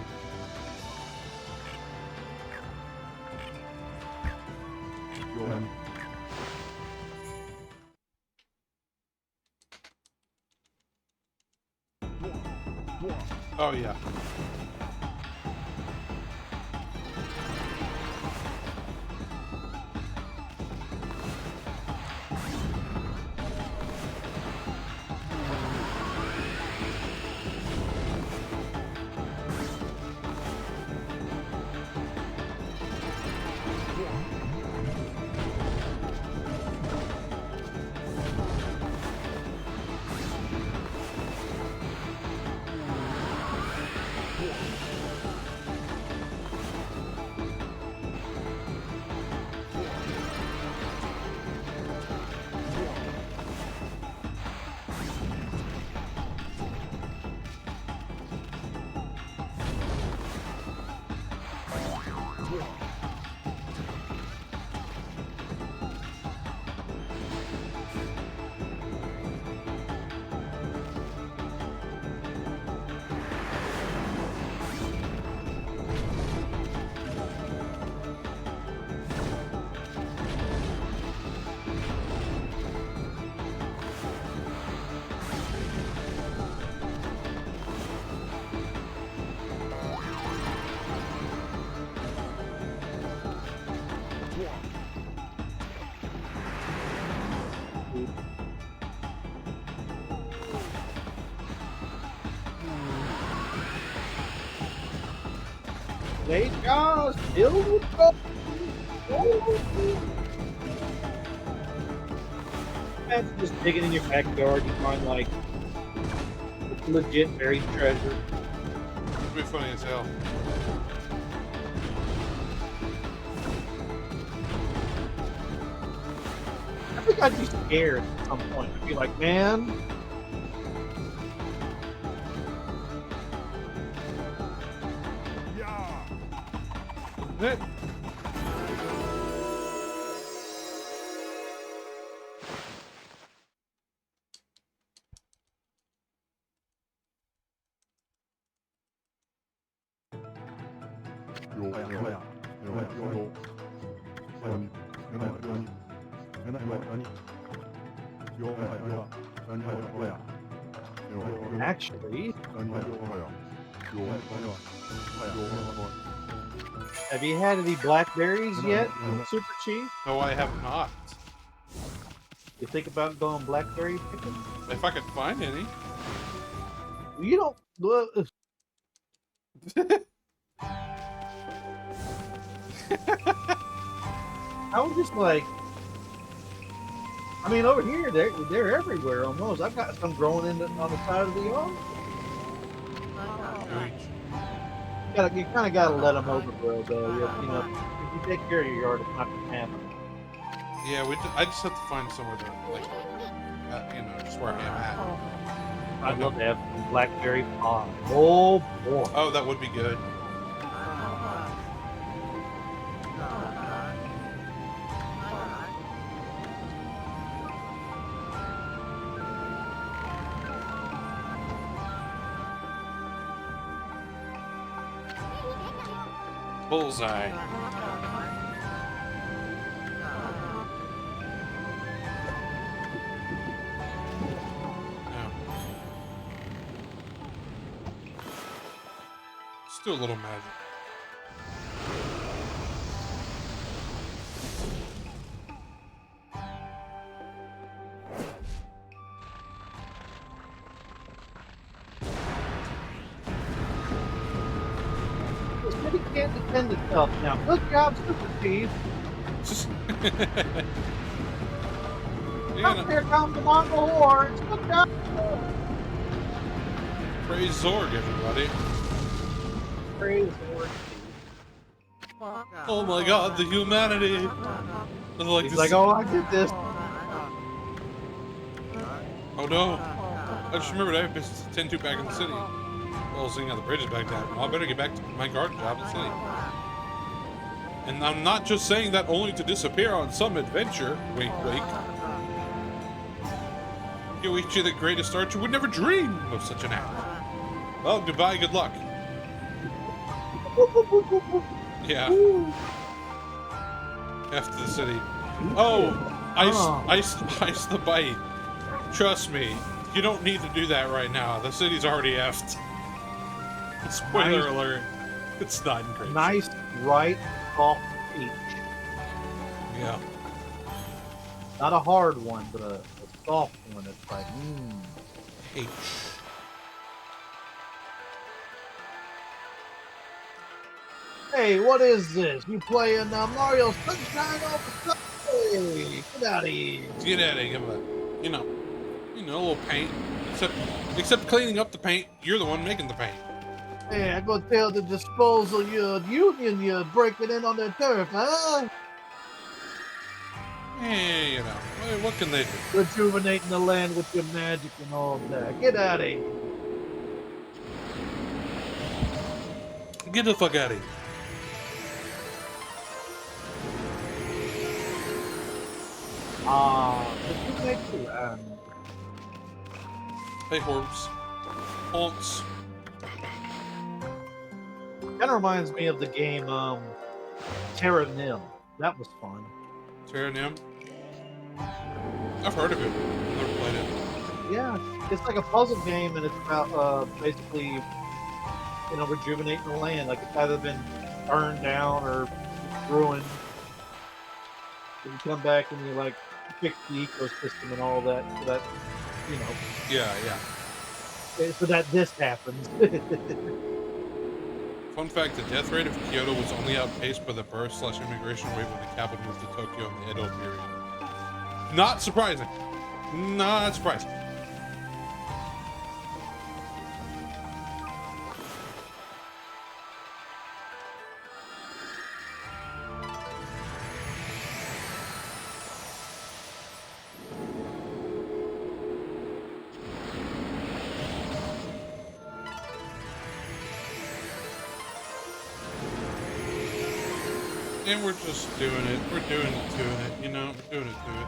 Oh yeah. They just filled with gold. Imagine just digging in your backyard, you find like legit buried treasure. It'd be funny as hell. I think I'd be scared at some point. I'd be like, man, Eh. actually, have you had any blackberries yet, Super Chief? No, I have not. You think about going blackberry picking? If I could find any. You don't. I was just like, I mean, over here they're everywhere almost. I've got some growing on the side of the yard. You kind of gotta let them overgrow though. You know, if you take care of your yard, it's not gonna happen. Yeah, I just have to find somewhere that, like, you know, just where I am at. I'd love to have some blackberry pie. Oh boy. Oh, that would be good. Bullseye. Yeah. Let's do a little magic. The city can't defend itself now. Good job, Super Chief. Yeah, Here come the Mongol hordes. Good job. praise Zorg, everybody. Praise the Lord. Oh my god, the humanity. Like, He's this like, oh, I did this. Oh no! I just remembered I have business to tend to back in the city. Well, seeing how the bridge is back down, well, I better get back to my guard job in the city. And I'm not just saying that only to disappear on some adventure. Wink, wink. Yoichi, the greatest archer, would never dream of such an act. Well, goodbye, good luck. Yeah. F to the city. Oh, ice the bite. Trust me, you don't need to do that right now. The city's already effed. Spoiler alert. It's not in great Nice, right off peach. Yeah. Not a hard one, but a soft one. It's like, H. Hey, what is this? You playing Mario Sunshine on the Hey, get out of here. Get out of here, but you know, a little paint. Except cleaning up the paint, you're the one making the paint. Hey, I'm gonna tell the disposal union you're breaking in on their turf, huh? Hey, you know, what can they do? Rejuvenating the land with your magic and all that. Get out of here. Get the fuck out of here. Hey, Horbs. Haunts. Kind of reminds me of the game Terra Nim. That was fun. Terra Nim? I've heard of it. Never played it. Yeah, it's like a puzzle game, and it's about basically, rejuvenating the land. Like it's either been burned down or ruined. And you come back and you like fix the ecosystem and all that, so that Yeah. so that this happens. Fun fact, the death rate of Kyoto was only outpaced by the birth/immigration rate when the capital moved to Tokyo in the Edo period. Not surprising. Not surprising. And we're just doing it. We're doing it to it, We're doing it to it.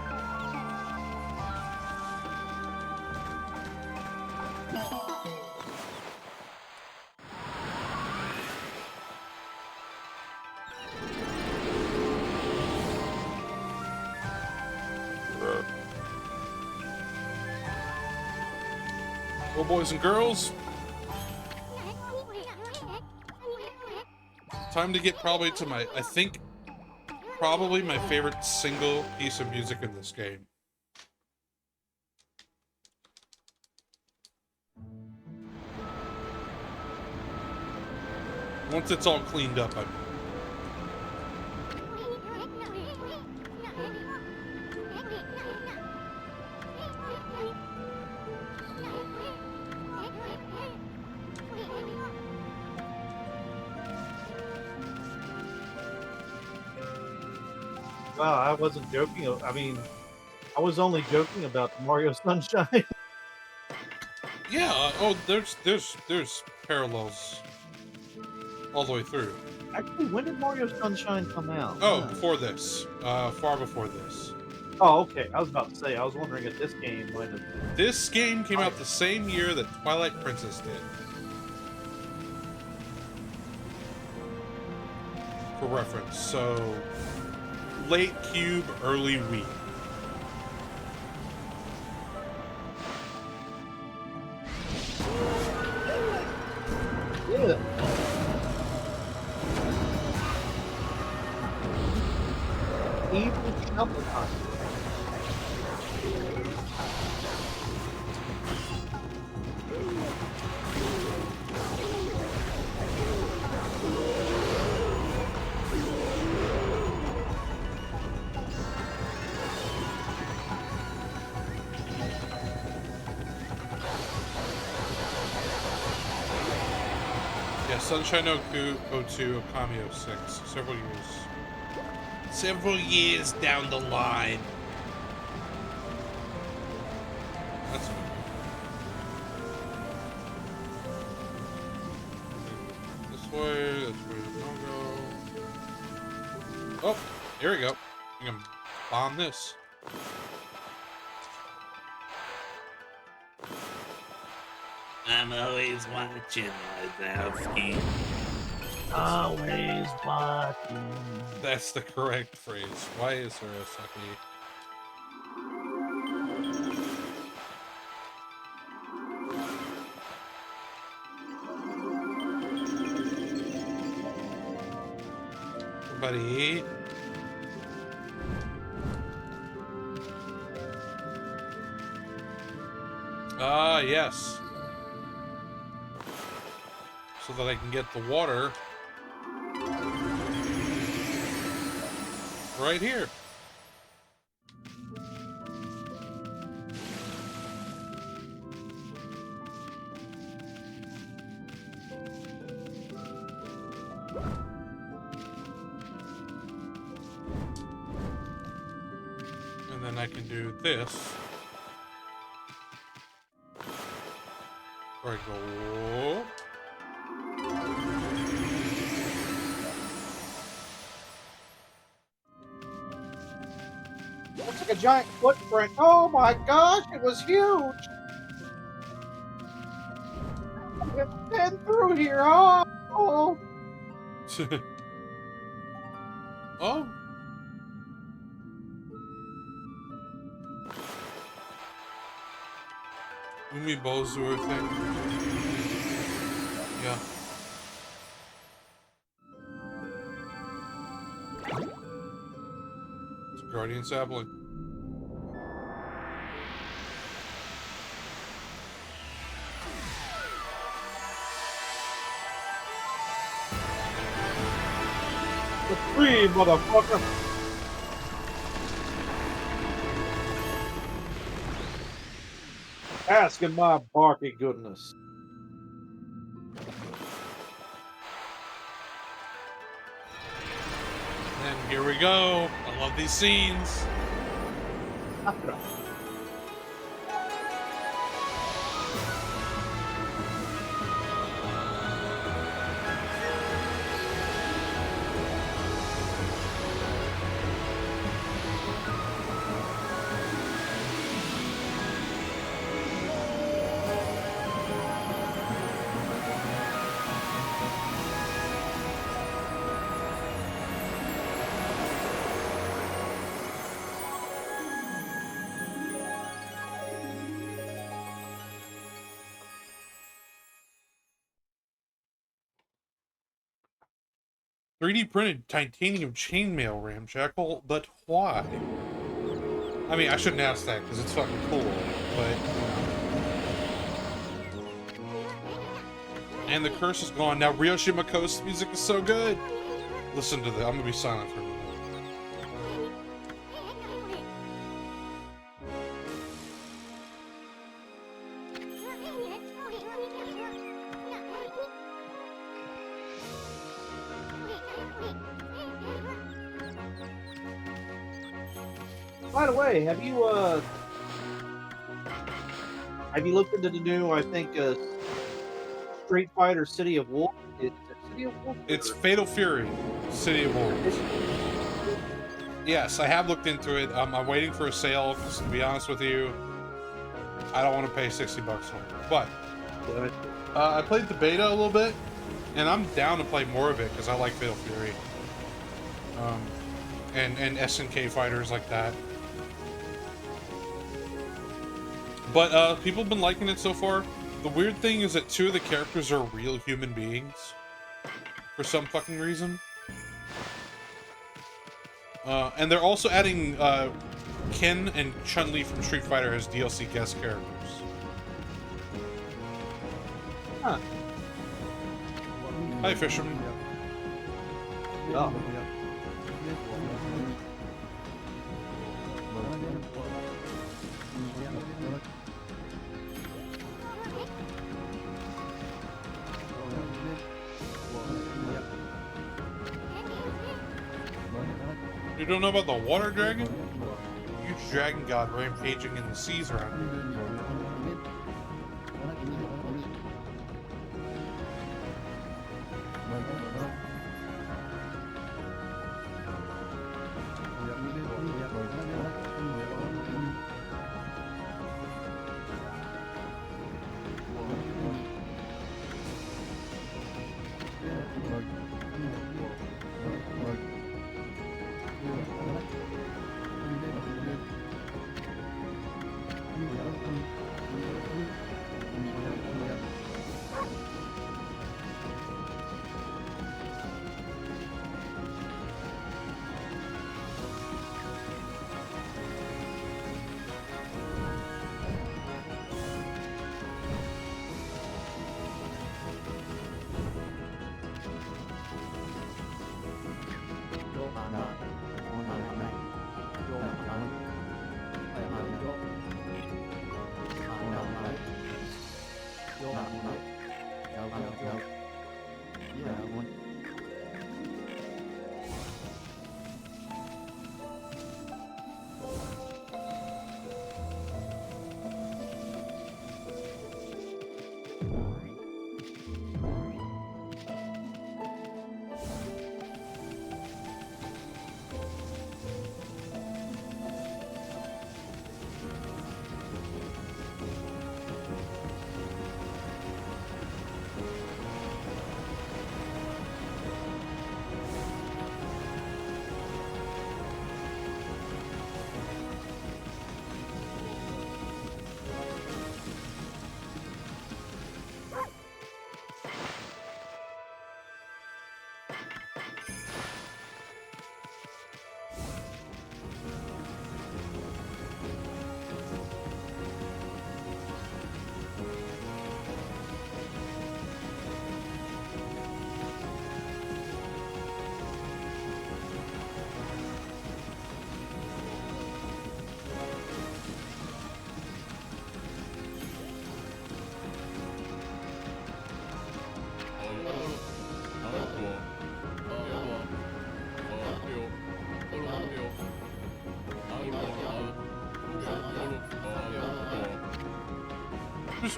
Well, boys and girls, time to get probably to probably my favorite single piece of music in this game. Once it's all cleaned up, I mean. Wow, I wasn't joking. I mean, I was only joking about Mario Sunshine. Yeah. Oh, there's parallels all the way through. Actually, when did Mario Sunshine come out? Oh, before this. Far before this. Oh, okay. I was about to say. I was wondering if this game might have. This game came out the same year that Twilight Princess did. For reference, so late Cube, early Wii. Yeah. Evil Shuffle Time. Yeah, Sunshine 02, Okami 06. Several years. Several years down the line. That's Oh, here we go. We can bomb this. I'm always watching, Wazowski. Always watching. That's the correct phrase. Why is there a Saki? Buddy. Ah, yes. So that I can get the water right here. And then I can do this. Where I go. Looks like a giant footprint. Oh my gosh, it was huge. It's been through here. Oh. Oh. Umi Bozor thing. Yeah. It's a guardian sapling. The tree, motherfucker. Asking my barky goodness. And here we go. I love these scenes. .3D printed titanium chainmail ramshackle, but why? I mean, I shouldn't ask that because it's fucking cool, but... And the curse is gone. Now Ryoshi Mako's music is so good. Listen to that. I'm gonna be silent for a minute. By the way, have you looked into the new, I think, Street Fighter City of Wolves? Is it City of Wolves? It's Fatal Fury, City of Wolves. Yes, I have looked into it. I'm waiting for a sale, because to be honest with you, I don't want to pay $60 for it. But, I played the beta a little bit, and I'm down to play more of it, because I like Fatal Fury. And SNK fighters like that. But people have been liking it so far. The weird thing is that 2 of the characters are real human beings. For some fucking reason. And they're also adding Ken and Chun-Li from Street Fighter as DLC guest characters. Huh. Hi, Fisherman. Oh. You don't know about the water dragon? Huge dragon god rampaging in the seas around here.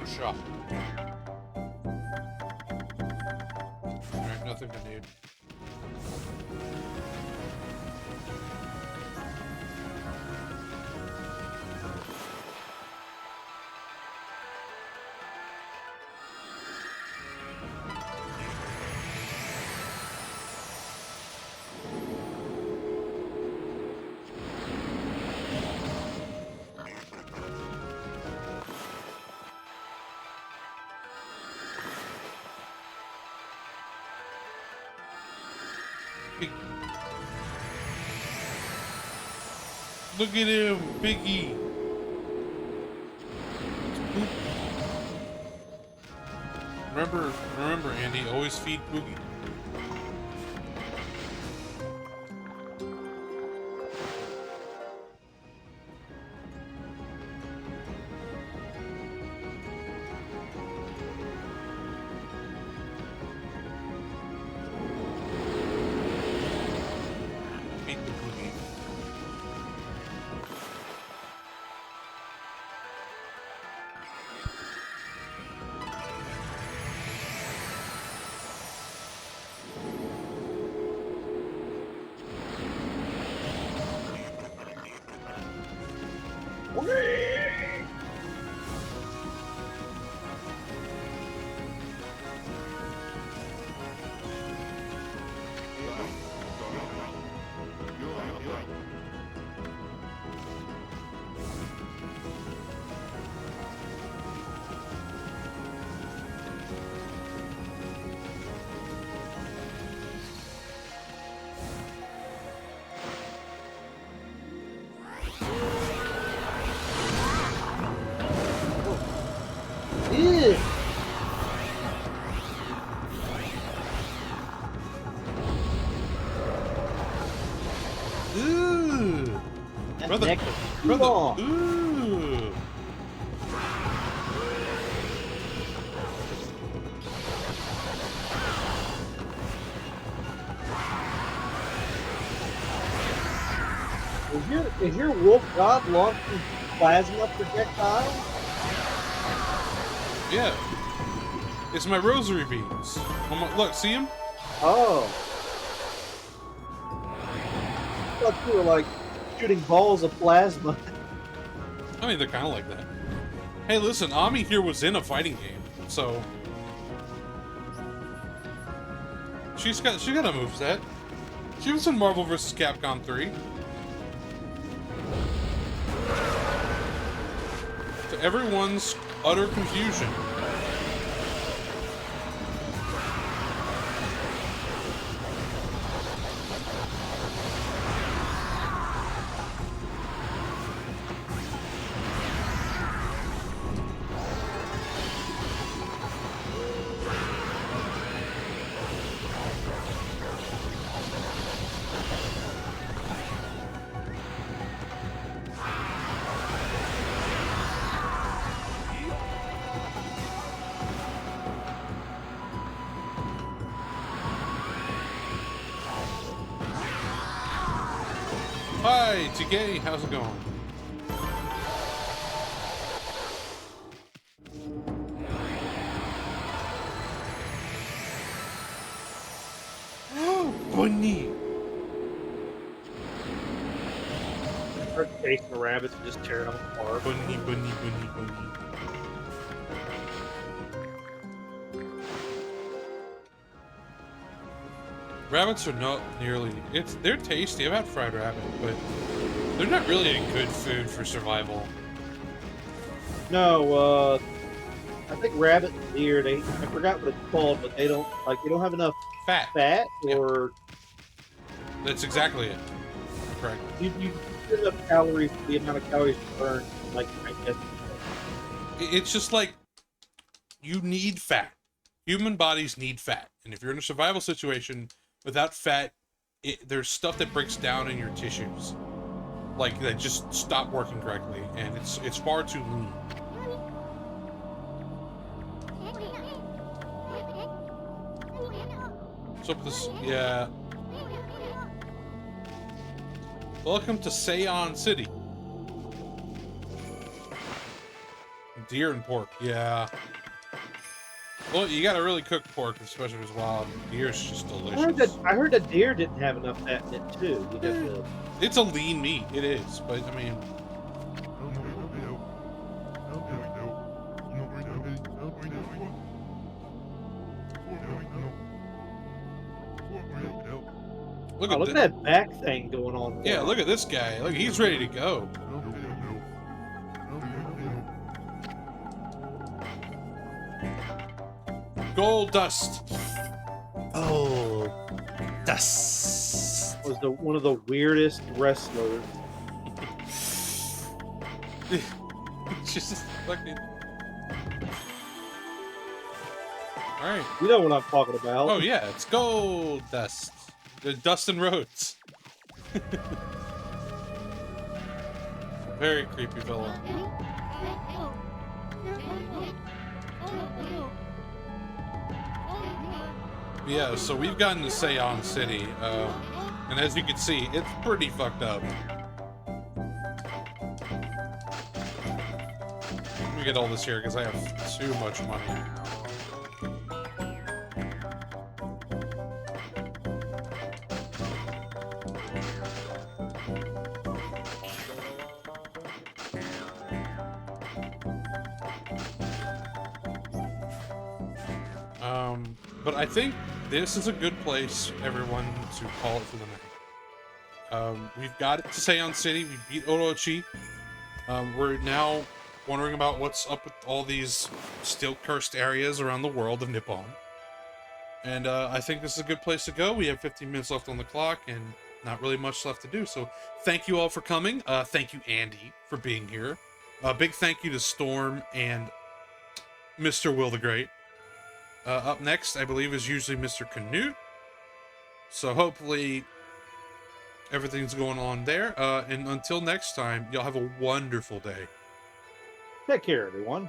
use a shot. Alright, nothing I need. Look at him, Biggie. Remember, Andy, always feed Boogie. Feed the Boogie. Ew. Ooh. That Brother, neck is brother. long. Ooh. Is your wolf god launching plasma projectile? Yeah. It's my rosary beads. Look, see him? Oh. I thought you were like shooting balls of plasma. I mean, they're kind of like that. Hey, listen, Ami here was in a fighting game, so she got a moveset. She was in Marvel vs. Capcom 3. To everyone's utter confusion. Hi, TK, how's it going? Bunny! Start chasing the rabbits and just tearing them apart. Bunny, bunny, bunny, bunny. Rabbits are not nearly... They're tasty. I've had fried rabbit, but they're not really a good food for survival. No, I think rabbit and deer, I forgot what it's called, but they don't have enough Fat. fat Yeah. or That's exactly it. Correct. you get enough calories for the amount of calories you burn, like I guess. It's just like, you need fat. Human bodies need fat. And if you're in a survival situation without fat, there's stuff that breaks down in your tissues. Like, that just stop working correctly. And it's far too lean. What's up with this? Yeah. Welcome to Seon City. Deer and pork, yeah. Well, you gotta really cook pork, especially if it's wild. Deer's just delicious. I heard that deer didn't have enough fat in it too. You have to. It's a lean meat, it is, but I mean, look Oh, at look at that back thing going on. Yeah, look at this guy. Look, he's ready to go. Gold dust. Oh, dust. Was one of the weirdest wrestlers. Just fucking. All right. You know what I'm talking about. Oh yeah, it's gold dust. The Dustin Rhodes. Very creepy fellow. Yeah, so we've gotten to Seon City, and as you can see, it's pretty fucked up. Let me get all this here because I have too much money. But I think this is a good place, everyone, to call it for the night. We've got it to Seon City. We beat Orochi. We're now wondering about what's up with all these still cursed areas around the world of Nippon. And I think this is a good place to go. We have 15 minutes left on the clock and not really much left to do. So thank you all for coming. Thank you, Andy, for being here. Big thank you to Storm and Mr. Will the Great. Up next, I believe, is usually Mr. Canute. So hopefully everything's going on there. And until next time, y'all have a wonderful day. Take care, everyone.